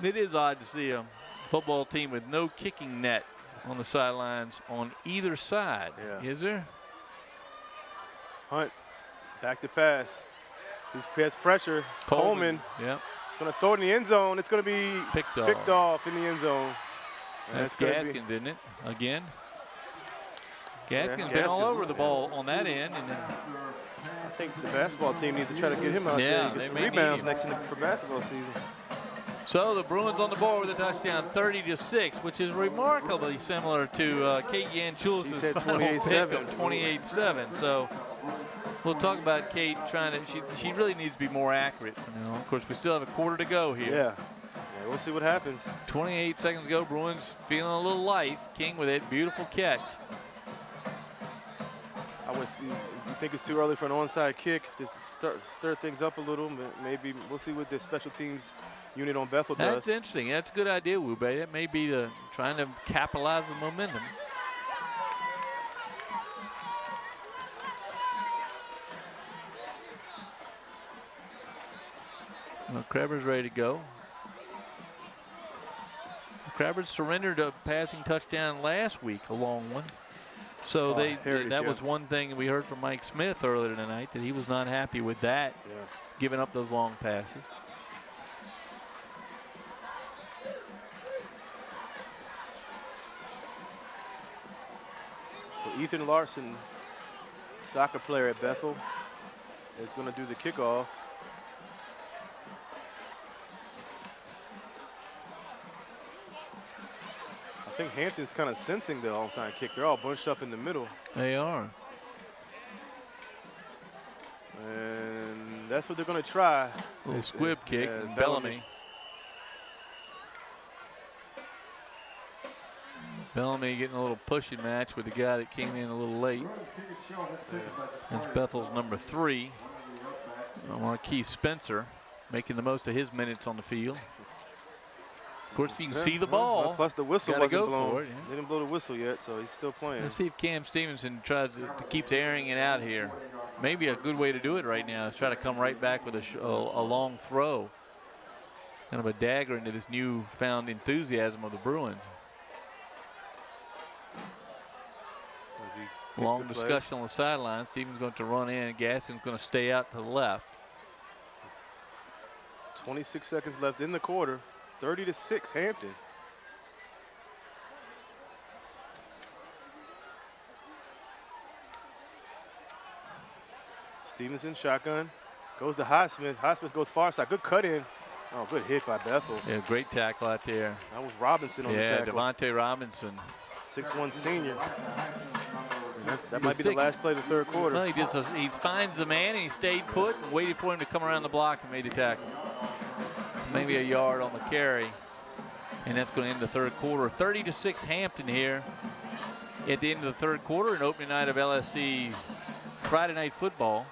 It is odd to see a football team with no kicking net on the sidelines on either side. Yeah. Is there? Hunt, back to pass. He's pass pressure. Coleman. Yep. Going to throw it in the end zone. It's going to be picked off in the end zone. That's Gaskins, isn't it? Again. Gaskins been all over the ball on that end. And then I think the basketball team needs to try to get him out there and get some rebounds for basketball season. So the Bruins on the board with a touchdown, 30-6, which is remarkably similar to Kate Yanchulis' final pick of 28-7. So we'll talk about Kate trying to. She really needs to be more accurate. You know, of course, we still have a quarter to go here. Yeah, we'll see what happens. 28 seconds to go. Bruins feeling a little life. King with it, beautiful catch. You think it's too early for an onside kick? Just stir things up a little. Maybe we'll see what the special teams unit on Bethel does. That's interesting. That's a good idea, Wube. That may be trying to capitalize the momentum. Well, Crabbers ready to go. The Crabbers surrendered a passing touchdown last week, a long one. So that was one thing we heard from Mike Smith earlier tonight, that he was not happy with that, giving up those long passes. So Ethan Larson, soccer player at Bethel, is going to do the kickoff. I think Hampton's kind of sensing the onside kick. They're all bunched up in the middle. They are. And that's what they're going to try. A little squib kick, Bellamy. Bellamy getting a little pushing match with the guy that came in a little late. That's Bethel's number 3. Marquise Spencer making the most of his minutes on the field. course, if you can see the ball, plus the whistle gotta wasn't go blown. for it, yeah. They didn't blow the whistle yet, so he's still playing. Let's see if Cam Stevenson tries to keeps airing it out here. Maybe a good way to do it right now is try to come right back with a long throw. Kind of a dagger into this newfound enthusiasm of the Bruins. Long discussion on the sideline. Stevens going to run in. Gaston's going to stay out to the left. 26 seconds left in the quarter. 30-6 Hampton. Stevenson shotgun. Goes to Highsmith. Highsmith goes far side. Good cut in. Oh, good hit by Bethel. Yeah, great tackle out there. That was Robinson on the tackle. Yeah, Devontae Robinson. 6'1" senior. That might be the last play of the third quarter. Well, he finds the man and he stayed put and waited for him to come around the block and made the tackle. Maybe a yard on the carry. And that's going to end the third quarter. 30-6 Hampton here at the end of the third quarter, an opening night of LSC Friday Night Football.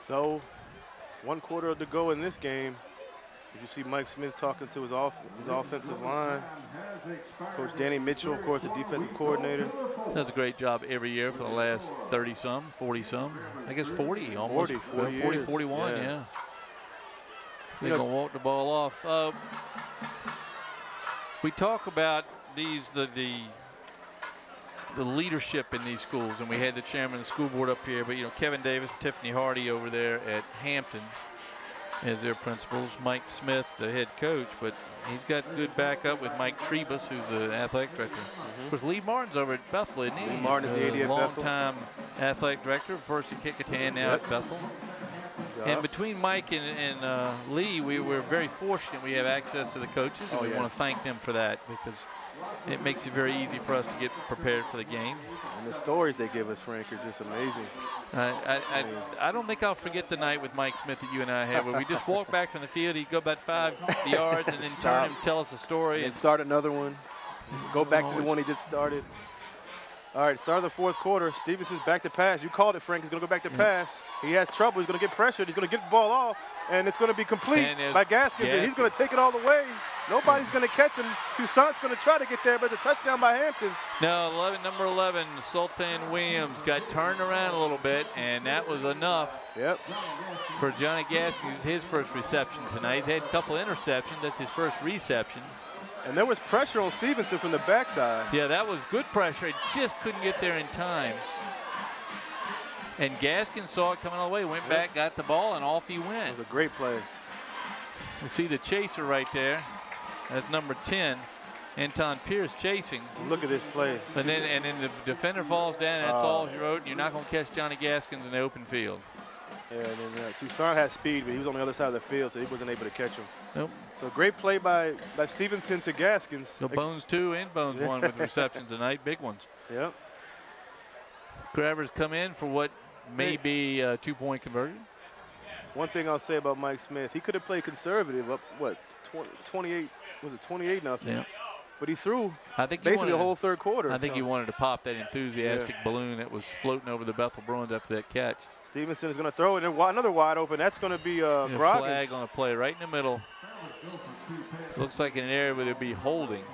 So, 1 quarter to go in this game. You see Mike Smith talking to his offensive line. Coach Danny Mitchell, of course, the defensive coordinator. Does a great job every year for the last 30-some, 40-some. I guess 40, almost 40, 41, yeah. They're going to walk the ball off. We talk about the leadership in these schools, and we had the chairman of the school board up here, but Kevin Davis, Tiffany Hardy over there at Hampton as their principals. Mike Smith, the head coach, but he's got good backup with Mike Trebus, who's the athletic director. Of course, Lee Martin's over at Bethel, isn't he? Lee Martin is the AD at Bethel. Long-time athletic director, first at Kickotan, now at Bethel. And between Mike and Lee, we're very fortunate we have access to the coaches, and we want to thank them for that because it makes it very easy for us to get prepared for the game. And the stories they give us, Frank, are just amazing. I don't think I'll forget the night with Mike Smith that you and I had, where we just walked back from the field. He'd go about 5 yards and then turn and tell us a story. And start another one. Go back to the one he just started. All right, start of the fourth quarter. Stevenson's back to pass. You called it, Frank. He's going to go back to pass. He has trouble. He's going to get pressured. He's going to get the ball off, and it's going to be complete by Gaskins. And he's going to take it all the way. Nobody's going to catch him. Toussaint's going to try to get there, but it's a touchdown by Hampton. No, number 11, Sultan Williams, got turned around a little bit, and that was enough for Johnny Gaskins, his first reception tonight. He's had a couple interceptions. That's his first reception. And there was pressure on Stevenson from the backside. Yeah, that was good pressure. He just couldn't get there in time. And Gaskins saw it coming all the way, went back, got the ball, and off he went. It was a great play. You see the chaser right there. That's number 10, Anton Pierce chasing. Look at this play. And then the defender falls down, and that's all he wrote. And you're not going to catch Johnny Gaskins in the open field. Yeah, and then Toussaint had speed, but he was on the other side of the field, so he wasn't able to catch him. Nope. So great play by Stevenson to Gaskins. So Bones 2 and Bones 1 with receptions tonight, big ones. Yep. Grabbers come in for what may be a 2-point conversion. One thing I'll say about Mike Smith, he could have played conservative up, 28, was it 28-0? Yeah. But he threw basically the whole third quarter. I think he wanted to pop that enthusiastic balloon that was floating over the Bethel Bruins after that catch. Stevenson is going to throw it, and another wide open. That's going to be Groggins. Flag on a play right in the middle. Looks like an area where there'd be holding.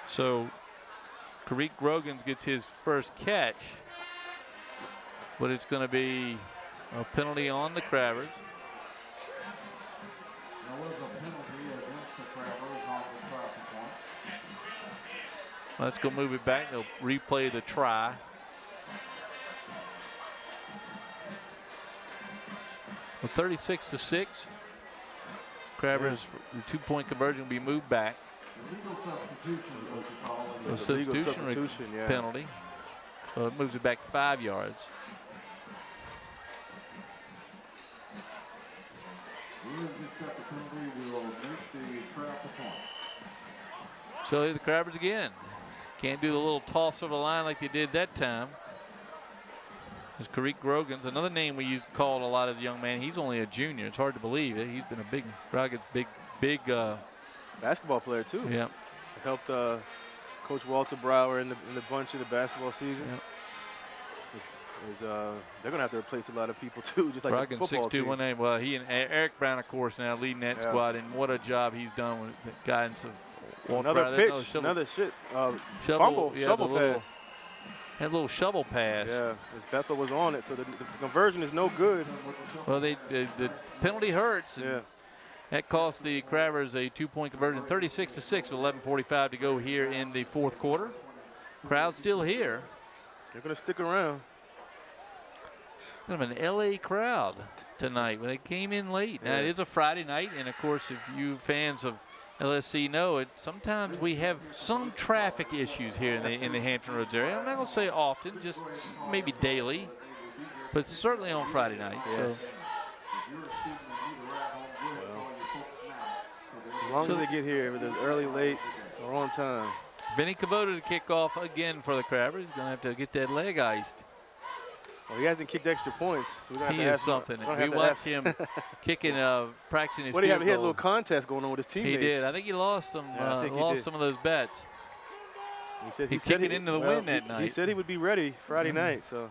So Kareem Groggins gets his first catch, but it's going to be a penalty on the Crabbers. Let's go move it back. They'll replay the try. Well, 36-6. Crabbers, the 2-point conversion will be moved back. A substitution penalty. So it moves it back 5 yards. So the Crabbers again. Can't do the little toss over the line like they did that time. There's Kareem Groggins, another name we called a lot of the young man. He's only a junior. It's hard to believe it. He's been a big basketball player too. Yeah, helped Coach Walter Brower in the bunch of the basketball season. Yep. is they're going to have to replace a lot of people too, just like the Brogdon, football 6'2", team. 190. Well, he and Eric Brown, of course, now leading that squad, and what a job he's done with the guidance of Another pitch, another fumble, shovel pass. That little shovel pass. Yeah, as Bethel was on it, so the conversion is no good. Well, the penalty hurts. Yeah. That cost the Crabbers a 2-point conversion, 36-6 with 11:45 to go here in the fourth quarter. Crowd still here. They're going to stick around. Kind of an LA crowd tonight. They came in late. Now, it is a Friday night, and of course, if you fans of LSC know it, sometimes we have some traffic issues here in the Hampton Roads area. I'm not going to say often, just maybe daily, but certainly on Friday night. Yes. So. As long as they get here, whether it's early, late, or on time. Benny Cavoda to kick off again for the Crabbers. He's going to have to get that leg iced. Well, he hasn't kicked extra points. He is something. We watched him kicking, practicing his What do you have? field He had a goal. little contest going on with his teammates. He did. I think he lost them. Yeah, lost some of those bets. He said he into the wind that night. He said he would be ready Friday night. So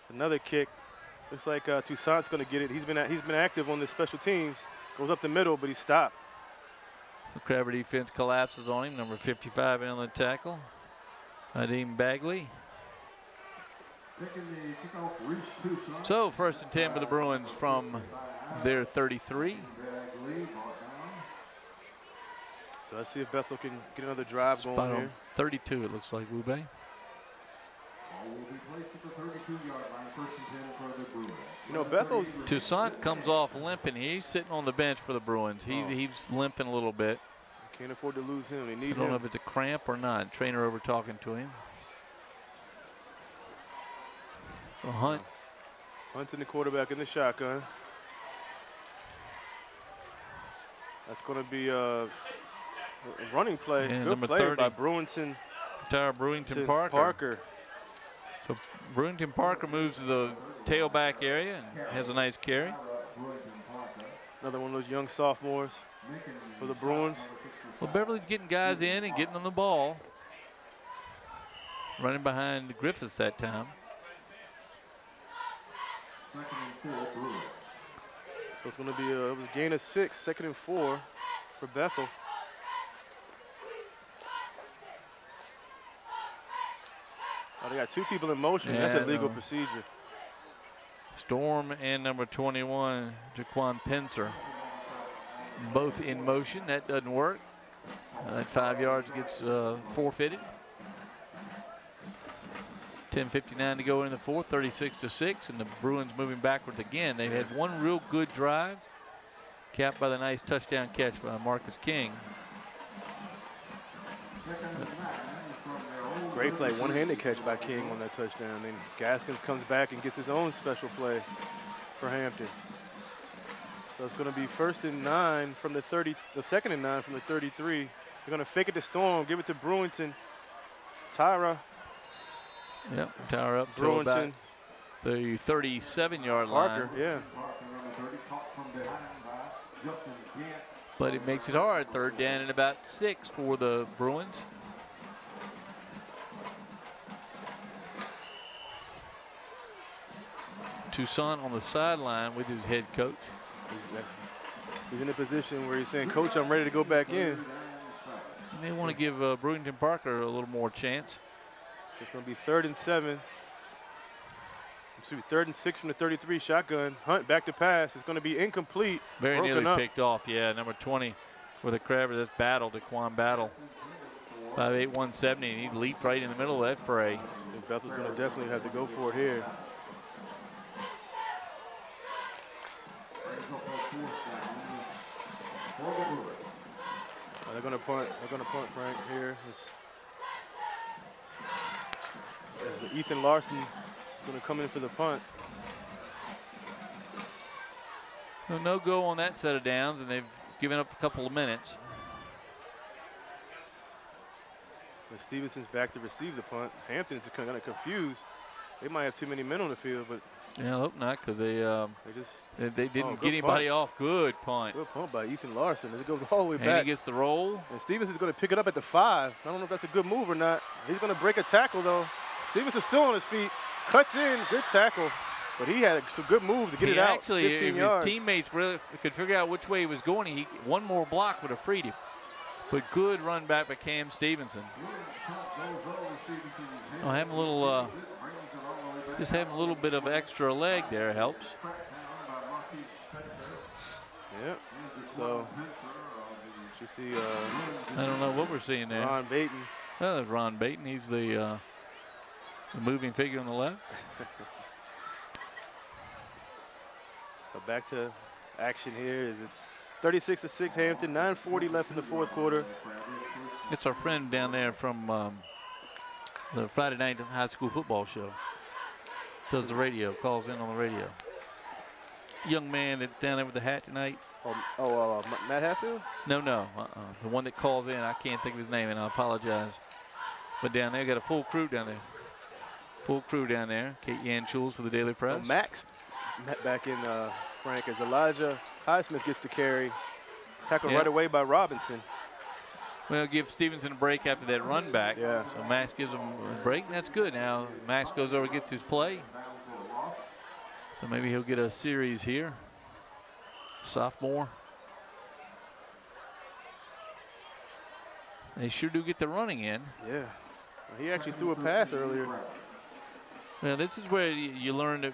another kick. Looks like Toussaint's going to get it. He's been active on the special teams. Goes up the middle, but he stopped. The Crabber defense collapses on him. Number 55 in on the tackle. Nadeem Bagley. So 1st and 10 for the Bruins from their 33. So let's see if Bethel can get another drive Spot going on here. 32, it looks like, Wube. You know, Bethel. Toussaint comes off limping. He's sitting on the bench for the Bruins. He's limping a little bit. Can't afford to lose him. They need I don't know him. if it's a cramp or not. Trainer over talking to him. Well, Hunt's in the quarterback in the shotgun. That's going to be a running play. And Good number play 30. by Brewington. Brewington Parker. So Brewington Parker moves to the tailback area and has a nice carry. Another one of those young sophomores for the Bruins. Well, Beverly's getting guys in and getting them the ball. Running behind Griffiths that time. So it's going to be it was a gain of 6, 2nd and 4 for Bethel. Oh, they got 2 people in motion. Yeah, That's a legal procedure. Storm and number 21, Jaquan Pencer, both in motion. That doesn't work. That 5 yards gets forfeited. 10:59 to go in the fourth, 36-6, and the Bruins moving backwards again. They've had one real good drive, capped by the nice touchdown catch by Marcus King. Great play, one-handed catch by King on that touchdown. Then Gaskins comes back and gets his own special play for Hampton. So it's going to be 1st and 9 from the 30, the 2nd and 9 from the 33. They're going to fake it to Storm, give it to Brewington. Tyra. Yep, Tower up to Brewington. about the 37-yard line. Parker, yeah. But it makes it hard. 3rd down and about 6 for the Bruins. Toussaint on the sideline with his head coach. He's in a position where he's saying, Coach, I'm ready to go back in. They want to give Brewington Parker a little more chance. It's going to be 3rd and 7. Excuse me, 3rd and 6 from the 33 shotgun. Hunt back to pass. It's going to be incomplete. Very Broken nearly up. picked off. Yeah, number 20 for the Crabbers. That's Battle, Daquan Battle. 5'8", 170, and he leaped right in the middle of that fray. I think Bethel's going to definitely have to go for it here. They're going to punt. They're going to punt Frank here. There's Ethan Larson going to come in for the punt. No go on that set of downs, and they've given up a couple of minutes. But Stevenson's back to receive the punt. Hampton's kind of confused. They might have too many men on the field, but Yeah, I hope not, because they didn't good get anybody punt. off. Good punt. Good punt by Ethan Larson. It goes all the way And back. he gets the roll. And Stevenson's going to pick it up at the 5. I don't know if that's a good move or not. He's going to break a tackle, though. Stevenson's still on his feet. Cuts in, good tackle. But he had some good moves to get it out. Actually, 15 if yards. his teammates really could figure out which way he was going, one more block would have freed him. But good run back by Cam Stevenson. Oh, having a little, just having a little bit of extra leg there helps. Yep. So, you see, I don't know what we're seeing there. Ron Baton. Oh, there's Ron Baton. He's the moving figure on the left. So back to action here. It's 36-6 Hampton. 9:40 left in the fourth quarter. It's our friend down there from the Friday night high school football show. Does the radio, calls in on the radio. Young man that's down there with the hat tonight. Matt Hatfield? No. The one that calls in, I can't think of his name, and I apologize. But down there, got a full crew down there. Full crew down there. Kate Yanchules for the Daily Press. Max back in Frank as Elijah Highsmith gets the carry. Tackled right away by Robinson. Well, give Stevenson a break after that run back. Yeah. So Max gives him a break. That's good. Now Max goes over and gets his play. So maybe he'll get a series here. Sophomore. They sure do get the running in. Yeah. He actually threw a pass earlier. Well, this is where you learn that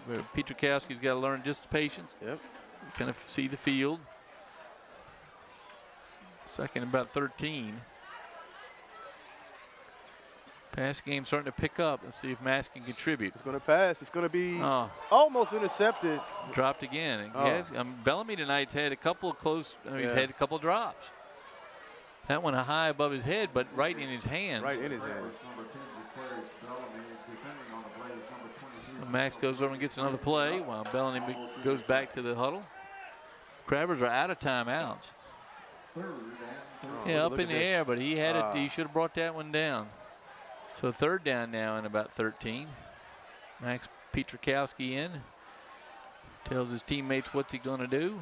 where Pietrkowski's got to learn just patience. Yep. Kind of see the field. Second and about 13. Pass game starting to pick up. Let's see if Max can contribute. It's going to pass. It's going to be almost intercepted. Dropped again. And Bellamy tonight's had a couple of close. He's had a couple of drops. That one high above his head, but right in his hands. Right in his hands. Max goes over and gets another play while Bellamy goes back to the huddle. Crabbers are out of timeouts. Up in the air, but he had it. He should have brought that one down. So third down now in about 13. Max Pietrkowski in. Tells his teammates what's he going to do.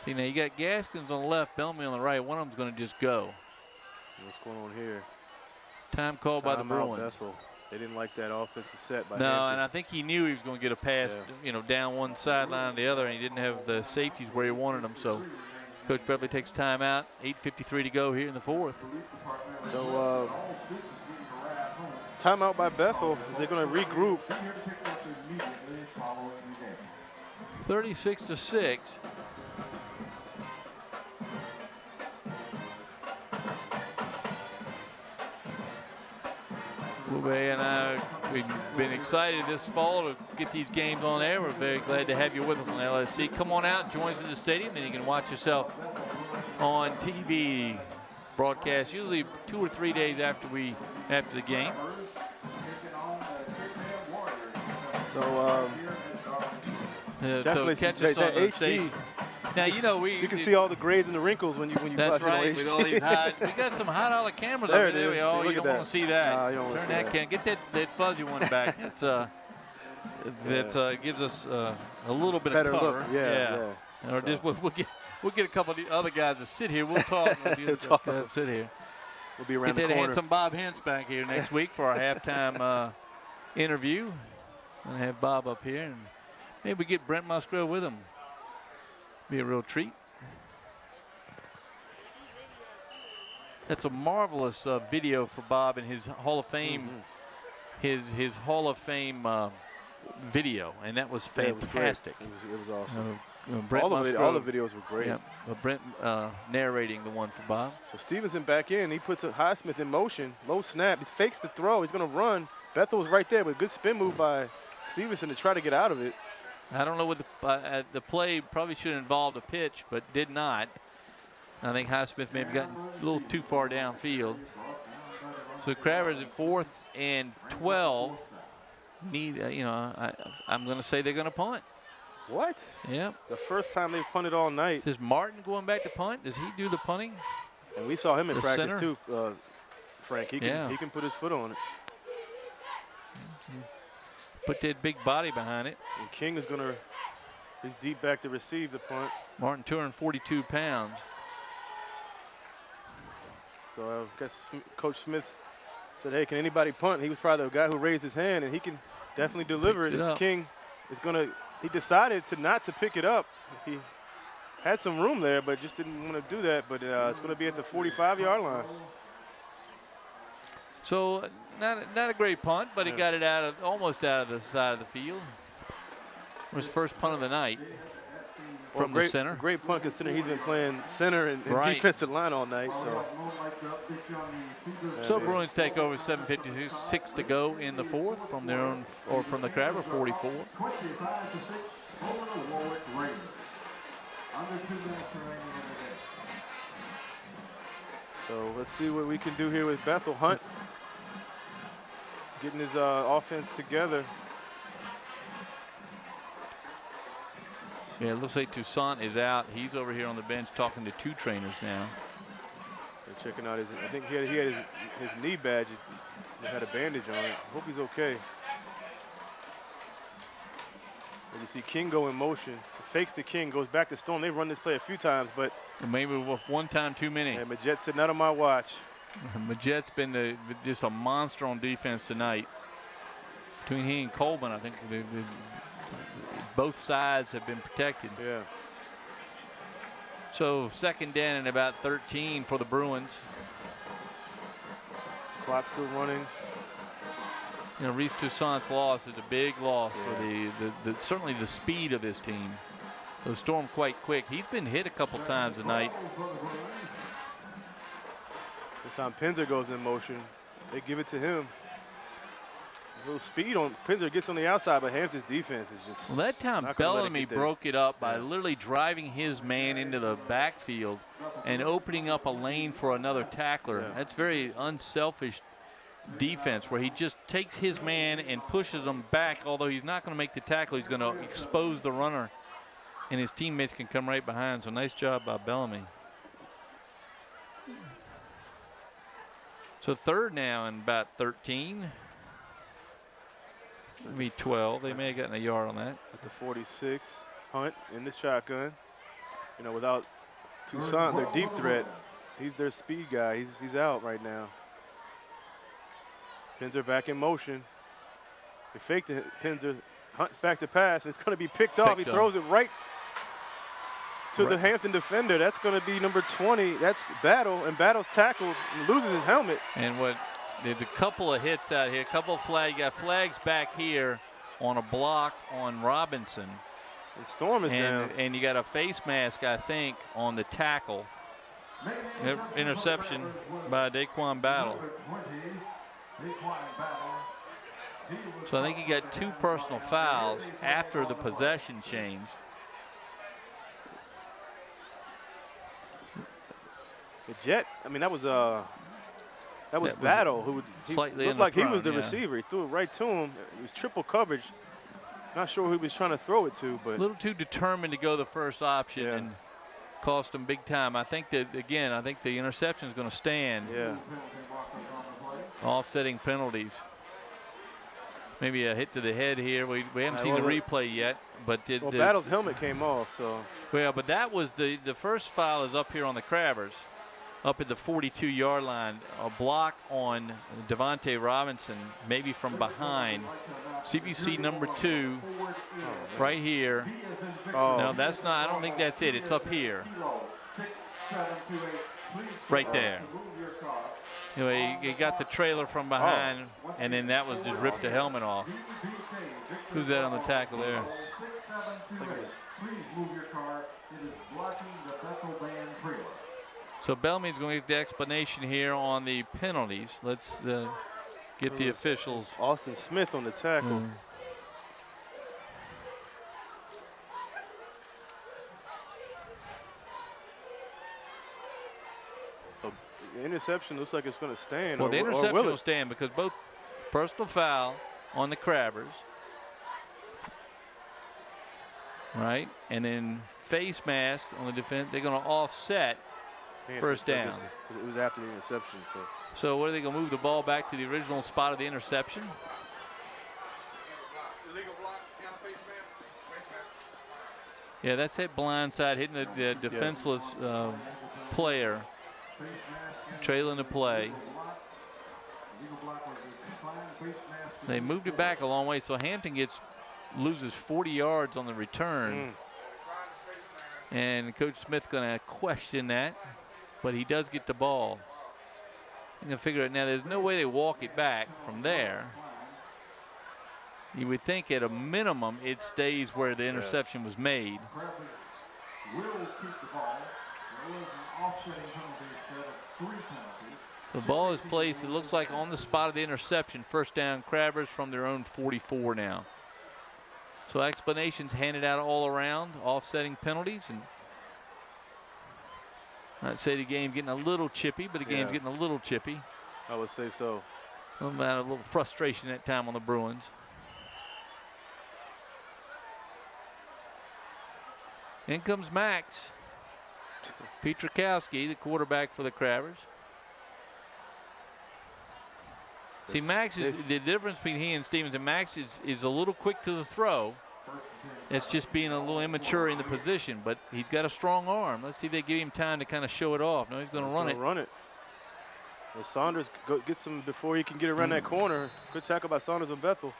See, now you got Gaskins on the left, Bellamy on the right. One of them's going to just go. What's going on here? Time called by the Bruins. Bethel. They didn't like that offensive set by No, Hampton. and I think he knew he was going to get a pass, down one sideline to the other, and he didn't have the safeties where he wanted them. So Coach Beverly takes timeout. 8:53 to go here in the fourth. So timeout by Bethel. Is they going to regroup? 36-6. And we've been excited this fall to get these games on air. We're very glad to have you with us on LSC. Come on out, join us in the stadium, then you can watch yourself on TV broadcast, usually 2 or 3 days after the game. So definitely catch us on the HD. station. Now you can see all the grades and the wrinkles when you that's watch right, it on with HD. all these we got some high dollar cameras there over there. Look you don't want to see that. No, you don't want to see that. Get that fuzzy one back. It's that gives us a little bit Better of cover. look. Yeah. Or just we'll get a couple of the other guys to sit here. We'll talk. Sit here. We'll be around get the that corner. handsome Bob Hintz back here next week for our halftime interview. And have Bob up here, and maybe we get Brent Musgrove with him. Be a real treat. That's a marvelous video for Bob in his Hall of Fame, his Hall of Fame video, and that was fantastic. It was awesome. Brent all the videos were great. Yeah, Brent narrating the one for Bob. So Stevenson back in. He puts Highsmith in motion. Low snap. He fakes the throw. He's going to run. Bethel was right there with a good spin move by Stevenson to try to get out of it. I don't know what the play probably should have involved a pitch, but did not. I think Highsmith may have gotten a little too far downfield. So Crabbers at 4th and 12 need, I'm going to say they're going to punt. What? Yep. The first time they've punted all night. Is Martin going back to punt? Does he do the punting? And we saw him in practice center? too, Frank. He can put his foot on it. Put that big body behind it. And King is he's deep back to receive the punt. Martin, 242 pounds. So I guess Coach Smith Said, hey, can anybody punt? He was probably the guy who raised his hand, and he can definitely deliver it. Picks it This up. King is going to – he decided not to pick it up. He had some room there, but just didn't want to do that. But it's going to be at the 45-yard line. So not a great punt, but he got it almost out of the side of the field. It was first punt of the night from the center. Great punt considering he's been playing center and defensive line all night. So Bruins take over 7:56 to go in the fourth from their own or from the Crabber 44. 25-6 over the Warwick Raiders. Under 2 minutes remaining in the game. So let's see what we can do here with Bethel. Hunt getting his offense together. Yeah, it looks like Toussaint is out. He's over here on the bench talking to 2 trainers now. They're checking out his. I think he had his knee badge. He had a bandage on it. Hope he's okay. And you see King go in motion. Fakes the King, goes back to Storm. They've run this play a few times, but maybe with one time too many. Yeah, Majet's sitting out on my watch. Majet's been just a monster on defense tonight. Between he and Coleman, I think both sides have been protected. Yeah. So second down and about 13 for the Bruins. Clock still running. You know, Reese Toussaint's loss is a big loss for the certainly the speed of this team. The Storm quite quick. He's been hit a couple times tonight. This time Pinzer goes in motion. They give it to him. A little speed on Pinzer gets on the outside, but Hampton's defense is just. Well, that time not gonna let it Bellamy get there. broke it up by literally driving his man into the backfield and opening up a lane for another tackler. Yeah. That's very unselfish defense where he just takes his man and pushes him back. Although he's not going to make the tackle, he's going to expose the runner, and his teammates can come right behind. So nice job by Bellamy. So third now and about 13. Maybe 12. They may have gotten a yard on that. At the 46, Hunt in the shotgun. You know, without Toussaint, their deep threat, he's their speed guy. He's out right now. Pinzer back in motion. They faked it. Pinzer Hunt's back to pass. It's going to be picked off. He throws it right to the Hampton defender. That's going to be number 20. That's Battle, and Battle's tackled and loses his helmet. And there's a couple of hits out here, a couple of flags. You got flags back here on a block on Robinson. And Storm is down. And you got a face mask, I think, on the tackle. Interception by Daquan Battle. So I think he got 2 personal fouls after the possession changed. The Jet, I mean, that was Battle who slightly looked like he was front, the yeah. receiver. He threw it right to him. It was triple coverage. Not sure who he was trying to throw it to, but a little too determined to go the first option and cost him big time. I think that, again, I think the interception is going to stand. Yeah. Offsetting penalties. Maybe a hit to the head here. We haven't seen the replay yet, but Battle's helmet came off, so. Well, but that was the first foul is up here on the Crabbers, up at the 42-yard line. A block on Devontae Robinson, maybe from behind. See if you see number 2 right here. Oh. No, that's not. I don't think that's it. It's up here. Right there. You know, he got the trailer from behind, and then that was just ripped the helmet off. Who's that on the tackle there? So Bellamy's going to get the explanation here on the penalties. Let's get the officials. Austin Smith on the tackle. The interception looks like it's going to stand. Well, the interception will will stand because both personal foul on the Crabbers, right, and then face mask on the defense. They're going to offset first down. It was after the interception. So what are they going to move the ball back to the original spot of the interception? Yeah, that's that blind side hitting the defenseless player, trailing the play. They moved it back a long way, so Hampton loses 40 yards on the return. And Coach Smith going to question that, but he does get the ball. I'm going to figure it now. There's no way they walk it back from there. You would think at a minimum it stays where the interception was made. The ball is placed, it looks like, on the spot of the interception. First down, Crabbers from their own 44 now. So explanations handed out all around, offsetting penalties. And I'd say the game getting a little chippy, but the game's getting a little chippy. I would say so. A little frustration that time on the Bruins. In comes Max. Pietrkowski, the quarterback for the Crabbers. See, Max is the difference between he and Stevenson. Max is a little quick to the throw. It's just being a little immature in the position, but he's got a strong arm. Let's see if they give him time to kind of show it off. No, he's going to run it. Well, Saunders gets him before he can get around that corner. Good tackle by Saunders on Bethel.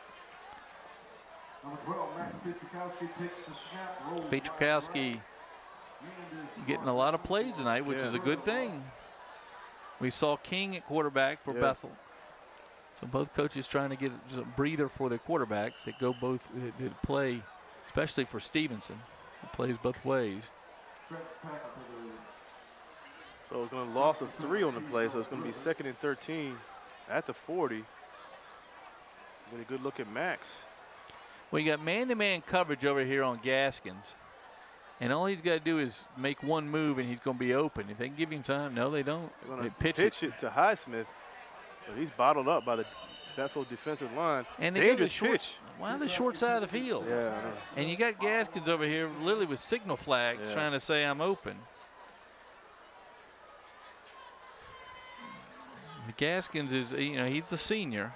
Pietrkowski getting a lot of plays tonight, which is a good thing. We saw King at quarterback for Bethel. So both coaches trying to get a breather for their quarterbacks that go both that play, especially for Stevenson, who plays both ways. So it's going to loss of 3 on the play, so it's going to be 2nd and 13 at the 40. Get a good look at Max. Well, you got man-to-man coverage over here on Gaskins, and all he's got to do is make one move, and he's going to be open. If they can give him time, no, they don't. They're going to pitch it to Highsmith. But he's bottled up by the Bethel defensive line. And dangerous pitch. Why the short side of the field? Yeah, I know. And you got Gaskins over here literally with signal flags trying to say I'm open. Gaskins is, he's the senior.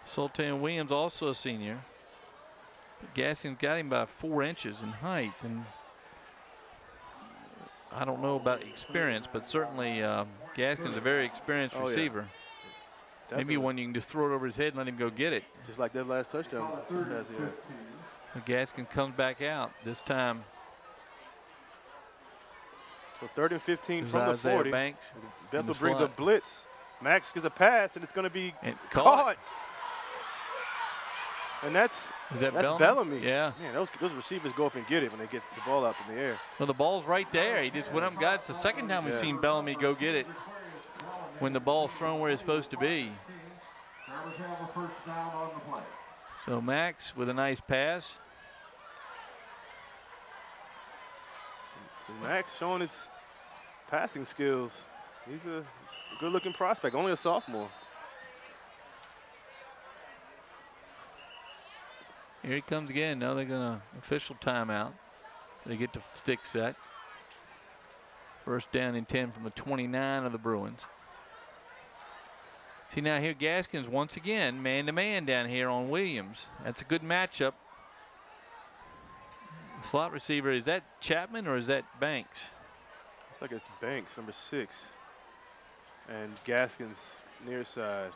Sultan Williams also a senior. But Gaskins got him by 4 inches in height. And I don't know about experience, but certainly Gaskins is a very experienced receiver. Maybe one you can just throw it over his head and let him go get it. Just like that last touchdown. Gaskins comes back out this time. So 3rd and 15 from the 40. Banks Bethel brings a blitz. Max gets a pass, and it's going to be caught. And that's Bellamy. Yeah. Man, those receivers go up and get it when they get the ball up in the air. Well, the ball's right there. He just went up and got it. It's the second time we've seen Bellamy go get it when the ball's thrown where it's supposed to be. So Max with a nice pass. So Max showing his passing skills. He's a good-looking prospect, only a sophomore. Here he comes again. Now they're going to official timeout. They get the stick set. First down and 10 from the 29 of the Bruins. See now here Gaskins once again man-to-man down here on Williams. That's a good matchup. The slot receiver, is that Chapman or is that Banks? Looks like it's Banks, number 6. And Gaskins near side.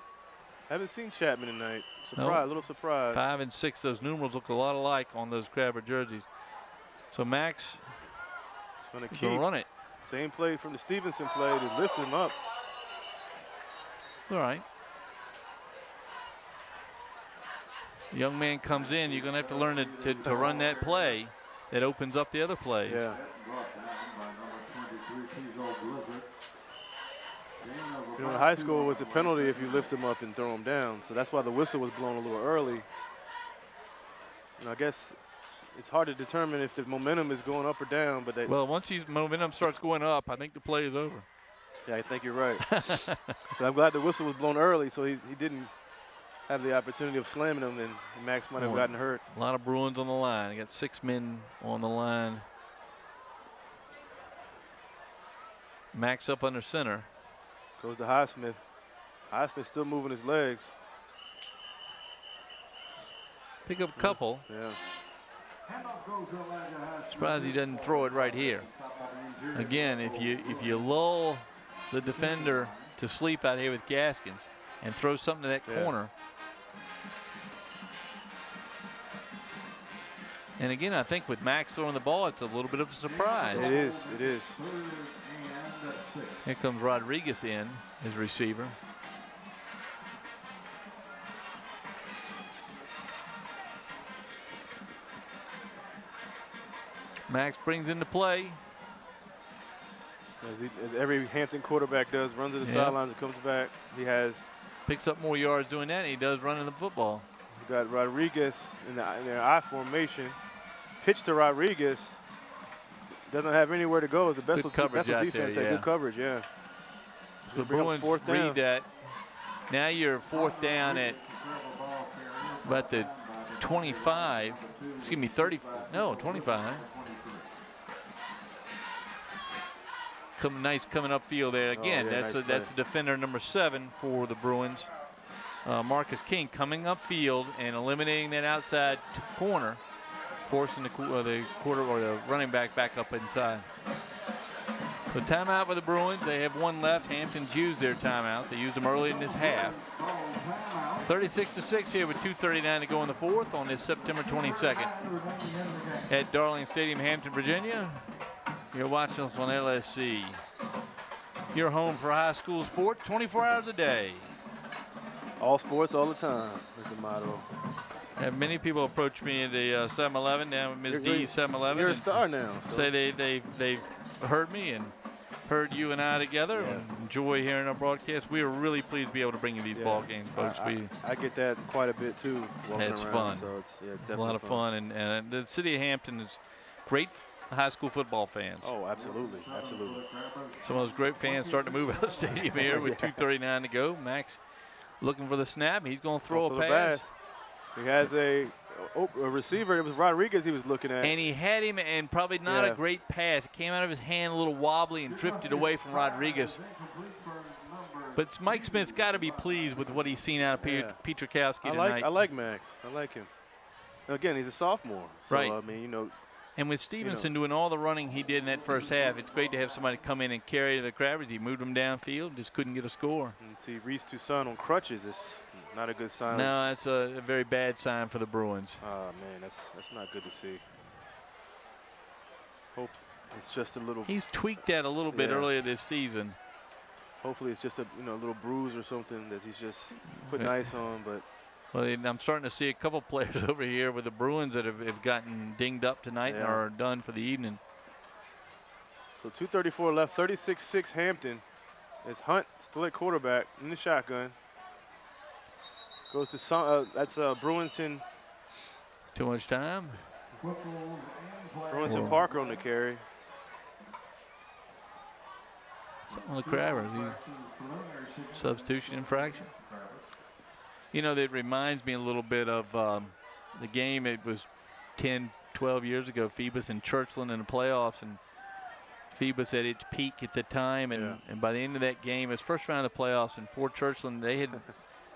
Haven't seen Chapman tonight. Surprise, a little surprise. 5 and 6, those numerals look a lot alike on those Crabber jerseys. So Max is going to run it. Same play from the Stevenson play to lift him up. All right. The young man comes in. You're going to have to learn to run that play that opens up the other plays. Yeah. In high school, it was a penalty if you lift him up and throw him down. So that's why the whistle was blown a little early. And I guess it's hard to determine if the momentum is going up or down. But well, once his momentum starts going up, I think the play is over. Yeah, I think you're right. So I'm glad the whistle was blown early, so he didn't have the opportunity of slamming him, and Max might have gotten hurt. A lot of Bruins on the line. You got 6 men on the line. Max up under center. Goes to Highsmith. Highsmith still moving his legs. Pick up a couple. Yeah. Surprised he doesn't throw it right here. Again, if you lull the defender to sleep out here with Gaskins, and throw something to that corner. And again, I think with Max throwing the ball, it's a little bit of a surprise. It is. It is. Here comes Rodriguez in as receiver. Max brings into play. As every Hampton quarterback does, runs to the sidelines and comes back. He picks up more yards doing that than he does running the football. You got Rodriguez in their I formation. Pitch to Rodriguez. Doesn't have anywhere to go. It's the best defense. Good coverage, yeah. The Bruins read that. Now you're 4th down at about the 25. Excuse me, 30. No, 25. Nice coming upfield there again. That's a defender number 7 for the Bruins. Marcus King coming upfield and eliminating that outside corner, forcing the running back up inside. So timeout for the Bruins. They have one left. Hampton's used their timeouts. They used them early in this half. 36-6 here with 2:39 to go in the 4th on this September 22nd at Darling Stadium, Hampton, Virginia. You're watching us on LSC. Your home for high school sports 24 hours a day. All sports all the time is the motto. Have many people approach me at the 7-Eleven down at Ms. D's 7-Eleven. You're a star now. So. Say they've heard me and heard you and I together and enjoy hearing our broadcast. We are really pleased to be able to bring you these ball games, folks. I get that quite a bit too. It's around, fun. So it's definitely a lot of fun. And the city of Hampton is great high school football fans. Oh, absolutely. Absolutely. Some of those great fans starting to move out of the stadium here with 2:39 to go. Max looking for the snap. He's going to throw a pass. He has a receiver. It was Rodriguez he was looking at. And he had him, and probably not a great pass. It came out of his hand a little wobbly and drifted away from Rodriguez. But Mike Smith's got to be pleased with what he's seen out of Pietrkowski tonight. I like Max. I like him. Again, he's a sophomore. So, right. I mean, And with Stevenson doing all the running he did in that first half, it's great to have somebody come in and carry the Crabbers. He moved them downfield, just couldn't get a score. And see, Reese Toussaint on crutches is not a good sign. No, that's a very bad sign for the Bruins. Oh, man, that's not good to see. Hope it's just a little. He's tweaked that a little bit earlier this season. Hopefully it's just a little bruise or something that he's just putting ice on, but. Well, I'm starting to see a couple players over here with the Bruins that have gotten dinged up tonight and are done for the evening. So 2:34 left, 36-6 Hampton. It's Hunt still at quarterback in the shotgun. Goes to that's Brewington. Too much time. Brewington Parker on the carry. Something on the Crabbers. Substitution infraction. That reminds me a little bit of the game. It was 10, 12 years ago, Phoebus and Churchland in the playoffs, and Phoebus at its peak at the time, and by the end of that game, his first round of the playoffs, and poor Churchland,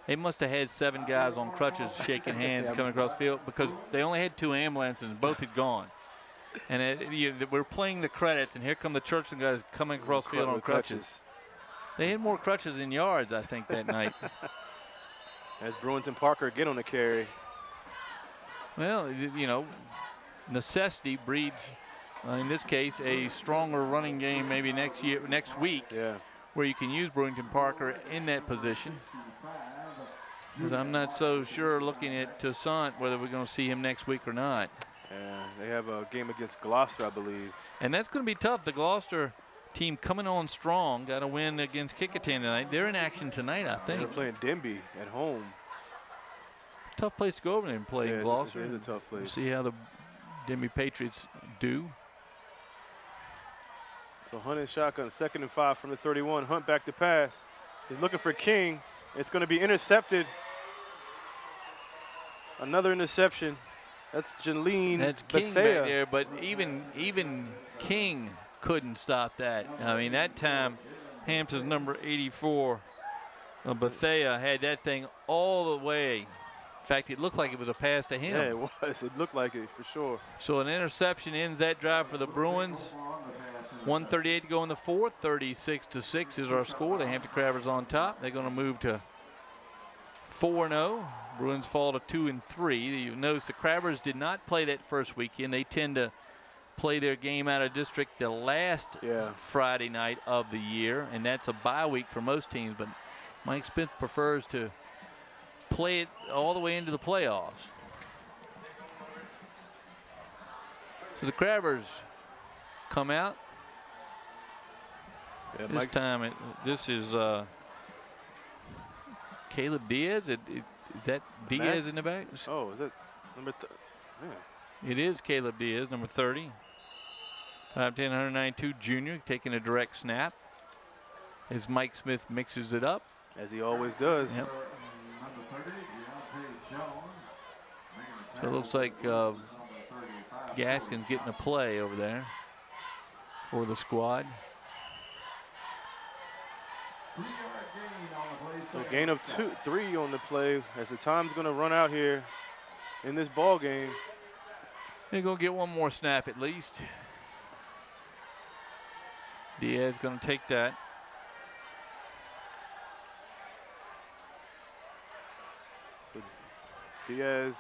they must have had 7 guys on crutches shaking hands coming across the field because they only had 2 ambulances, and both had gone. And we're playing the credits, and here come the Churchland guys coming across the field on crutches. They had more crutches than yards, I think, that night. As Brewington Parker again on the carry. Well, necessity breeds, in this case, a stronger running game maybe next week, where you can use Brewington Parker in that position. Because I'm not so sure looking at Toussaint whether we're going to see him next week or not. Yeah, they have a game against Gloucester, I believe. And that's going to be tough. The Gloucester team coming on strong, got a win against Kickinton tonight. They're in action tonight, I think. They're playing Denby at home. Tough place to go over there and play in Gloucester. It is a tough place. We'll see how the Denby Patriots do. So Hunt and shotgun, 2nd and 5 from the 31. Hunt back to pass. He's looking for King. It's going to be intercepted. Another interception. That's Janine That's King Bethea. back there, but even King couldn't stop that. I mean, that time, Hampton's number 84, Bethea, had that thing all the way. In fact, it looked like it was a pass to him. Yeah, it was. It looked like it for sure. So an interception ends that drive for the Bruins. 1:38 to go in the 4th. 36-6 is our score. The Hampton Crabbers on top. They're going to move to 4-0. Bruins fall to 2-3. You notice the Crabbers did not play that first weekend. They tend to play their game out of district the last Friday night of the year, and that's a bye week for most teams. But Mike Smith prefers to play it all the way into the playoffs. So the Crabbers come out. Yeah, this time, this is Caleb Diaz. Is that Diaz in the back? Oh, is it number? It is Caleb Diaz, number 30. 5'10", 192 junior, taking a direct snap. As Mike Smith mixes it up, as he always does. Yep. So it looks like Gaskin's getting a play over there for the squad. So gain of 3 on the play as the time's going to run out here in this ball game. They're going to get one more snap at least. Diaz going to take that. Diaz,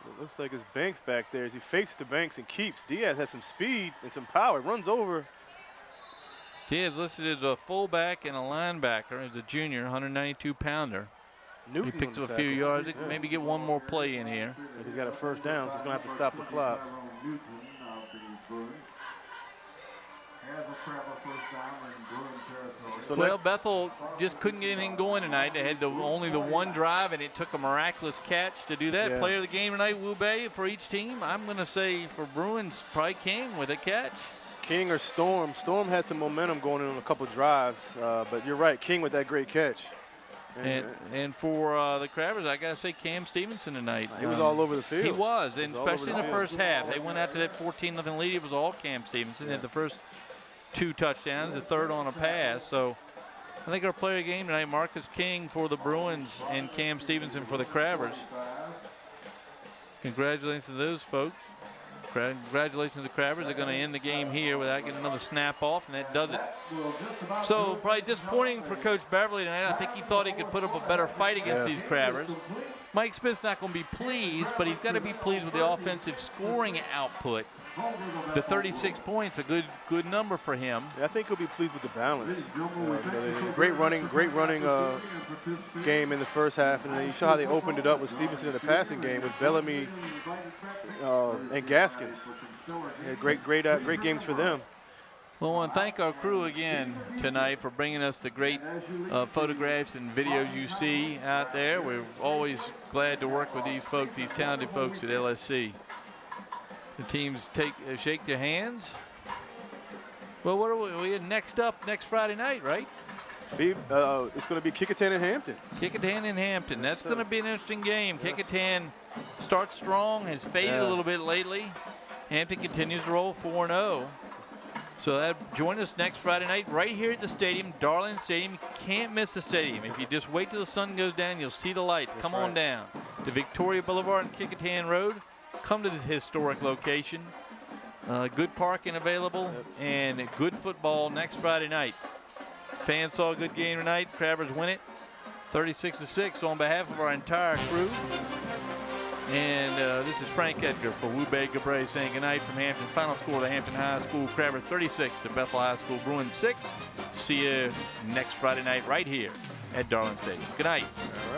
it looks like it's Banks back there as he fakes to Banks and keeps. Diaz has some speed and some power, runs over. Diaz listed as a fullback and a linebacker as a junior, 192-pounder. He picks up a few yards. He can maybe get one more play in here. He's got a first down, so he's going to have to stop the clock. So well, Bethel just couldn't get anything going tonight. They had only the one drive, and it took a miraculous catch to do that. Player of the game tonight, Wu Bei for each team. I'm going to say for Bruins, probably King with a catch. King or Storm. Storm had some momentum going in on a couple of drives, but you're right, King with that great catch. And for the Crabbers, I got to say Cam Stevenson tonight. He was all over the field. He was, and especially in the first half. They went out to that 14-0 lead. It was all Cam Stevenson. Had the first 2 touchdowns, the third on a pass. So I think our player of the game tonight, Marcus King for the Bruins and Cam Stevenson for the Crabbers. Congratulations to those folks. Congratulations to the Crabbers. They're going to end the game here without getting another snap off, and that does it. So probably disappointing for Coach Beverly tonight. I think he thought he could put up a better fight against these Crabbers. Mike Smith's not going to be pleased, but he's got to be pleased with the offensive scoring output. The 36 points, a good number for him. Yeah, I think he'll be pleased with the balance. Great running game in the first half, and then you saw how they opened it up with Stevenson in the passing game with Bellamy and Gaskins. Yeah, great games for them. Well, I want to thank our crew again tonight for bringing us the great photographs and videos you see out there. We're always glad to work with these folks, these talented folks at LSC. The teams shake their hands. Well, what are we next up next Friday night, right? It's going to be Kecoughtan and Hampton. Kecoughtan and Hampton. That's going to be an interesting game. Kecoughtan starts strong, has faded a little bit lately. Hampton continues to roll 4-0. So join us next Friday night right here at the stadium, Darling Stadium. You can't miss the stadium. If you just wait till the sun goes down, you'll see the lights. Come on down to Victoria Boulevard and Kecoughtan Road. Come to this historic location. Good parking available and good football next Friday night. Fans saw a good game tonight. Crabbers win it 36-6 on behalf of our entire crew. And this is Frank Edgar for Wu Bei Gabre saying goodnight from Hampton. Final score of the Hampton High School Crabbers 36 to Bethel High School Bruins 6. See you next Friday night right here at Darling Stadium. Good night. All right.